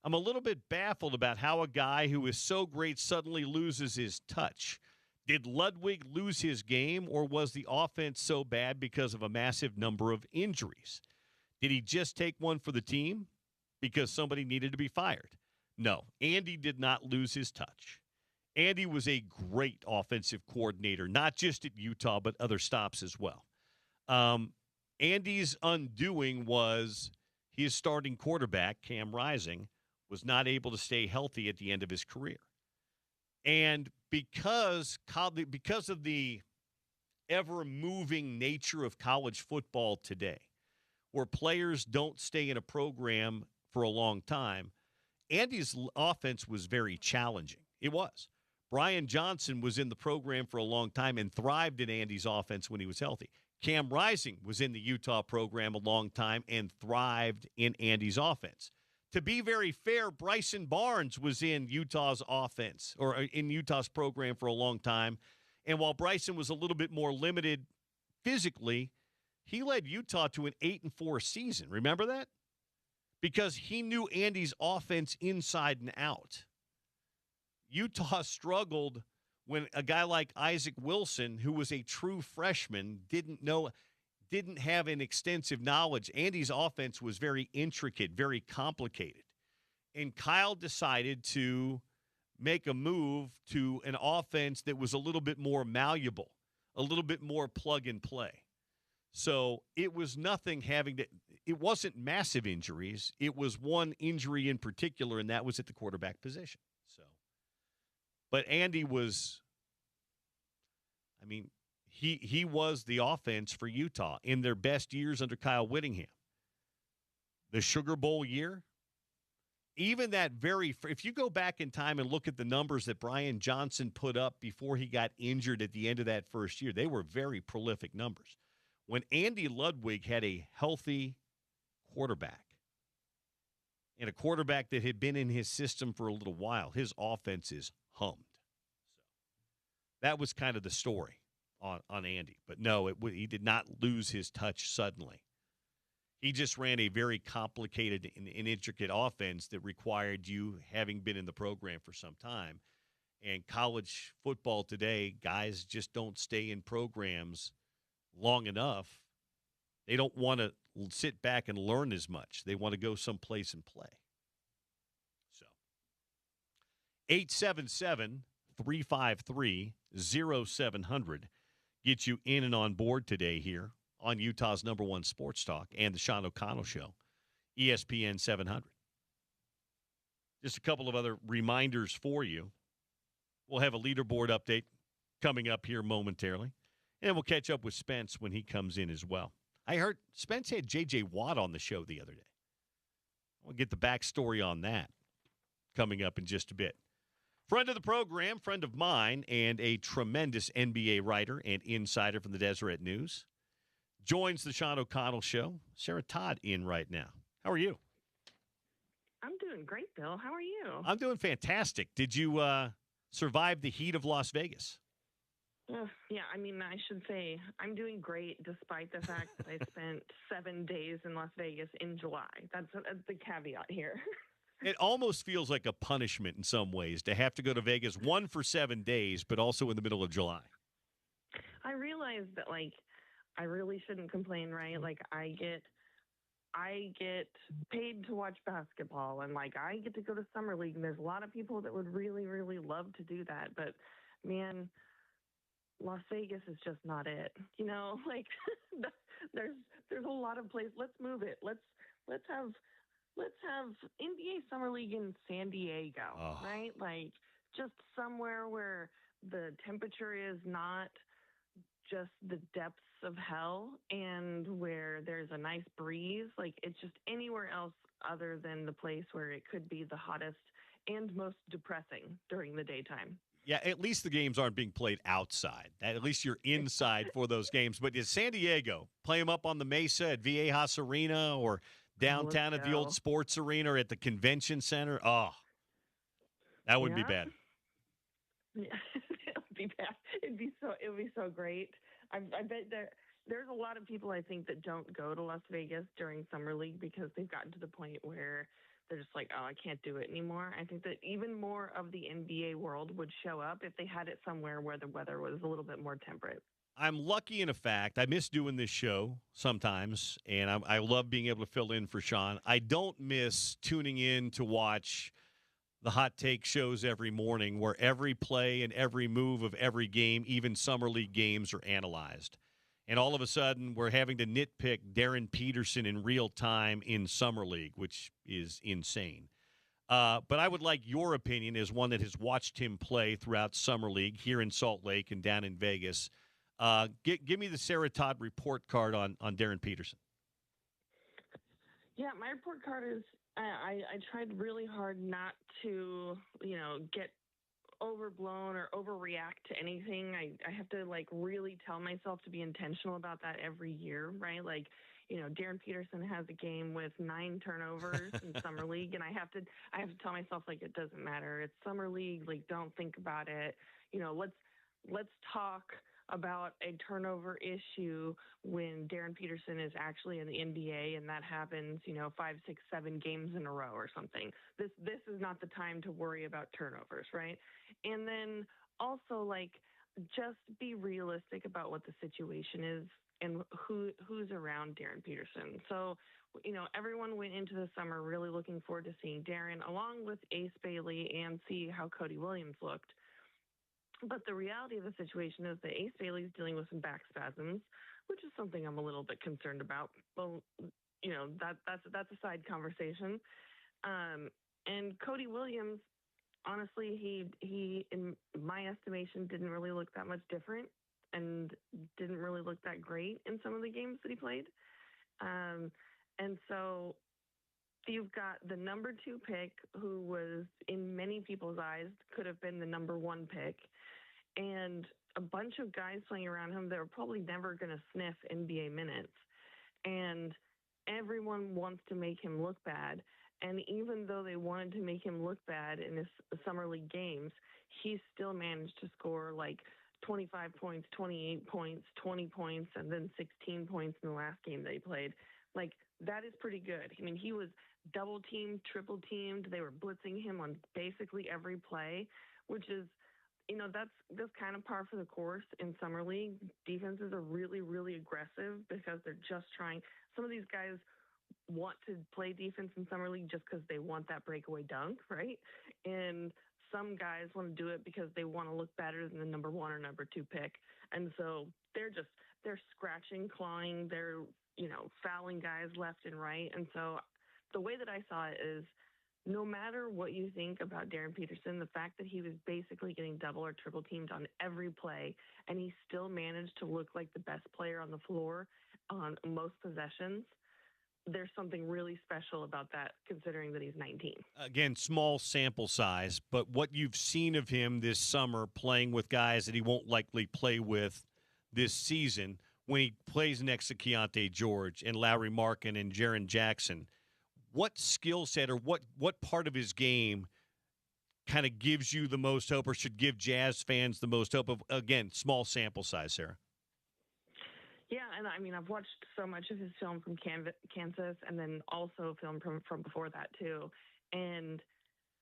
I'm a little bit baffled about how a guy who is so great suddenly loses his touch. Did Ludwig lose his game, or was the offense so bad because of a massive number of injuries? Did he just take one for the team because somebody needed to be fired? No, Andy did not lose his touch. Andy was a great offensive coordinator, not just at Utah, but other stops as well. Andy's undoing was his starting quarterback, Cam Rising, was not able to stay healthy at the end of his career. And because of the ever-moving nature of college football today, where players don't stay in a program for a long time, Andy's offense was very challenging. It was. Brian Johnson was in the program for a long time and thrived in Andy's offense when he was healthy. Cam Rising was in the Utah program a long time and thrived in Andy's offense. To be very fair, Bryson Barnes was in Utah's offense or in Utah's program for a long time. And while Bryson was a little bit more limited physically, he led Utah to an 8-4 season. Remember that? Because he knew Andy's offense inside and out. Utah struggled when a guy like Isaac Wilson, who was a true freshman, didn't have an extensive knowledge. Andy's offense was very intricate, very complicated. And Kyle decided to make a move to an offense that was a little bit more malleable, a little bit more plug and play. So it was it wasn't massive injuries. It was one injury in particular, and that was at the quarterback position. But Andy was, he was the offense for Utah in their best years under Kyle Whittingham. The Sugar Bowl year, even that if you go back in time and look at the numbers that Brian Johnson put up before he got injured at the end of that first year, they were very prolific numbers. When Andy Ludwig had a healthy quarterback and a quarterback that had been in his system for a little while, his offenses hummed. So that was kind of the story on Andy. But no, he did not lose his touch suddenly. He just ran a very complicated and intricate offense that required you having been in the program for some time. And college football today, guys just don't stay in programs long enough. They don't want to sit back and learn as much. They want to go someplace and play. So 877-353-0700 gets you in and on board today here on Utah's #1 sports talk and the Sean O'Connell Show, ESPN 700. Just a couple of other reminders for you. We'll have a leaderboard update coming up here momentarily, and we'll catch up with Spence when he comes in as well. I heard Spence had J.J. Watt on the show the other day. We'll get the backstory on that coming up in just a bit. Friend of the program, friend of mine, and a tremendous NBA writer and insider from the Deseret News, joins the Sean O'Connell Show. Sarah Todd in right now. How are you? I'm doing great, Bill. How are you? I'm doing fantastic. Did you survive the heat of Las Vegas? Yeah, I mean, I should say I'm doing great despite the fact that I spent 7 days in Las Vegas in July. That's the caveat here. It almost feels like a punishment in some ways to have to go to Vegas, one for 7 days, but also in the middle of July. I realized that, I really shouldn't complain, right? I get paid to watch basketball, and I get to go to summer league, and there's a lot of people that would really, really love to do that, but man, Las Vegas is just not it. There's a lot of places. Let's move it. Let's have NBA Summer League in San Diego, right? Just somewhere where the temperature is not just the depths of hell and where there's a nice breeze. It's just anywhere else other than the place where it could be the hottest and most depressing during the daytime. Yeah, at least the games aren't being played outside. At least you're inside for those games. But in San Diego, play them up on the Mesa at Viejas Arena or downtown at the old sports arena or at the convention center. Oh, that would be bad. Yeah, it would be bad. It would be so great. I bet there's a lot of people, I think, that don't go to Las Vegas during summer league because they've gotten to the point where they're just like, oh, I can't do it anymore. I think that even more of the NBA world would show up if they had it somewhere where the weather was a little bit more temperate. I'm lucky in a fact. I miss doing this show sometimes, and I love being able to fill in for Sean. I don't miss tuning in to watch the hot take shows every morning where every play and every move of every game, even summer league games, are analyzed. And all of a sudden, we're having to nitpick Darren Peterson in real time in Summer League, which is insane. But I would like your opinion as one that has watched him play throughout Summer League here in Salt Lake and down in Vegas. Give me the Sarah Todd report card on Darren Peterson. Yeah, my report card is I tried really hard not to, get overblown or overreact to anything. I have to really tell myself to be intentional about that every year, right? Darren Peterson has a game with 9 turnovers in summer league, and I have to tell myself it doesn't matter. It's summer league. Don't think about it. Let's talk about a turnover issue when Darren Peterson is actually in the NBA and that happens, 5, 6, 7 games in a row or something. This is not the time to worry about turnovers, right? And then also just be realistic about what the situation is and who's around Darren Peterson. So, everyone went into the summer really looking forward to seeing Darren along with Ace Bailey and see how Cody Williams looked. But the reality of the situation is that Ace Bailey is dealing with some back spasms, which is something I'm a little bit concerned about. But, that's a side conversation. And Cody Williams, honestly, he, in my estimation, didn't really look that much different and didn't really look that great in some of the games that he played. And so you've got the number 2 pick, who was in many people's eyes could have been the number 1 pick, and a bunch of guys playing around him that are probably never going to sniff NBA minutes. And everyone wants to make him look bad. And even though they wanted to make him look bad in his summer league games, he still managed to score like 25 points, 28 points, 20 points, and then 16 points in the last game that he played. Like, that is pretty good. I mean, he was double teamed, triple teamed. They were blitzing him on basically every play, which is, that's kind of par for the course in summer league. Defenses are really, really aggressive because they're just trying. Some of these guys want to play defense in summer league just because they want that breakaway dunk, right? And some guys want to do it because they want to look better than the number 1 or number 2 pick. And so they're scratching, clawing, they're, fouling guys left and right. And so the way that I saw it is, no matter what you think about Darren Peterson, the fact that he was basically getting double or triple teamed on every play, and he still managed to look like the best player on the floor on most possessions, there's something really special about that, considering that he's 19. Again, small sample size, but what you've seen of him this summer playing with guys that he won't likely play with this season, when he plays next to Keontae George and Lowry Markin and Jaren Jackson, what skill set or what part of his game kind of gives you the most hope, or should give Jazz fans the most hope of, again, small sample size, Sarah? Yeah, and I mean, I've watched so much of his film from Kansas, and then also film from before that too. And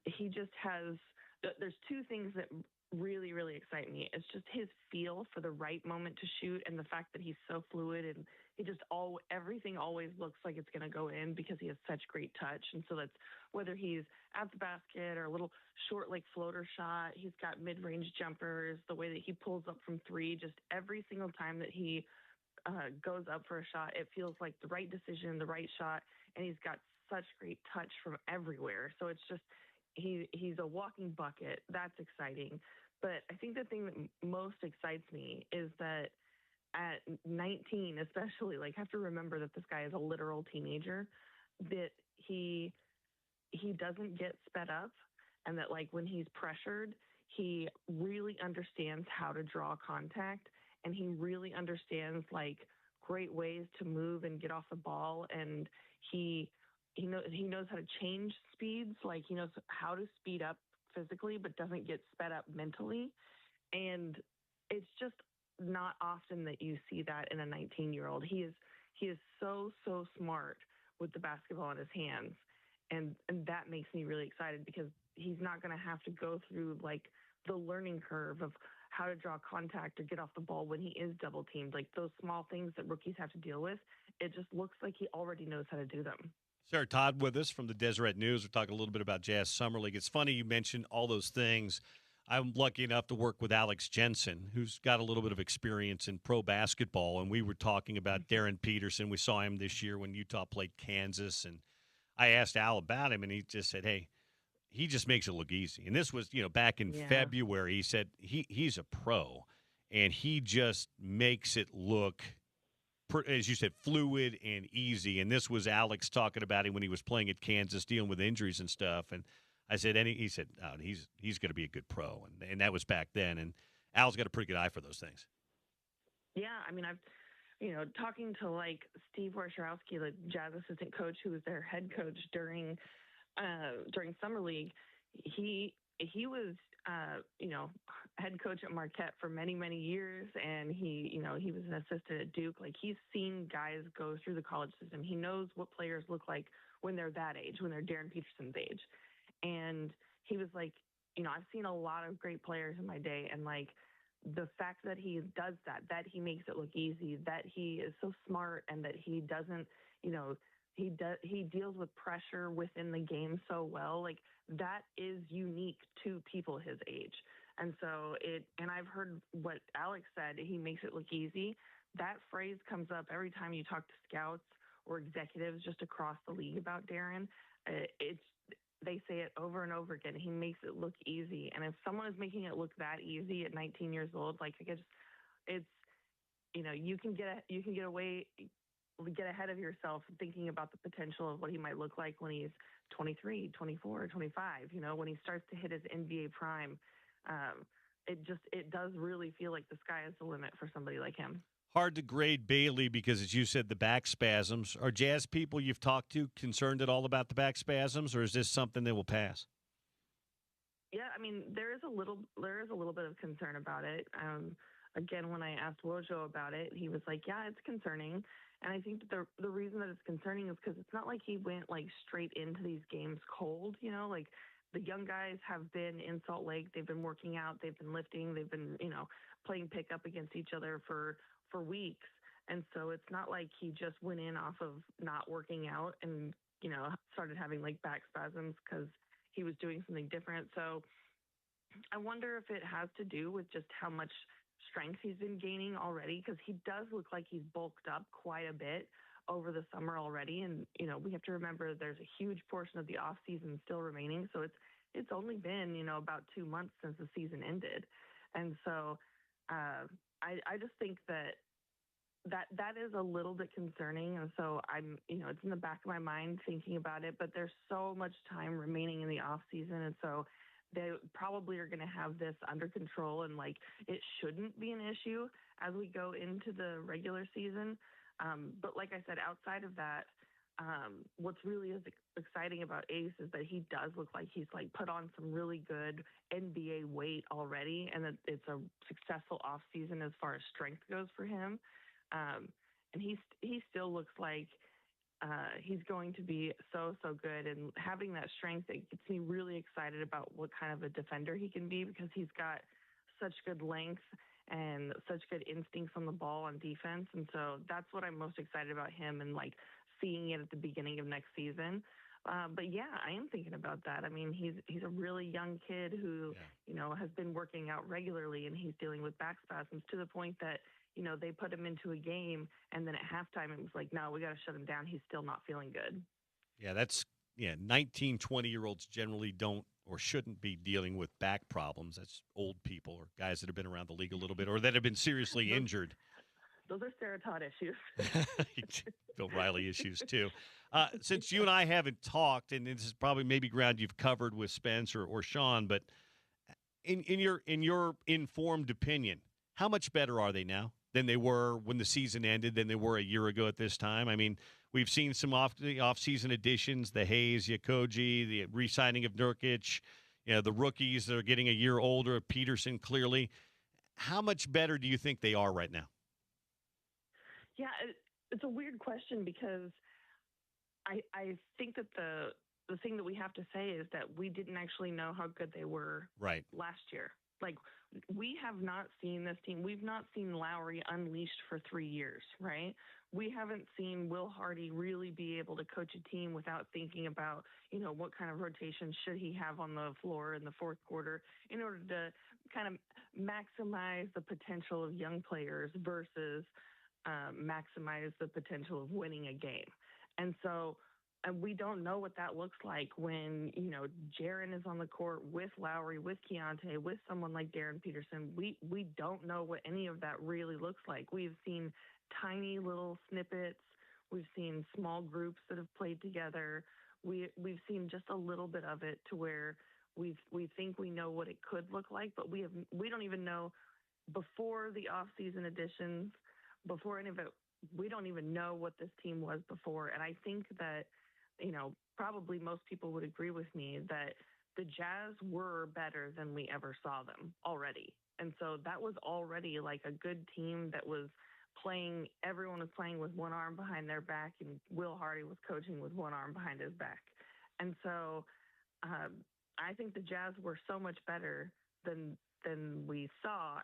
he just has, there's 2 things that really, really excite me. It's just his feel for the right moment to shoot, and the fact that he's so fluid, and he just everything always looks like it's going to go in because he has such great touch. And so that's whether he's at the basket or a little short, like floater shot, he's got mid-range jumpers, the way that he pulls up from 3, just every single time that he goes up for a shot, it feels like the right decision, the right shot, and he's got such great touch from everywhere. So it's just, he's a walking bucket. That's exciting. But I think the thing that most excites me is that at 19, especially, like, have to remember that this guy is a literal teenager, that he doesn't get sped up, and that, like, when he's pressured, he really understands how to draw contact, and he really understands, like, great ways to move and get off the ball, and he knows how to change speeds. Like, he knows how to speed up physically but doesn't get sped up mentally. And it's just not often that you see that in a 19-year-old. He is so smart with the basketball in his hands, and that makes me really excited, because he's not going to have to go through, like, the learning curve of how to draw contact or get off the ball when he is double teamed. Like, those small things that rookies have to deal with, it just looks like he already knows how to do them. Sarah Todd with us from the Deseret News. We're talking a little bit about Jazz Summer League. It's funny you mentioned all those things. I'm lucky enough to work with Alex Jensen, who's got a little bit of experience in pro basketball, and we were talking about Darren Peterson. We saw him this year when Utah played Kansas, and I asked Al about him, and he just said, hey, he just makes it look easy. And this was, back in February. He said he's a pro, and he just makes it look, as you said, fluid and easy. And this was Alex talking about him when he was playing at Kansas, dealing with injuries and stuff. And I said, he said, oh, he's going to be a good pro. And that was back then. And Al's got a pretty good eye for those things. Yeah, I mean, I've, talking to, like, Steve Warshawski, the Jazz assistant coach, who was their head coach during summer league, he was head coach at Marquette for many years, and he was an assistant at Duke. Like, he's seen guys go through the college system. He knows what players look like when they're that age, when they're Darren Peterson's age. And he was like, I've seen a lot of great players in my day, and, like, the fact that he does that he makes it look easy, that he is so smart, and that he doesn't, he deals with pressure within the game so well, like, that is unique to people his age. And so and I've heard what Alex said, he makes it look easy. That phrase comes up every time you talk to scouts or executives just across the league about Darren. They say it over and over again. He makes it look easy. And if someone is making it look that easy at 19 years old, like, I guess it's, you can get away get ahead of yourself thinking about the potential of what he might look like when he's 23, 24, 25, when he starts to hit his NBA prime. It does really feel like the sky is the limit for somebody like him. Hard to grade Bailey because, as you said, the back spasms. Are Jazz people you've talked to concerned at all about the back spasms, or is this something that will pass? Yeah, I mean, there is a little bit of concern about it. Again, when I asked Wojo about it, he was like, "Yeah, it's concerning." And I think that the reason that it's concerning is because it's not like he went like straight into these games cold. Like the young guys have been in Salt Lake, they've been working out, they've been lifting, they've been playing pickup against each other for weeks. And so it's not like he just went in off of not working out and started having like back spasms because he was doing something different. So I wonder if it has to do with just how much strength he's been gaining already, because he does look like he's bulked up quite a bit over the summer already. And, we have to remember there's a huge portion of the off season still remaining. So it's only been, about 2 months since the season ended. And so I just think that is a little bit concerning. And so I'm, it's in the back of my mind thinking about it, but there's so much time remaining in the off season. And so they probably are going to have this under control, and like it shouldn't be an issue as we go into the regular season. But like I said, outside of that, what's really exciting about Ace is that he does look like he's like put on some really good NBA weight already, and that it's a successful off season as far as strength goes for him. And he still looks like he's going to be so good, and having that strength, it gets me really excited about what kind of a defender he can be, because he's got such good length and such good instincts on the ball on defense. And so that's what I'm most excited about him, and like seeing it at the beginning of next season. But yeah, I am thinking about that. I mean, he's a really young kid who, has been working out regularly, and he's dealing with back spasms to the point that, they put him into a game, and then at halftime it was like, no, we got to shut him down. He's still not feeling good. Yeah, 19, 20-year-olds generally don't or shouldn't be dealing with back problems. That's old people or guys that have been around the league a little bit or that have been seriously injured. Those are Serotonin issues. Bill Riley issues, too. Since you and I haven't talked, and this is probably maybe ground you've covered with Spence or Sean, but in your informed opinion, how much better are they now than they were when the season ended, than they were a year ago at this time? I mean, we've seen some off-season additions, the Hayes, Yakoji, the re-signing of Nurkic, the rookies that are getting a year older, Peterson clearly. How much better do you think they are right now? Yeah, it's a weird question, because I think that the thing that we have to say is that we didn't actually know how good they were last year. Like, we have not seen this team. We've not seen Lowry unleashed for 3 years, right? We haven't seen Will Hardy really be able to coach a team without thinking about, what kind of rotation should he have on the floor in the fourth quarter in order to kind of maximize the potential of young players versus maximize the potential of winning a game. And so we don't know what that looks like when, Jaren is on the court with Lowry, with Keontae, with someone like Darren Peterson. We don't know what any of that really looks like. We've seen tiny little snippets. We've seen small groups that have played together. We've seen just a little bit of it to where we think we know what it could look like, but we don't even know before the off-season additions, before any of it. We don't even know what this team was before. And I think that, probably most people would agree with me that the Jazz were better than we ever saw them already. And so that was already like a good team that was playing. Everyone was playing with one arm behind their back, and Will Hardy was coaching with one arm behind his back. And so I think the Jazz were so much better than we saw,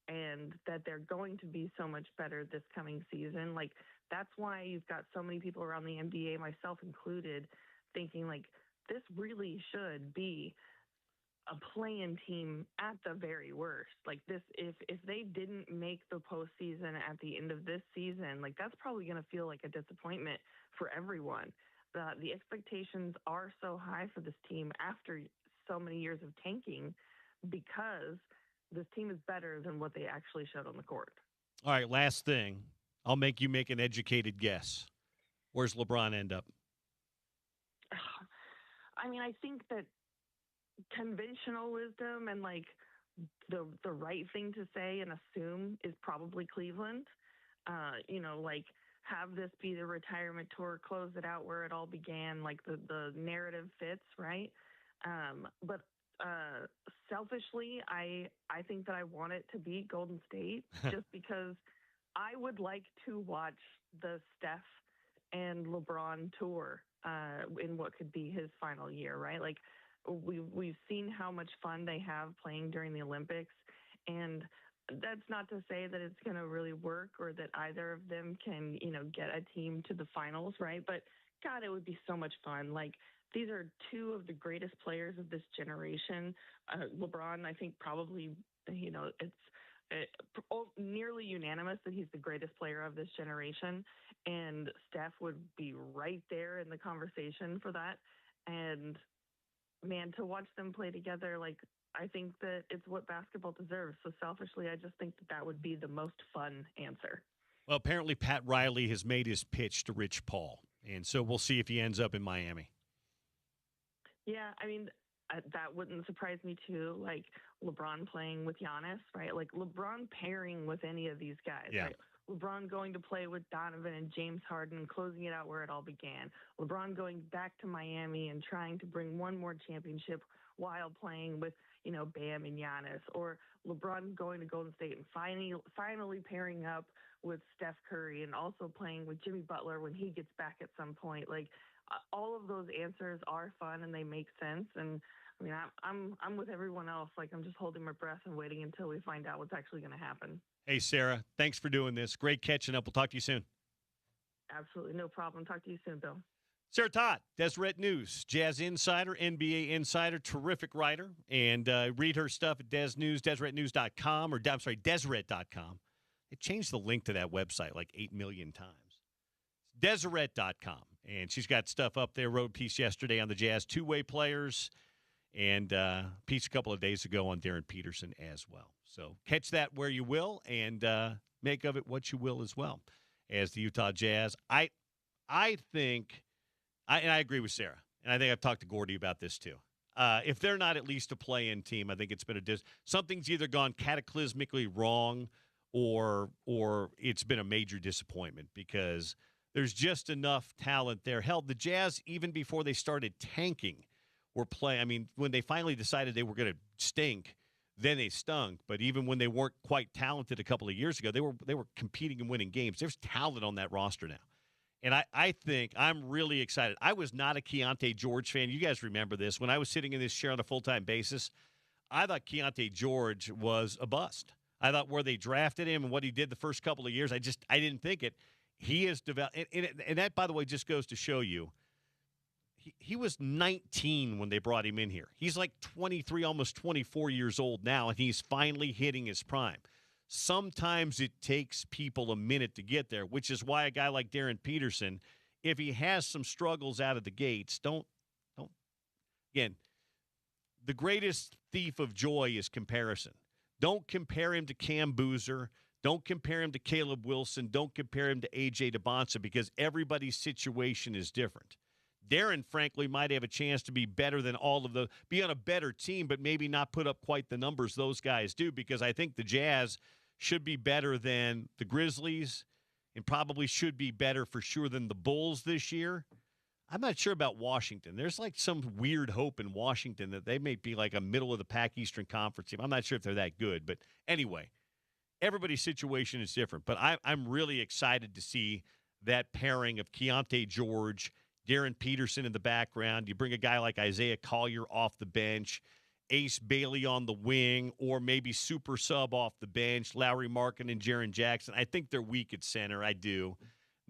and that they're going to be so much better this coming season. Like, that's why you've got so many people around the NBA, myself included, thinking like this really should be a play-in team at the very worst. Like, this, if they didn't make the postseason at the end of this season, like that's probably going to feel like a disappointment for everyone. The expectations are so high for this team after so many years of tanking, because this team is better than what they actually showed on the court. All right, last thing. I'll make you make an educated guess. Where's LeBron end up? I mean, I think that conventional wisdom and like the right thing to say and assume is probably Cleveland. Like have this be the retirement tour, close it out where it all began, like the narrative fits, right? But selfishly, I think that I want it to be Golden State just because I would like to watch the Steph and LeBron tour in what could be his final year, right? Like we've seen how much fun they have playing during the Olympics, and that's not to say that it's going to really work or that either of them can, get a team to the finals, right? But God, it would be so much fun. Like these are two of the greatest players of this generation. LeBron, I think probably, it's nearly unanimous that he's the greatest player of this generation, and Steph would be right there in the conversation for that. And man, to watch them play together, like I think that it's what basketball deserves. So selfishly, I just think that would be the most fun answer. Well, apparently Pat Riley has made his pitch to Rich Paul, and so we'll see if he ends up in Miami. Yeah, I mean, that wouldn't surprise me too. Like LeBron playing with Giannis, right? Like LeBron pairing with any of these guys, yeah. Right? LeBron going to play with Donovan and James Harden, closing it out where it all began. LeBron going back to Miami and trying to bring one more championship while playing with, Bam and Giannis, or LeBron going to Golden State and finally pairing up with Steph Curry and also playing with Jimmy Butler when he gets back at some point. Like all of those answers are fun and they make sense. And I mean, I'm with everyone else. Like I'm just holding my breath and waiting until we find out what's actually going to happen. Hey, Sarah, thanks for doing this. Great catching up. We'll talk to you soon. Absolutely. No problem. Talk to you soon, Bill. Sarah Todd, Deseret News, Jazz Insider, NBA Insider, terrific writer. And read her stuff at DeseretNews.com, Deseret.com. They changed the link to that website like 8 million times. Deseret.com. And she's got stuff up there. Wrote a piece yesterday on the Jazz two-way players and a piece a couple of days ago on Darren Peterson as well. So catch that where you will and make of it what you will as well. As the Utah Jazz, I think, and I agree with Sarah, and I think I've talked to Gordy about this too. If they're not at least a play-in team, I think it's been something's either gone cataclysmically wrong or it's been a major disappointment because there's just enough talent there. Hell, the Jazz, even before they started tanking, were playing. I mean, when they finally decided they were going to stink, then they stunk. But even when they weren't quite talented a couple of years ago, they were competing and winning games. There's talent on that roster now. And I think I'm really excited. I was not a Keontae George fan. You guys remember this. When I was sitting in this chair on a full-time basis, I thought Keontae George was a bust. I thought where they drafted him and what he did the first couple of years, I didn't think it. He has developed. And that, by the way, just goes to show you, he was 19 when they brought him in here. He's like 23, almost 24 years old now, and he's finally hitting his prime. Sometimes it takes people a minute to get there, which is why a guy like Darren Peterson, if he has some struggles out of the gates, don't. Again, the greatest thief of joy is comparison. Don't compare him to Cam Boozer. Don't compare him to Caleb Wilson. Don't compare him to A.J. DeBonsa because everybody's situation is different. Darren, frankly, might have a chance to be better than be on a better team, but maybe not put up quite the numbers those guys do because I think the Jazz should be better than the Grizzlies and probably should be better for sure than the Bulls this year. I'm not sure about Washington. There's like some weird hope in Washington that they may be like a middle-of-the-pack Eastern Conference team. I'm not sure if they're that good, but anyway, everybody's situation is different. But I'm really excited to see that pairing of Keontae George, Darren Peterson in the background. You bring a guy like Isaiah Collier off the bench, Ace Bailey on the wing, or maybe super sub off the bench, Lowry Markin and Jaren Jackson. I think they're weak at center. I do.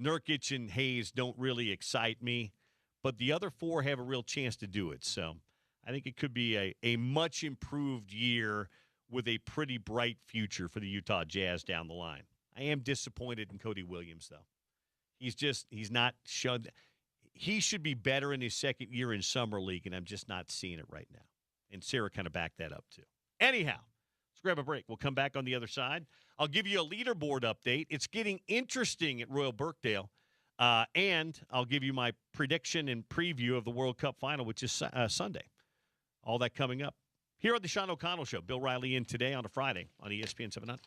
Nurkic and Hayes don't really excite me, but the other four have a real chance to do it. So I think it could be a much improved year with a pretty bright future for the Utah Jazz down the line. I am disappointed in Cody Williams, though. He's not shown. He should be better in his second year in Summer League, and I'm just not seeing it right now. And Sarah kind of backed that up, too. Anyhow, let's grab a break. We'll come back on the other side. I'll give you a leaderboard update. It's getting interesting at Royal Birkdale. And I'll give you my prediction and preview of the World Cup final, which is Sunday. All that coming up here on the Sean O'Connell Show. Bill Riley in today on a Friday on ESPN 700.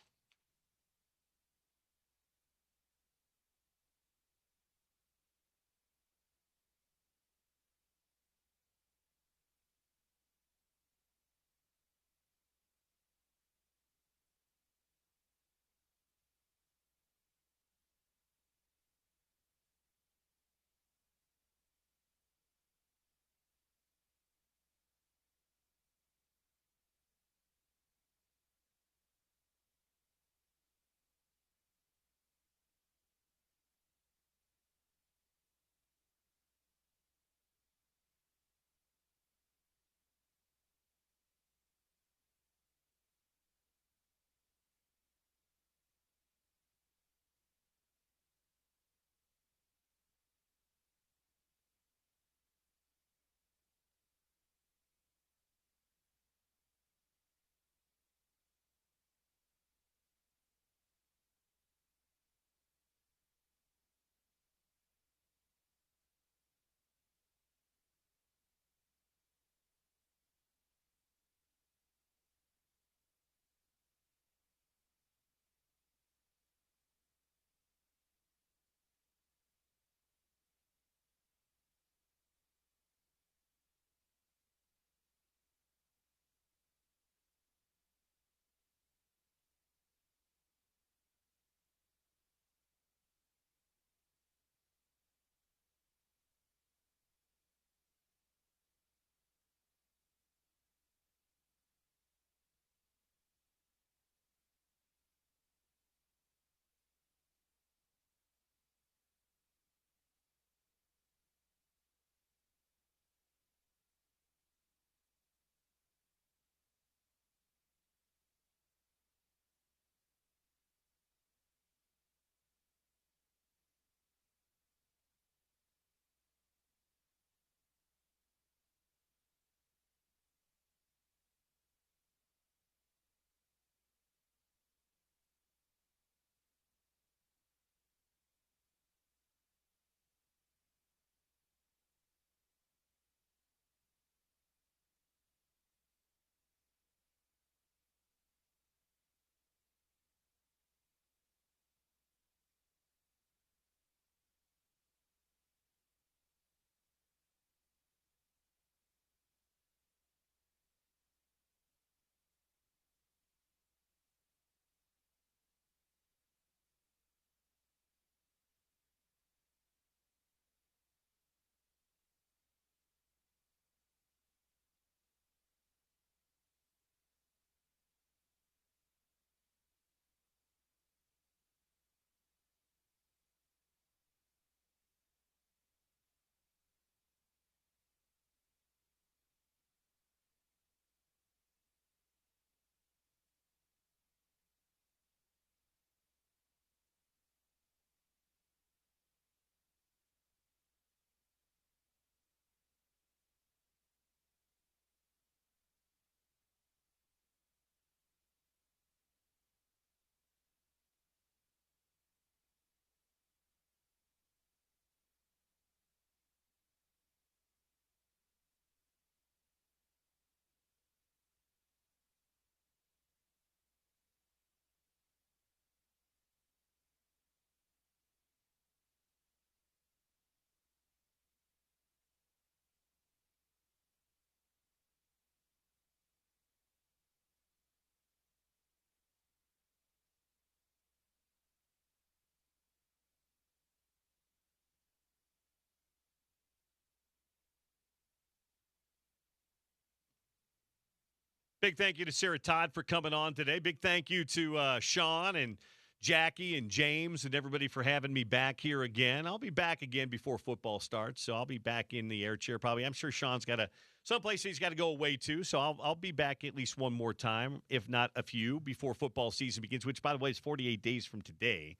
Big thank you to Sarah Todd for coming on today. Big thank you to Sean and Jackie and James and everybody for having me back here again. I'll be back again before football starts, so I'll be back in the air chair probably. I'm sure Sean's got someplace he's got to go away to, so I'll be back at least one more time, if not a few, before football season begins, which, by the way, is 48 days from today.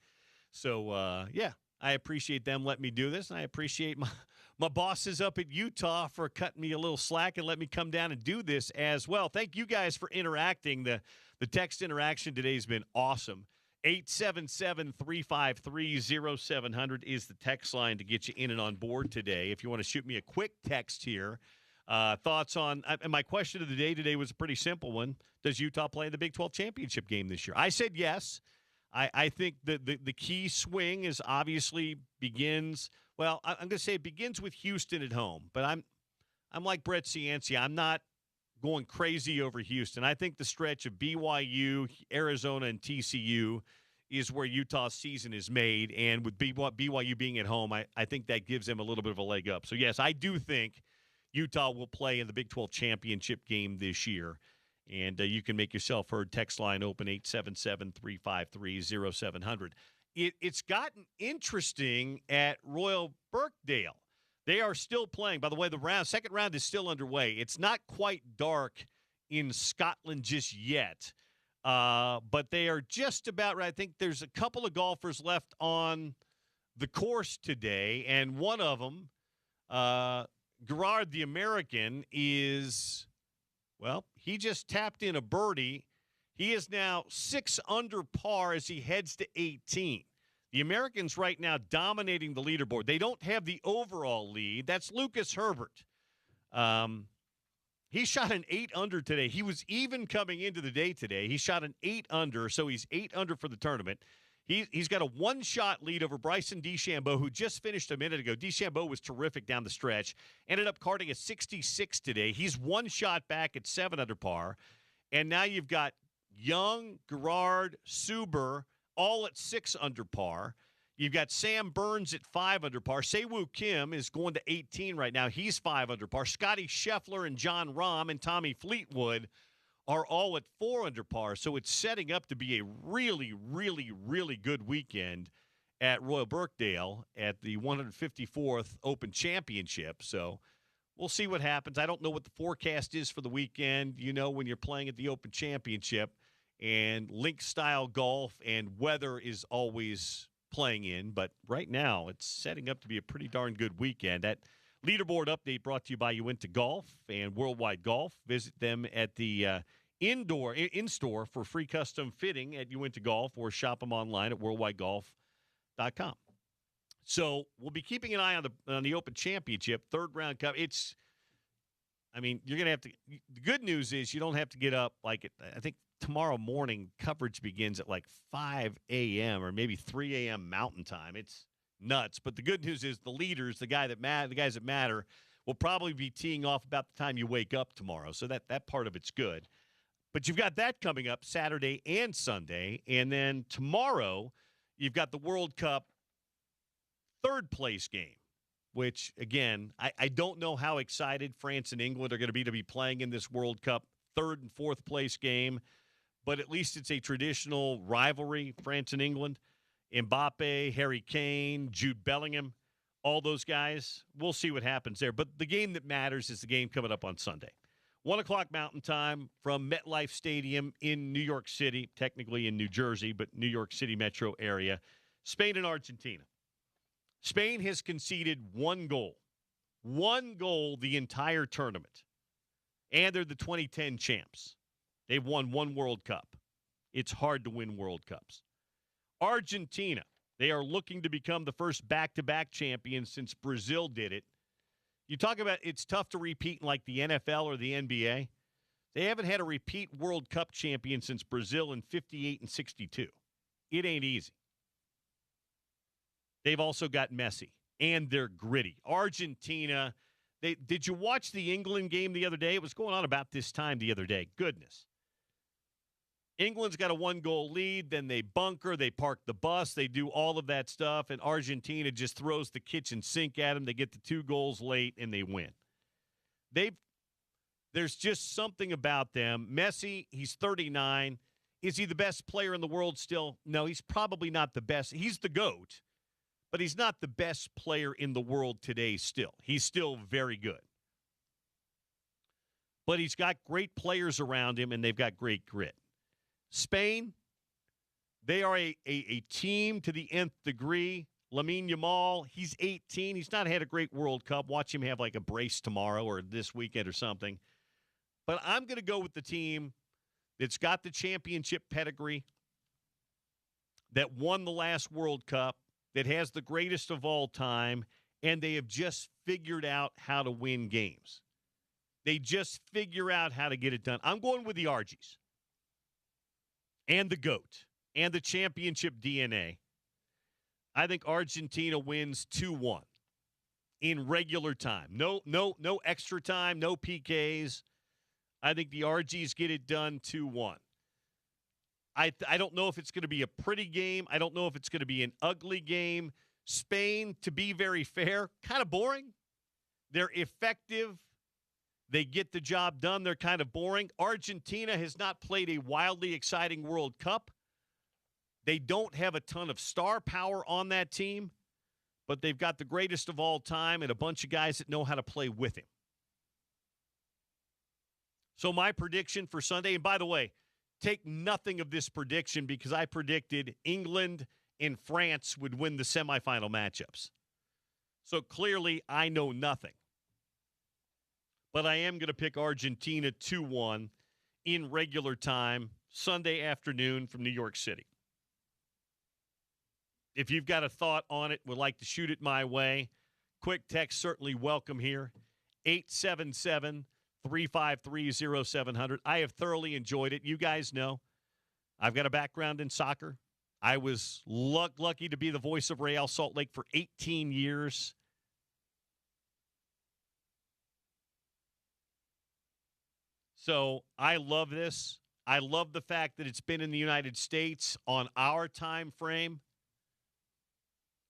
So, yeah, I appreciate them letting me do this, and I appreciate my bosses up at Utah for cutting me a little slack and letting me come down and do this as well. Thank you guys for interacting. The text interaction today has been awesome. 877-353-0700 is the text line to get you in and on board today. If you want to shoot me a quick text here, thoughts on and my question of the day today was a pretty simple one. Does Utah play in the Big 12 championship game this year? I said yes. I think the key swing is obviously begins. Well, I'm going to say it begins with Houston at home, but I'm like Brett Ciancia. I'm not going crazy over Houston. I think the stretch of BYU, Arizona, and TCU is where Utah's season is made, and with BYU being at home, I think that gives them a little bit of a leg up. So, yes, I do think Utah will play in the Big 12 championship game this year. And you can make yourself heard. Text line open, 877-353-0700. It's gotten interesting at Royal Birkdale. They are still playing. By the way, the second round is still underway. It's not quite dark in Scotland just yet, but they are just about right. I think there's a couple of golfers left on the course today, and one of them, Gerard the American, is... Well, he just tapped in a birdie. He is now 6 under par as he heads to 18. The Americans right now dominating the leaderboard. They don't have the overall lead. That's Lucas Herbert. He shot an 8 under today. He was even coming into the day today. He shot an 8 under, so he's 8 under for the tournament. He's got a one-shot lead over Bryson DeChambeau, who just finished a minute ago. DeChambeau was terrific down the stretch. Ended up carding a 66 today. He's one shot back at 7 under par. And now you've got Young, Gerard, Suber, all at 6 under par. You've got Sam Burns at 5 under par. Siwoo Kim is going to 18 right now. He's 5 under par. Scotty Scheffler and John Rahm and Tommy Fleetwood are all at 4 under par. So it's setting up to be a really, really, really good weekend at Royal Birkdale at the 154th Open Championship. So we'll see what happens. I don't know what the forecast is for the weekend, when you're playing at the Open Championship. And link-style golf and weather is always playing in. But right now, it's setting up to be a pretty darn good weekend. That leaderboard update brought to you by Uinta Golf and Worldwide Golf. Visit them at the in-store for free custom fitting at Uinta Golf, or shop them online at worldwidegolf.com. So we'll be keeping an eye on the Open Championship, third round cup. You're going to have to – the good news is you don't have to get up I think tomorrow morning coverage begins at 5 a.m. or maybe 3 a.m. Mountain Time. It's nuts. But the good news is the leaders, the guys that matter, will probably be teeing off about the time you wake up tomorrow. So that part of it's good. But you've got that coming up Saturday and Sunday. And then tomorrow, you've got the World Cup third place game, which, again, I don't know how excited France and England are going to be playing in this World Cup third and fourth place game. But at least it's a traditional rivalry, France and England. Mbappe, Harry Kane, Jude Bellingham, all those guys. We'll see what happens there. But the game that matters is the game coming up on Sunday. 1 o'clock Mountain Time from MetLife Stadium in New York City, technically in New Jersey, but New York City metro area. Spain and Argentina. Spain has conceded 1 goal. 1 goal the entire tournament. And they're the 2010 champs. They've won 1 World Cup. It's hard to win World Cups. Argentina, they are looking to become the first back-to-back champion since Brazil did it. You talk about it's tough to repeat in the NFL or the NBA. They haven't had a repeat World Cup champion since Brazil in 58 and 62. It ain't easy. They've also got Messi, and they're gritty. Argentina, did you watch the England game the other day? It was going on about this time the other day. Goodness. England's got a 1-goal lead, then they bunker, they park the bus, they do all of that stuff, and Argentina just throws the kitchen sink at them. They get the 2 goals late, and they win. There's just something about them. Messi, he's 39. Is he the best player in the world still? No, he's probably not the best. He's the GOAT, but he's not the best player in the world today still. He's still very good. But he's got great players around him, and they've got great grit. Spain, they are a team to the nth degree. Lamine Yamal, he's 18. He's not had a great World Cup. Watch him have like a brace tomorrow or this weekend or something. But I'm going to go with the team that's got the championship pedigree, that won the last World Cup, that has the greatest of all time, and they have just figured out how to win games. They just figure out how to get it done. I'm going with the Argies and the GOAT and the championship DNA. I think Argentina wins 2-1 in regular time. No extra time, no PKs. I think the Argies get it done 2-1. I don't know if it's going to be a pretty game. I don't know if it's going to be an ugly game. Spain, to be very fair, kind of boring. They're effective. They get the job done. They're kind of boring. Argentina has not played a wildly exciting World Cup. They don't have a ton of star power on that team, but they've got the greatest of all time and a bunch of guys that know how to play with him. So my prediction for Sunday, and by the way, take nothing of this prediction because I predicted England and France would win the semifinal matchups. So clearly I know nothing. But I am going to pick Argentina 2-1 in regular time, Sunday afternoon from New York City. If you've got a thought on it, would like to shoot it my way, quick text certainly welcome here, 877-353-0700. I have thoroughly enjoyed it. You guys know I've got a background in soccer. I was lucky to be the voice of Real Salt Lake for 18 years. So I love this. I love the fact that it's been in the United States on our time frame.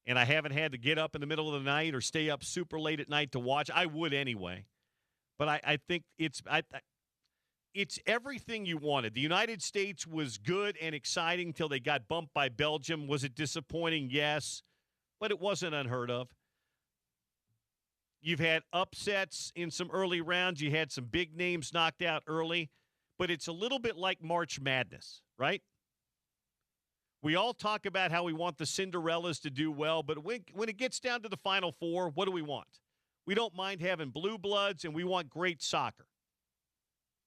And I haven't had to get up in the middle of the night or stay up super late at night to watch. I would anyway. But I think it's everything you wanted. The United States was good and exciting until they got bumped by Belgium. Was it disappointing? Yes. But it wasn't unheard of. You've had upsets in some early rounds. You had some big names knocked out early. But it's a little bit like March Madness, right? We all talk about how we want the Cinderellas to do well, but when it gets down to the Final Four, what do we want? We don't mind having blue bloods, and we want great soccer.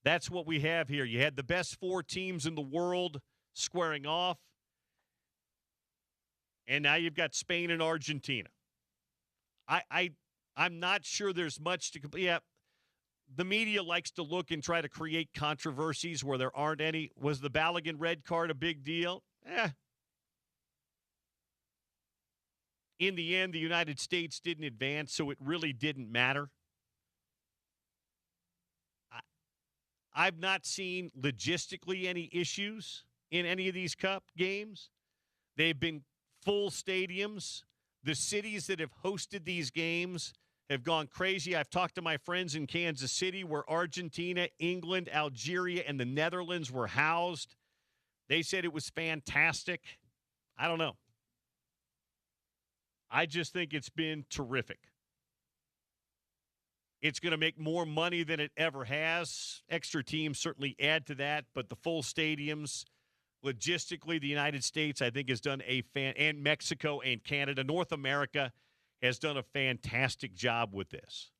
That's what we have here. You had the best four teams in the world squaring off, and now you've got Spain and Argentina. I'm not sure there's much to – yeah, the media likes to look and try to create controversies where there aren't any. Was the Balogun red card a big deal? In the end, the United States didn't advance, so it really didn't matter. I've not seen logistically any issues in any of these Cup games. They've been full stadiums. The cities that have hosted these games have gone crazy. I've talked to my friends in Kansas City where Argentina, England, Algeria, and the Netherlands were housed. They said it was fantastic. I don't know. I just think it's been terrific. It's going to make more money than it ever has. Extra teams certainly add to that, but the full stadiums, logistically, the United States, I think, has done and Mexico and Canada, North America, has done a fantastic job with this.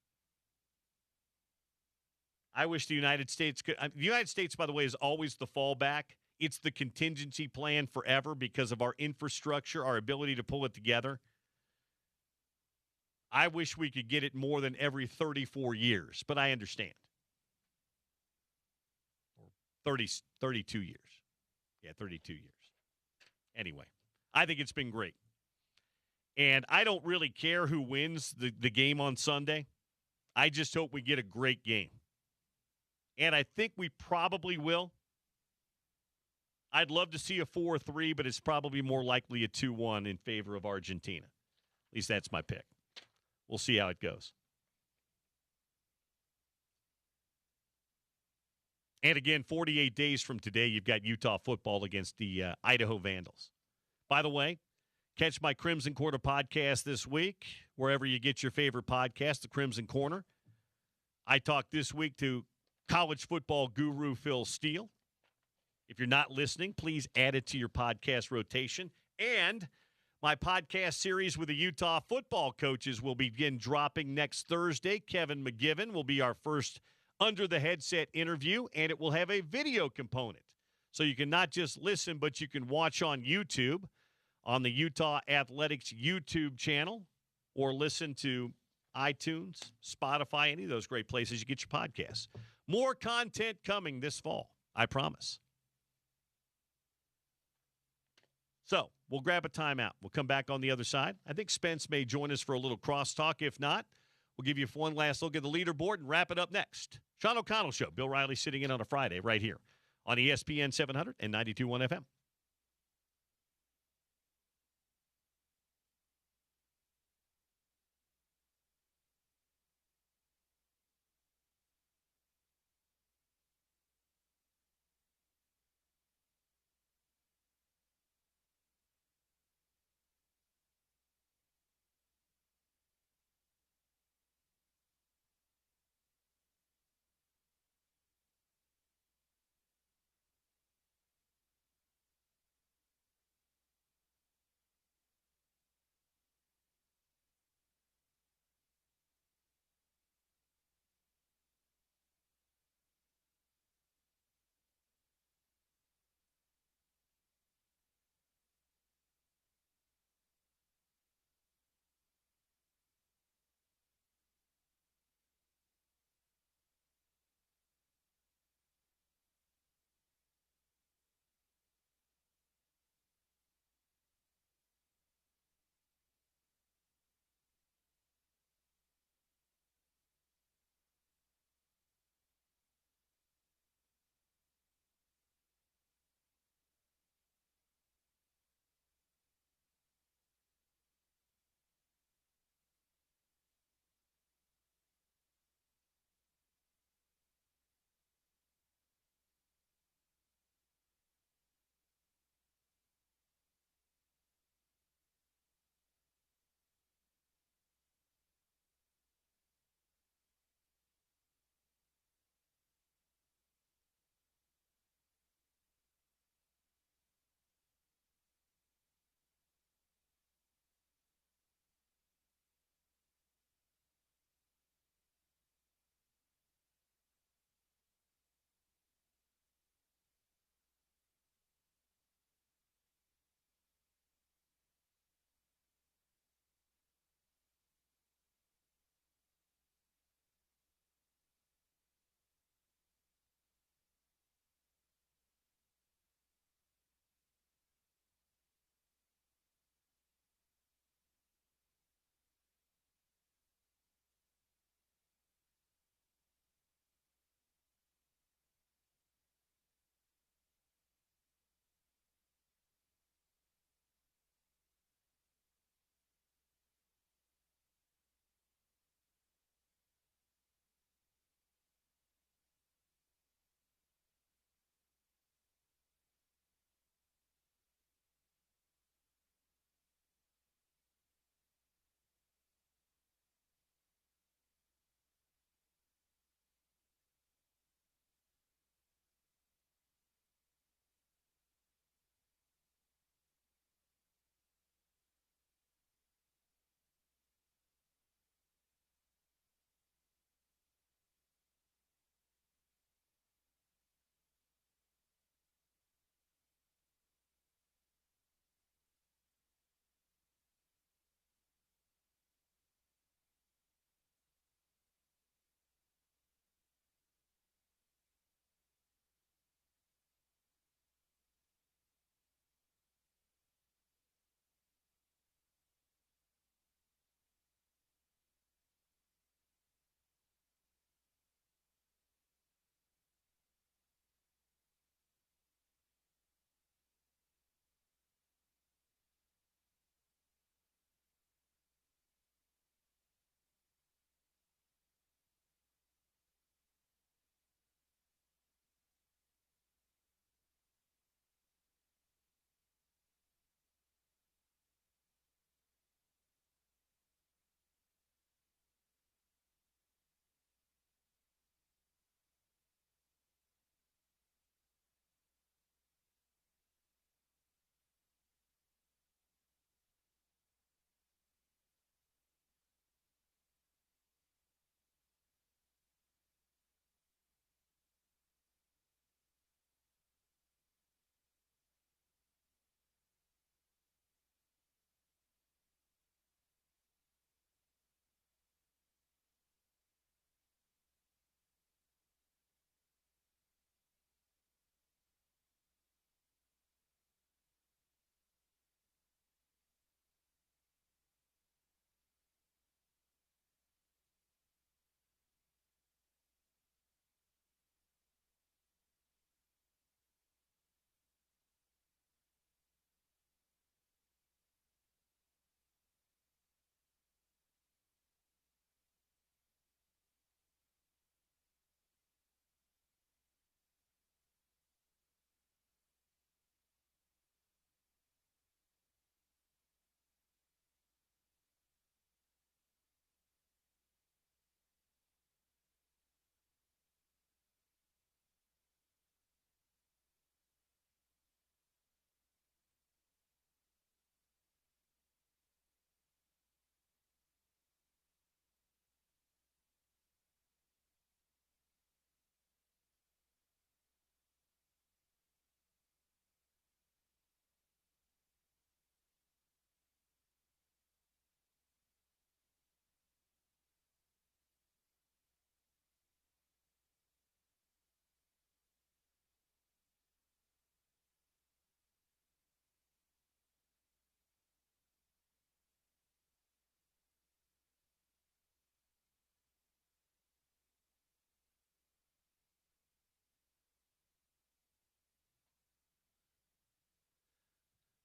I wish the United States could. The United States, by the way, is always the fallback. It's the contingency plan forever because of our infrastructure, our ability to pull it together. I wish we could get it more than every 34 years, but I understand. 32 years. Yeah, 32 years. Anyway, I think it's been great. And I don't really care who wins the game on Sunday. I just hope we get a great game. And I think we probably will. I'd love to see a 4-3, but it's probably more likely a 2-1 in favor of Argentina. At least that's my pick. We'll see how it goes. And again, 48 days from today, you've got Utah football against the Idaho Vandals. By the way, catch my Crimson Corner podcast this week, wherever you get your favorite podcast, the Crimson Corner. I talked this week to college football guru Phil Steele. If you're not listening, please add it to your podcast rotation. And My podcast series with the Utah football coaches will begin dropping next Thursday. Kevin McGivern will be our first Under the Headset interview, and it will have a video component. So you can not just listen, but you can watch on YouTube, on the Utah Athletics YouTube channel, or listen to iTunes, Spotify, any of those great places you get your podcasts. More content coming this fall, I promise. So we'll grab a timeout. We'll come back on the other side. I think Spence may join us for a little crosstalk. If not, we'll give you one last look at the leaderboard and wrap it up next. Sean O'Connell Show. Bill Riley sitting in on a Friday right here on ESPN 700 and 92.1 FM.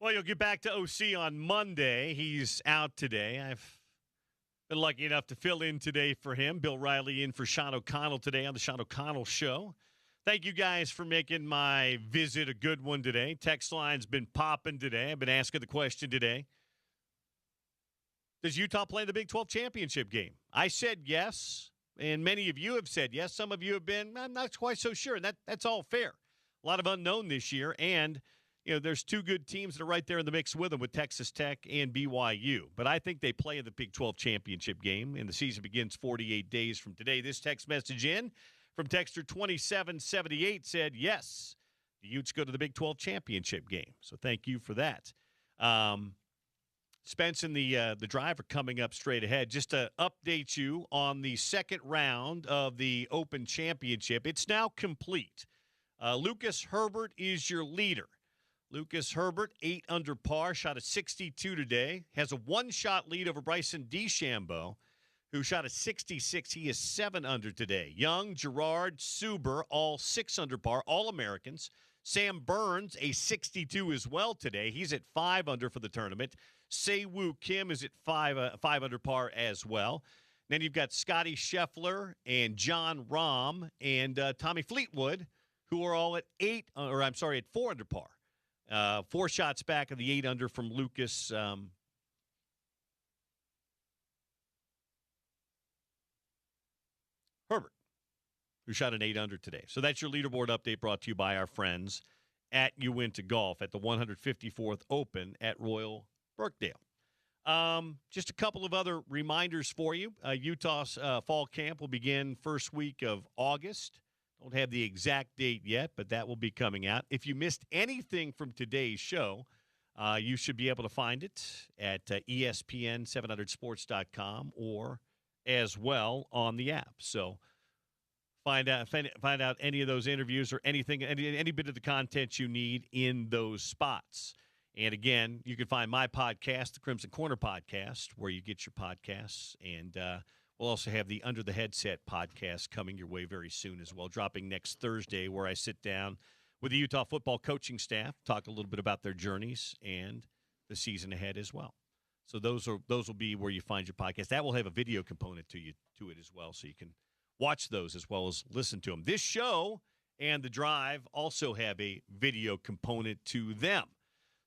Well, you'll get back to OC on Monday. He's out today. I've been lucky enough to fill in today for him. Bill Riley in for Sean O'Connell today on the Sean O'Connell Show. Thank you guys for making my visit a good one today. Text line's been popping today. I've been asking the question today. Does Utah play in the Big 12 championship game? I said yes, and many of you have said yes. Some of you have been, I'm not quite so sure, and that's all fair. A lot of unknown this year, and there's two good teams that are right there in the mix with them with Texas Tech and BYU. But I think they play in the Big 12 championship game, and the season begins 48 days from today. This text message in from Texter 2778 said, yes, the Utes go to the Big 12 championship game. So thank you for that. Spence and the Drive are coming up straight ahead. Just to update you on the second round of the Open Championship, it's now complete. Lucas Herbert is your leader. Lucas Herbert, 8 under par, shot a 62 today, has a one-shot lead over Bryson DeChambeau, who shot a 66. He is 7 under today. Young, Gerard, Suber, all 6 under par, all Americans. Sam Burns, a 62 as well today. He's at 5 under for the tournament. Se-Woo Kim is at 5 under par as well. Then you've got Scotty Scheffler and John Rahm and Tommy Fleetwood, who are all at 4 under par. 4 shots back of the 8 under from Lucas Herbert, who shot an 8 under today. So that's your leaderboard update brought to you by our friends at Uinta Golf at the 154th Open at Royal Birkdale. Just a couple of other reminders for you. Utah's fall camp will begin first week of August. Don't have the exact date yet, but that will be coming out. If you missed anything from today's show, you should be able to find it at ESPN700sports.com or as well on the app. So find out any of those interviews or anything, any bit of the content you need in those spots. And again, you can find my podcast, the Crimson Corner Podcast, where you get your podcasts. And we'll also have the Under the Headset podcast coming your way very soon as well, dropping next Thursday, where I sit down with the Utah football coaching staff, talk a little bit about their journeys and the season ahead as well. So those will be where you find your podcast. That will have a video component to it as well, so you can watch those as well as listen to them. This show and The Drive also have a video component to them.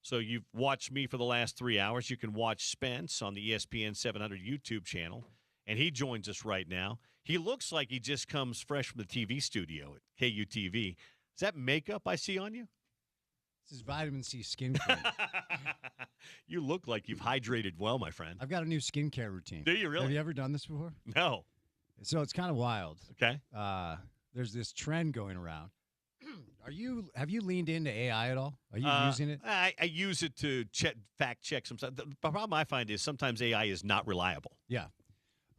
So you've watched me for the last 3 hours. You can watch Spence on the ESPN 700 YouTube channel, and he joins us right now. He looks like he just comes fresh from the TV studio at KUTV. Is that makeup I see on you? This is vitamin C skincare. You look like you've hydrated well, my friend. I've got a new skincare routine. Do you really? Have you ever done this before? No. So it's kind of wild. Okay. There's this trend going around. Have you leaned into AI at all? Are you using it? I use it to fact check some stuff. The problem I find is sometimes AI is not reliable. Yeah.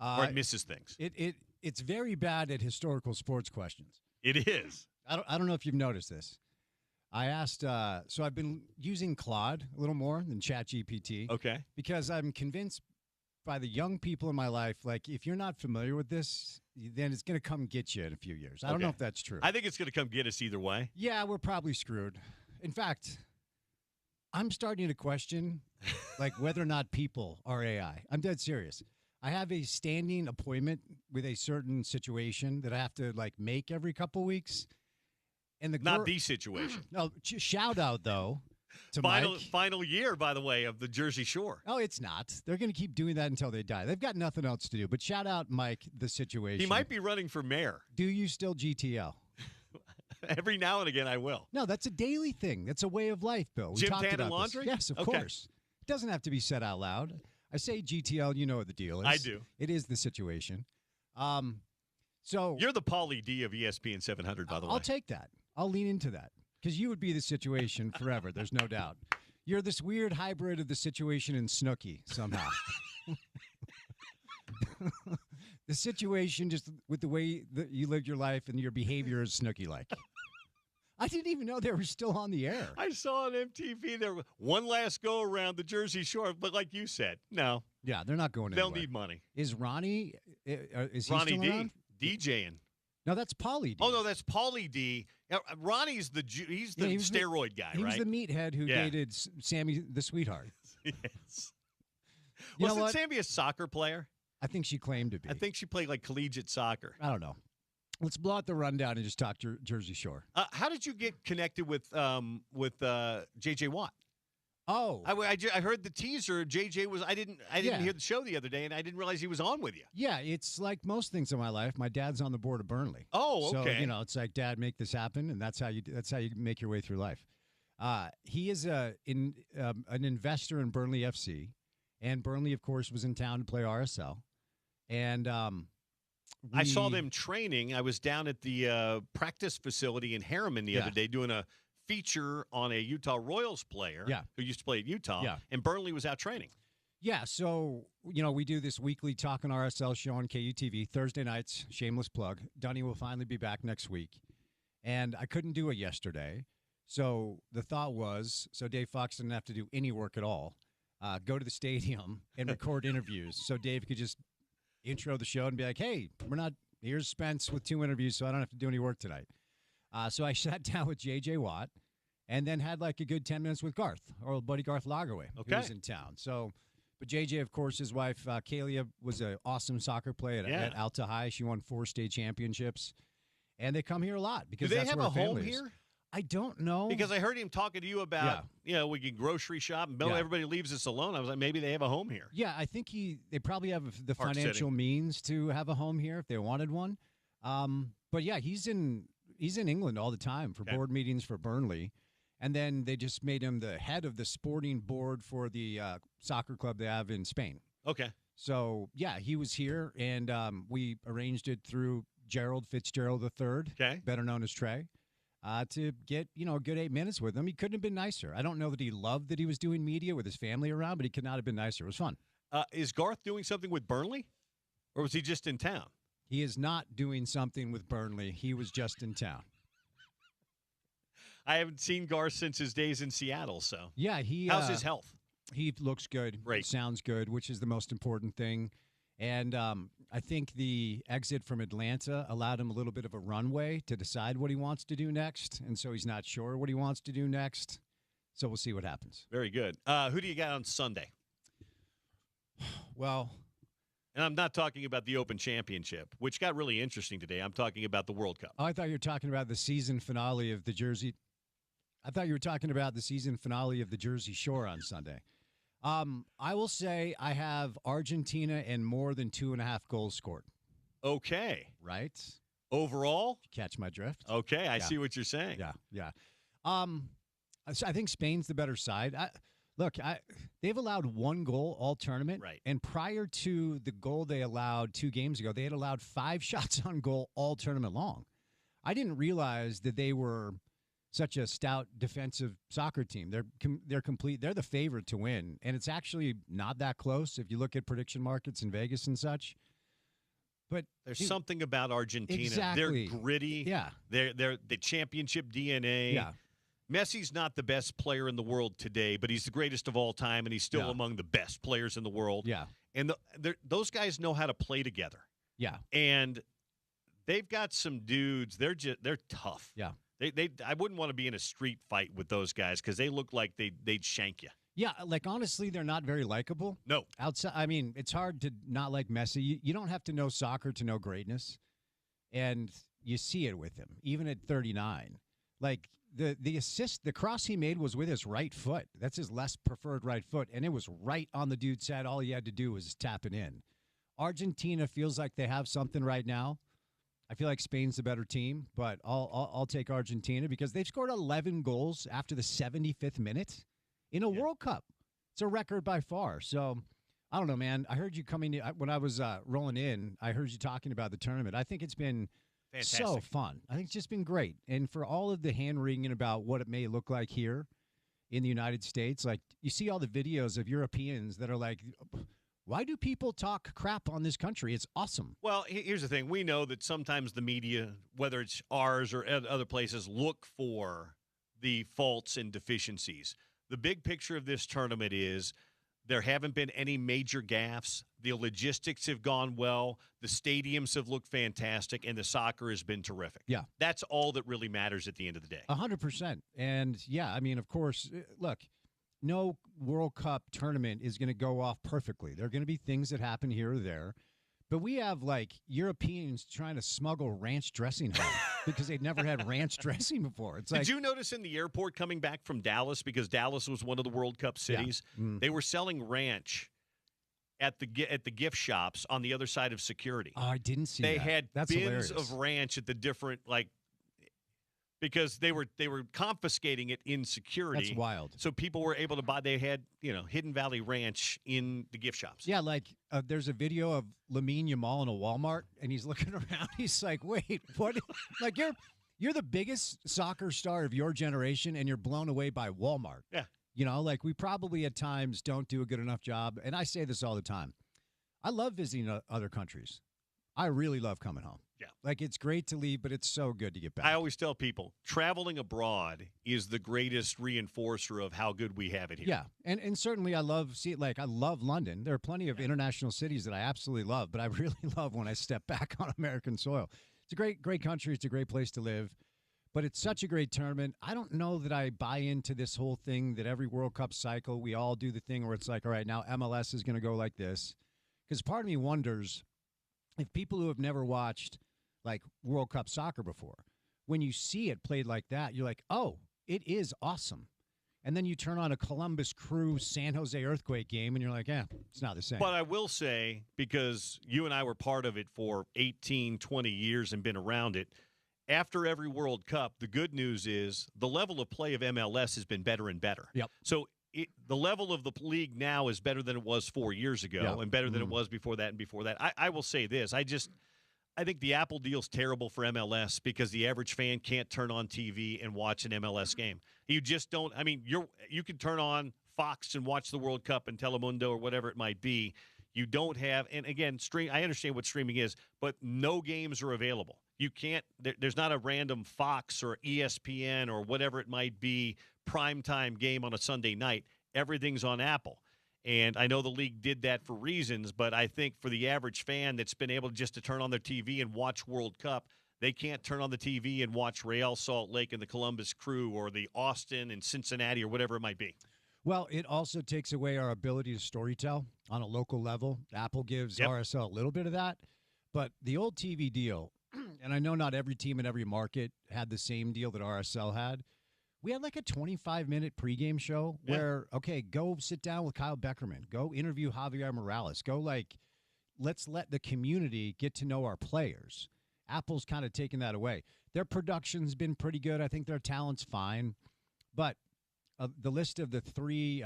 Or it misses things. It's very bad at historical sports questions. It is. I don't know if you've noticed this. I asked, so I've been using Claude a little more than ChatGPT. Okay. Because I'm convinced by the young people in my life, like, if you're not familiar with this, then it's going to come get you in a few years. I don't know if that's true. I think it's going to come get us either way. Yeah, we're probably screwed. In fact, I'm starting to question, like, whether or not people are AI. I'm dead serious. I have a standing appointment with a certain situation that I have to, like, make every couple weeks. And not the situation. No, shout out, though, to final year, by the way, of the Jersey Shore. Oh, it's not. They're going to keep doing that until they die. They've got nothing else to do. But shout out, Mike, the situation. He might be running for mayor. Do you still GTL? Every now and again, I will. No, that's a daily thing. That's a way of life, Bill. Gym, tan, and laundry? Yes, of course. It doesn't have to be said out loud. I say GTL, you know what the deal is. I do. It is the situation. So you're the Pauly D of ESPN 700, by the way. I'll take that. I'll lean into that because you would be the situation forever. There's no doubt. You're this weird hybrid of the situation and Snooki somehow. The situation, just with the way that you lived your life and your behavior is Snooki-like. I didn't even know they were still on the air. I saw on MTV there one last go around the Jersey Shore, but like you said, no. Yeah, they're not going anywhere. They'll need money. Is Ronnie? Is he Ronnie still D around? DJing? No, that's Pauly D. Oh no, that's Pauly D. Ronnie's he's the steroid guy, he right? He was the meathead who dated Sammy the sweetheart. Yes. Wasn't Sammy a soccer player? I think she claimed to be. I think she played like collegiate soccer. I don't know. Let's blow out the rundown and just talk Jersey Shore. How did you get connected with JJ Watt? Oh, I heard the teaser. JJ was. I didn't hear the show the other day, and I didn't realize he was on with you. Yeah, it's like most things in my life. My dad's on the board of Burnley. Oh, okay. So it's like, Dad, make this happen, and that's how you make your way through life. He is an investor in Burnley FC, and Burnley, of course, was in town to play RSL, and I saw them training. I was down at the practice facility in Harriman the other day doing a feature on a Utah Royals player who used to play at Utah, and Burnley was out training. Yeah, so, we do this weekly Talkin' RSL show on KUTV, Thursday nights, shameless plug. Dunny will finally be back next week, and I couldn't do it yesterday, so the thought was, so Dave Fox didn't have to do any work at all, go to the stadium and record interviews, so Dave could just intro the show and be like, hey, here's Spence with 2 interviews, so I don't have to do any work tonight. So I sat down with J.J. Watt and then had like a good 10 minutes with Garth, our old buddy Garth Lagerwey, who was in town. So, but J.J., of course, his wife, Kalia, was an awesome soccer player at Alta High. She won 4 state championships. And they come here a lot because that's where family is. Do they have a home here? I don't know. Because I heard him talking to you about, we can grocery shop and everybody leaves us alone. I was like, maybe they have a home here. Yeah, I think they probably have the financial means to have a home here if they wanted one. But yeah, he's in England all the time for board meetings for Burnley. And then they just made him the head of the sporting board for the soccer club they have in Spain. Okay. So, yeah, he was here, and we arranged it through Gerald Fitzgerald III, better known as Trey, to get, a good 8 minutes with him. He couldn't have been nicer. I don't know that he loved that he was doing media with his family around, but he could not have been nicer. It was fun. Is Garth doing something with Burnley, or was he just in town? He is not doing something with Burnley. He was just in town. I haven't seen Garth since his days in Seattle, so. Yeah, how's his health? He looks good. Great. Sounds good, which is the most important thing. And I think the exit from Atlanta allowed him a little bit of a runway to decide what he wants to do next. And so he's not sure what he wants to do next. So we'll see what happens. Very good. Who do you got on Sunday? Well, and I'm not talking about the Open Championship, which got really interesting today. I'm talking about the World Cup. Oh, I thought you were talking about the season finale of the Jersey. I thought you were talking about the season finale of the Jersey Shore on Sunday. I will say I have Argentina and more than 2.5 goals scored. Okay. Right? Overall? Catch my drift? Okay, I see what you're saying. Yeah. I think Spain's the better side. They've allowed 1 goal all tournament. Right. And prior to the goal they allowed 2 games ago, they had allowed 5 shots on goal all tournament long. I didn't realize that they were such a stout defensive soccer team. They're complete. They're the favorite to win, and it's actually not that close if you look at prediction markets in Vegas and such. But there's something about Argentina. Exactly. They're gritty. Yeah. They're the championship DNA. Yeah. Messi's not the best player in the world today, but he's the greatest of all time, and he's still among the best players in the world. Yeah. And those guys know how to play together. Yeah. And they've got some dudes. They're tough. Yeah. I wouldn't want to be in a street fight with those guys because they look like they'd shank you. Yeah, like honestly, they're not very likable. No. Outside, I mean, it's hard to not like Messi. You don't have to know soccer to know greatness, and you see it with him, even at 39. Like the assist, the cross he made was with his right foot. That's his less preferred right foot, and it was right on the dude's head. All he had to do was just tap it in. Argentina feels like they have something right now. I feel like Spain's the better team, but I'll take Argentina because they've scored 11 goals after the 75th minute in a World Cup. It's a record by far. So, I don't know, man. I heard you coming in, when I was rolling in, I heard you talking about the tournament. I think it's been fantastic. So fun. I think it's just been great. And for all of the hand-wringing about what it may look like here in the United States, like you see all the videos of Europeans that are like, why do people talk crap on this country? It's awesome. Well, here's the thing. We know that sometimes the media, whether it's ours or other places, look for the faults and deficiencies. The big picture of this tournament is There haven't been any major gaffes. The logistics have gone well. The stadiums have looked fantastic, and the soccer has been terrific. Yeah. That's all that really matters at the end of the day. 100%. And, yeah, I mean, of course, look, no World Cup tournament is going to go off perfectly. There are going to be things that happen here or there. But we have, like, Europeans trying to smuggle ranch dressing home because they've never had ranch dressing before. It's like, did you notice in the airport coming back from Dallas, because Dallas was one of the World Cup cities, they were selling ranch at the gift shops on the other side of security. Oh, I didn't see that. They that. had That's bins hilarious. of ranch at the different, like, because they were confiscating it in security. That's wild. So people were able to buy. They had Hidden Valley Ranch in the gift shops. Yeah, like there's a video of Lamine Yamal in a Walmart, and he's looking around. He's like, "Wait, what? Like you're the biggest soccer star of your generation, and you're blown away by Walmart." Yeah, like we probably at times don't do a good enough job. And I say this all the time. I love visiting other countries. I really love coming home. Yeah. Like, it's great to leave, but it's so good to get back. I always tell people, traveling abroad is the greatest reinforcer of how good we have it here. Yeah, and certainly I love London. There are plenty of international cities that I absolutely love, but I really love when I step back on American soil. It's a great country. It's a great place to live, but it's such a great tournament. I don't know that I buy into this whole thing that every World Cup cycle, we all do the thing where it's like, all right, now MLS is going to go like this. Because part of me wonders if people who have never watched like World Cup soccer before, when you see it played like that, you're like, oh, it is awesome. And then you turn on a Columbus Crew San Jose Earthquake game, and you're like, it's not the same. But I will say, because you and I were part of it for 18, 20 years and been around it, after every World Cup, the good news is the level of play of MLS has been better and better. Yep. So the level of the league now is better than it was 4 years ago and better than it was before that and before that. I will say this. I think the Apple deal's terrible for MLS because the average fan can't turn on TV and watch an MLS game. You just don't. I mean, you can turn on Fox and watch the World Cup and Telemundo or whatever it might be. You don't have, and again, I understand what streaming is, but no games are available. You can't. There's not a random Fox or ESPN or whatever it might be primetime game on a Sunday night. Everything's on Apple. And I know the league did that for reasons, but I think for the average fan that's been able just to turn on their TV and watch World Cup, they can't turn on the TV and watch Real Salt Lake and the Columbus Crew or the Austin and Cincinnati or whatever it might be. Well, it also takes away our ability to storytell on a local level. Apple gives RSL a little bit of that. But the old TV deal, and I know not every team in every market had the same deal that RSL had, we had like a 25-minute pregame show where, okay, go sit down with Kyle Beckerman. Go interview Javier Morales. Go, let's let the community get to know our players. Apple's kind of taken that away. Their production's been pretty good. I think their talent's fine. But the list of the three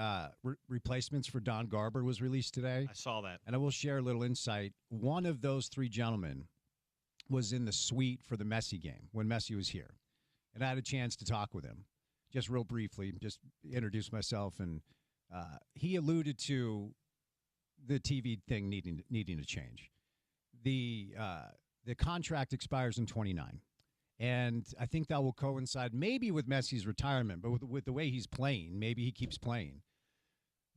replacements for Don Garber was released today. I saw that. And I will share a little insight. One of those three gentlemen was in the suite for the Messi game when Messi was here. And I had a chance to talk with him. Just real briefly, just introduce myself, and he alluded to the TV thing needing to change. The contract expires in 29, and I think that will coincide maybe with Messi's retirement, but with the way he's playing, maybe he keeps playing.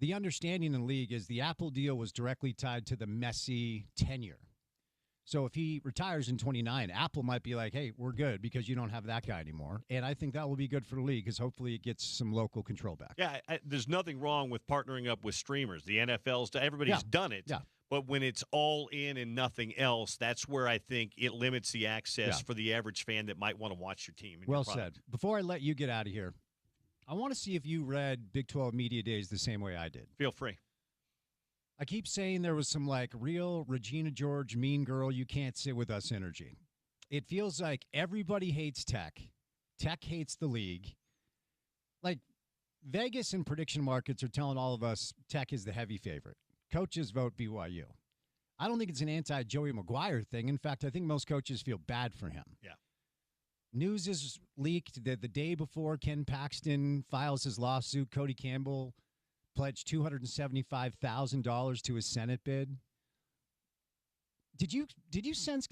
The understanding in the league is the Apple deal was directly tied to the Messi tenure. So if he retires in 29, Apple might be like, hey, we're good because you don't have that guy anymore. And I think that will be good for the league because hopefully it gets some local control back. Yeah, there's nothing wrong with partnering up with streamers. The NFL's, everybody's done it. Yeah. But when it's all in and nothing else, that's where I think it limits the access for the average fan that might want to watch your team. Well said. Before I let you get out of here, I want to see if you read Big 12 Media Days the same way I did. Feel free. I keep saying there was some real Regina George, mean girl, you can't sit with us energy. It feels like everybody hates Tech. Tech hates the league. Vegas and prediction markets are telling all of us Tech is the heavy favorite. Coaches vote BYU. I don't think it's an anti-Joey Maguire thing. In fact, I think most coaches feel bad for him. Yeah. News is leaked that the day before Ken Paxton files his lawsuit, Cody Campbell pledged $275,000 to his Senate bid. Did you sense,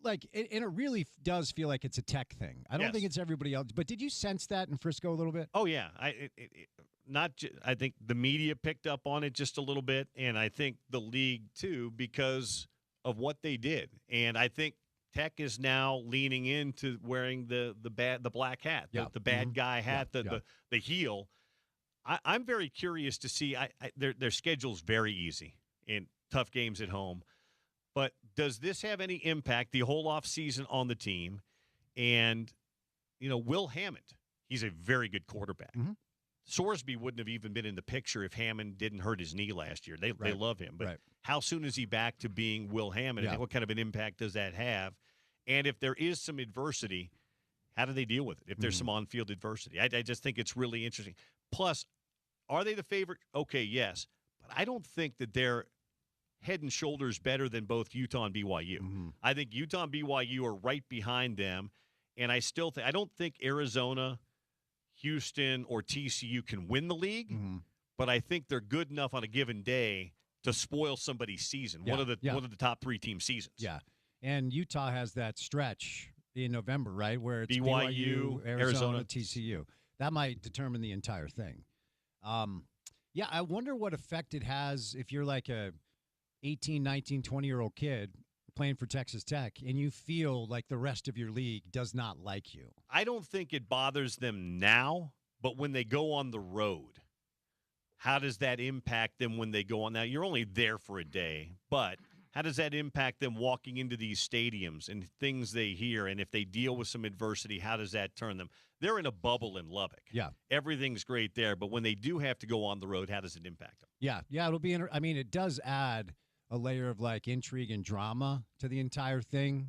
like, and it really does feel like it's a tech thing. I don't think it's everybody else, but did you sense that in Frisco a little bit? Oh yeah, I think the media picked up on it just a little bit, and I think the league too because of what they did. And I think Tech is now leaning into wearing the black hat, the bad guy hat, the heel. I'm very curious to see. Their schedule's very easy in tough games at home. But does this have any impact, the whole offseason, on the team? And, Will Hammond, he's a very good quarterback. Mm-hmm. Sorsby wouldn't have even been in the picture if Hammond didn't hurt his knee last year. They love him. But how soon is he back to being Will Hammond? And what kind of an impact does that have? And if there is some adversity, how do they deal with it if there's some on-field adversity? I just think it's really interesting. Plus, are they the favorite? Okay, yes. But I don't think that they're head and shoulders better than both Utah and BYU. Mm-hmm. I think Utah and BYU are right behind them, and I don't think Arizona, Houston, or TCU can win the league, but I think they're good enough on a given day to spoil somebody's season. One of the top 3 team seasons. Yeah, and Utah has that stretch in November, right, where it's BYU, Arizona, TCU. That might determine the entire thing. I wonder what effect it has if you're like a 18, 19, 20-year-old kid playing for Texas Tech and you feel like the rest of your league does not like you. I don't think it bothers them now, but when they go on the road, how does that impact them when they go on? Now, you're only there for a day, but how does that impact them walking into these stadiums and things they hear? And if they deal with some adversity, how does that turn them? They're in a bubble in Lubbock. Yeah. Everything's great there, but when they do have to go on the road, how does it impact them? Yeah, it'll be it does add a layer of like intrigue and drama to the entire thing.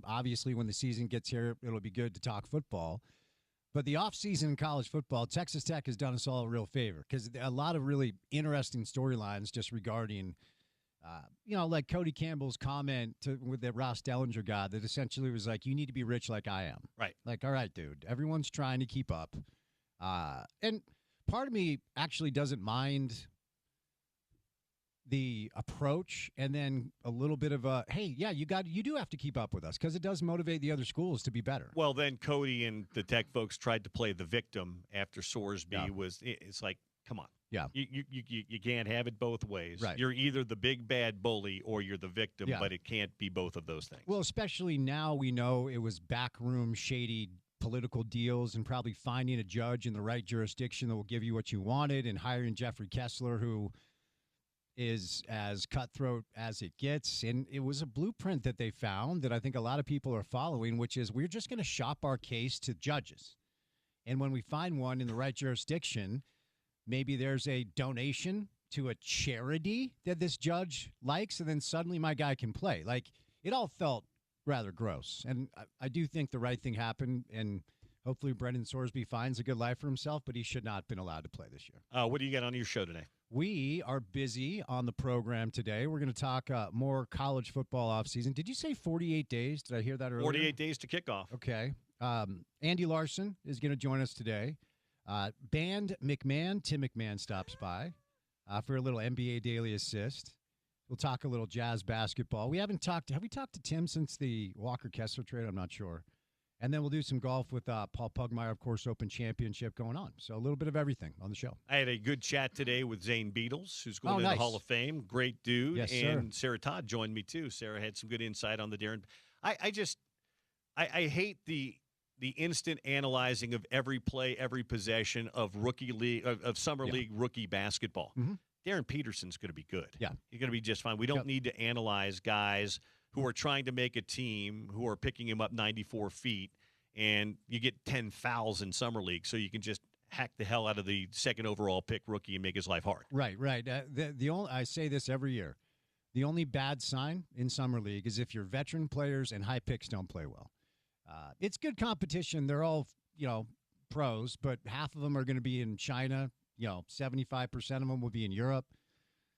Obviously when the season gets here, it'll be good to talk football. But the offseason in college football, Texas Tech has done us all a real favor because a lot of really interesting storylines just regarding, like Cody Campbell's comment with the Ross Dellinger guy that essentially was like, you need to be rich like I am. Right. Like, all right, dude, everyone's trying to keep up. And part of me actually doesn't mind the approach and then a little bit of a, hey, yeah, you do have to keep up with us because it does motivate the other schools to be better. Well, then Cody and the Tech folks tried to play the victim after Sorsby it's like, come on. Yeah. You can't have it both ways. Right. You're either the big bad bully or you're the victim, but it can't be both of those things. Well, especially now we know it was backroom shady political deals and probably finding a judge in the right jurisdiction that will give you what you wanted and hiring Jeffrey Kessler, who is as cutthroat as it gets. And it was a blueprint that they found that I think a lot of people are following, which is we're just going to shop our case to judges. And when we find one in the right jurisdiction, maybe there's a donation to a charity that this judge likes, and then suddenly my guy can play. Like, it all felt rather gross. And I do think the right thing happened, and hopefully Brendan Sorsby finds a good life for himself, but he should not have been allowed to play this year. What do you got on your show today? We are busy on the program today. We're going to talk more college football offseason. Did you say 48 days? Did I hear that earlier? 48 days to kickoff. Okay. Andy Larson is going to join us today. Band McMahon, Tim McMahon stops by for a little NBA Daily Assist. We'll talk a little Jazz basketball. Have we talked to Tim since the Walker Kessler trade? I'm not sure. And then we'll do some golf with Paul Pugmire, of course, Open Championship going on. So a little bit of everything on the show. I had a good chat today with Zane Beatles, who's going to the Hall of Fame. Great dude. Yes, and sir. Sarah Todd joined me, too. Sarah had some good insight on the Darren. I hate the instant analyzing of every play, every possession of rookie league of summer league rookie basketball. Mm-hmm. Darren Peterson's going to be good. Yeah. He's going to be just fine. We don't need to analyze guys who are trying to make a team who are picking him up 94 feet, and you get 10 fouls in summer league, so you can just hack the hell out of the second overall pick rookie and make his life hard. Right. The only, I say this every year, the only bad sign in summer league is if your veteran players and high picks don't play well. It's good competition. They're all, pros, but half of them are going to be in China. 75% of them will be in Europe.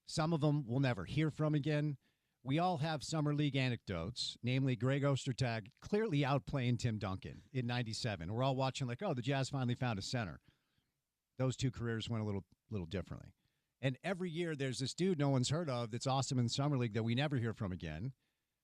Some of them we'll never hear from again. We all have summer league anecdotes, namely Greg Ostertag clearly outplaying Tim Duncan in 97. We're all watching like, oh, the Jazz finally found a center. Those two careers went a little differently. And every year there's this dude no one's heard of that's awesome in summer league that we never hear from again.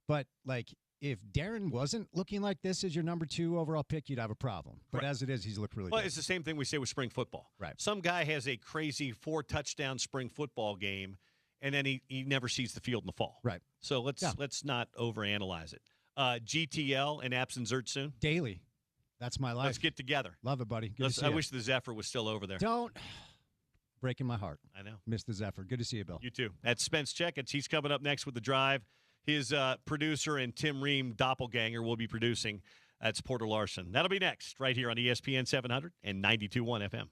But, like, if Darren wasn't looking like this as your number 2 overall pick, you'd have a problem. But Right. as it is, he's looked really Well, good. it's the same thing we say with spring football. Right. Some guy has a crazy 4-touchdown spring football game, and then he never sees the field in the fall. Right. So let's not overanalyze it. GTL and Absent Zertsoon. Daily. That's my life. Let's get together. Love it, buddy. Good to see I you. wish the Zephyr was still over there. Don't. Breaking my heart. I know. Miss the Zephyr. Good to see you, Bill. You too. That's Spence Checketts. He's coming up next with The Drive. His producer and Tim Ream doppelganger will be producing. That's Porter Larson. That'll be next right here on ESPN 700 and 92.1 FM.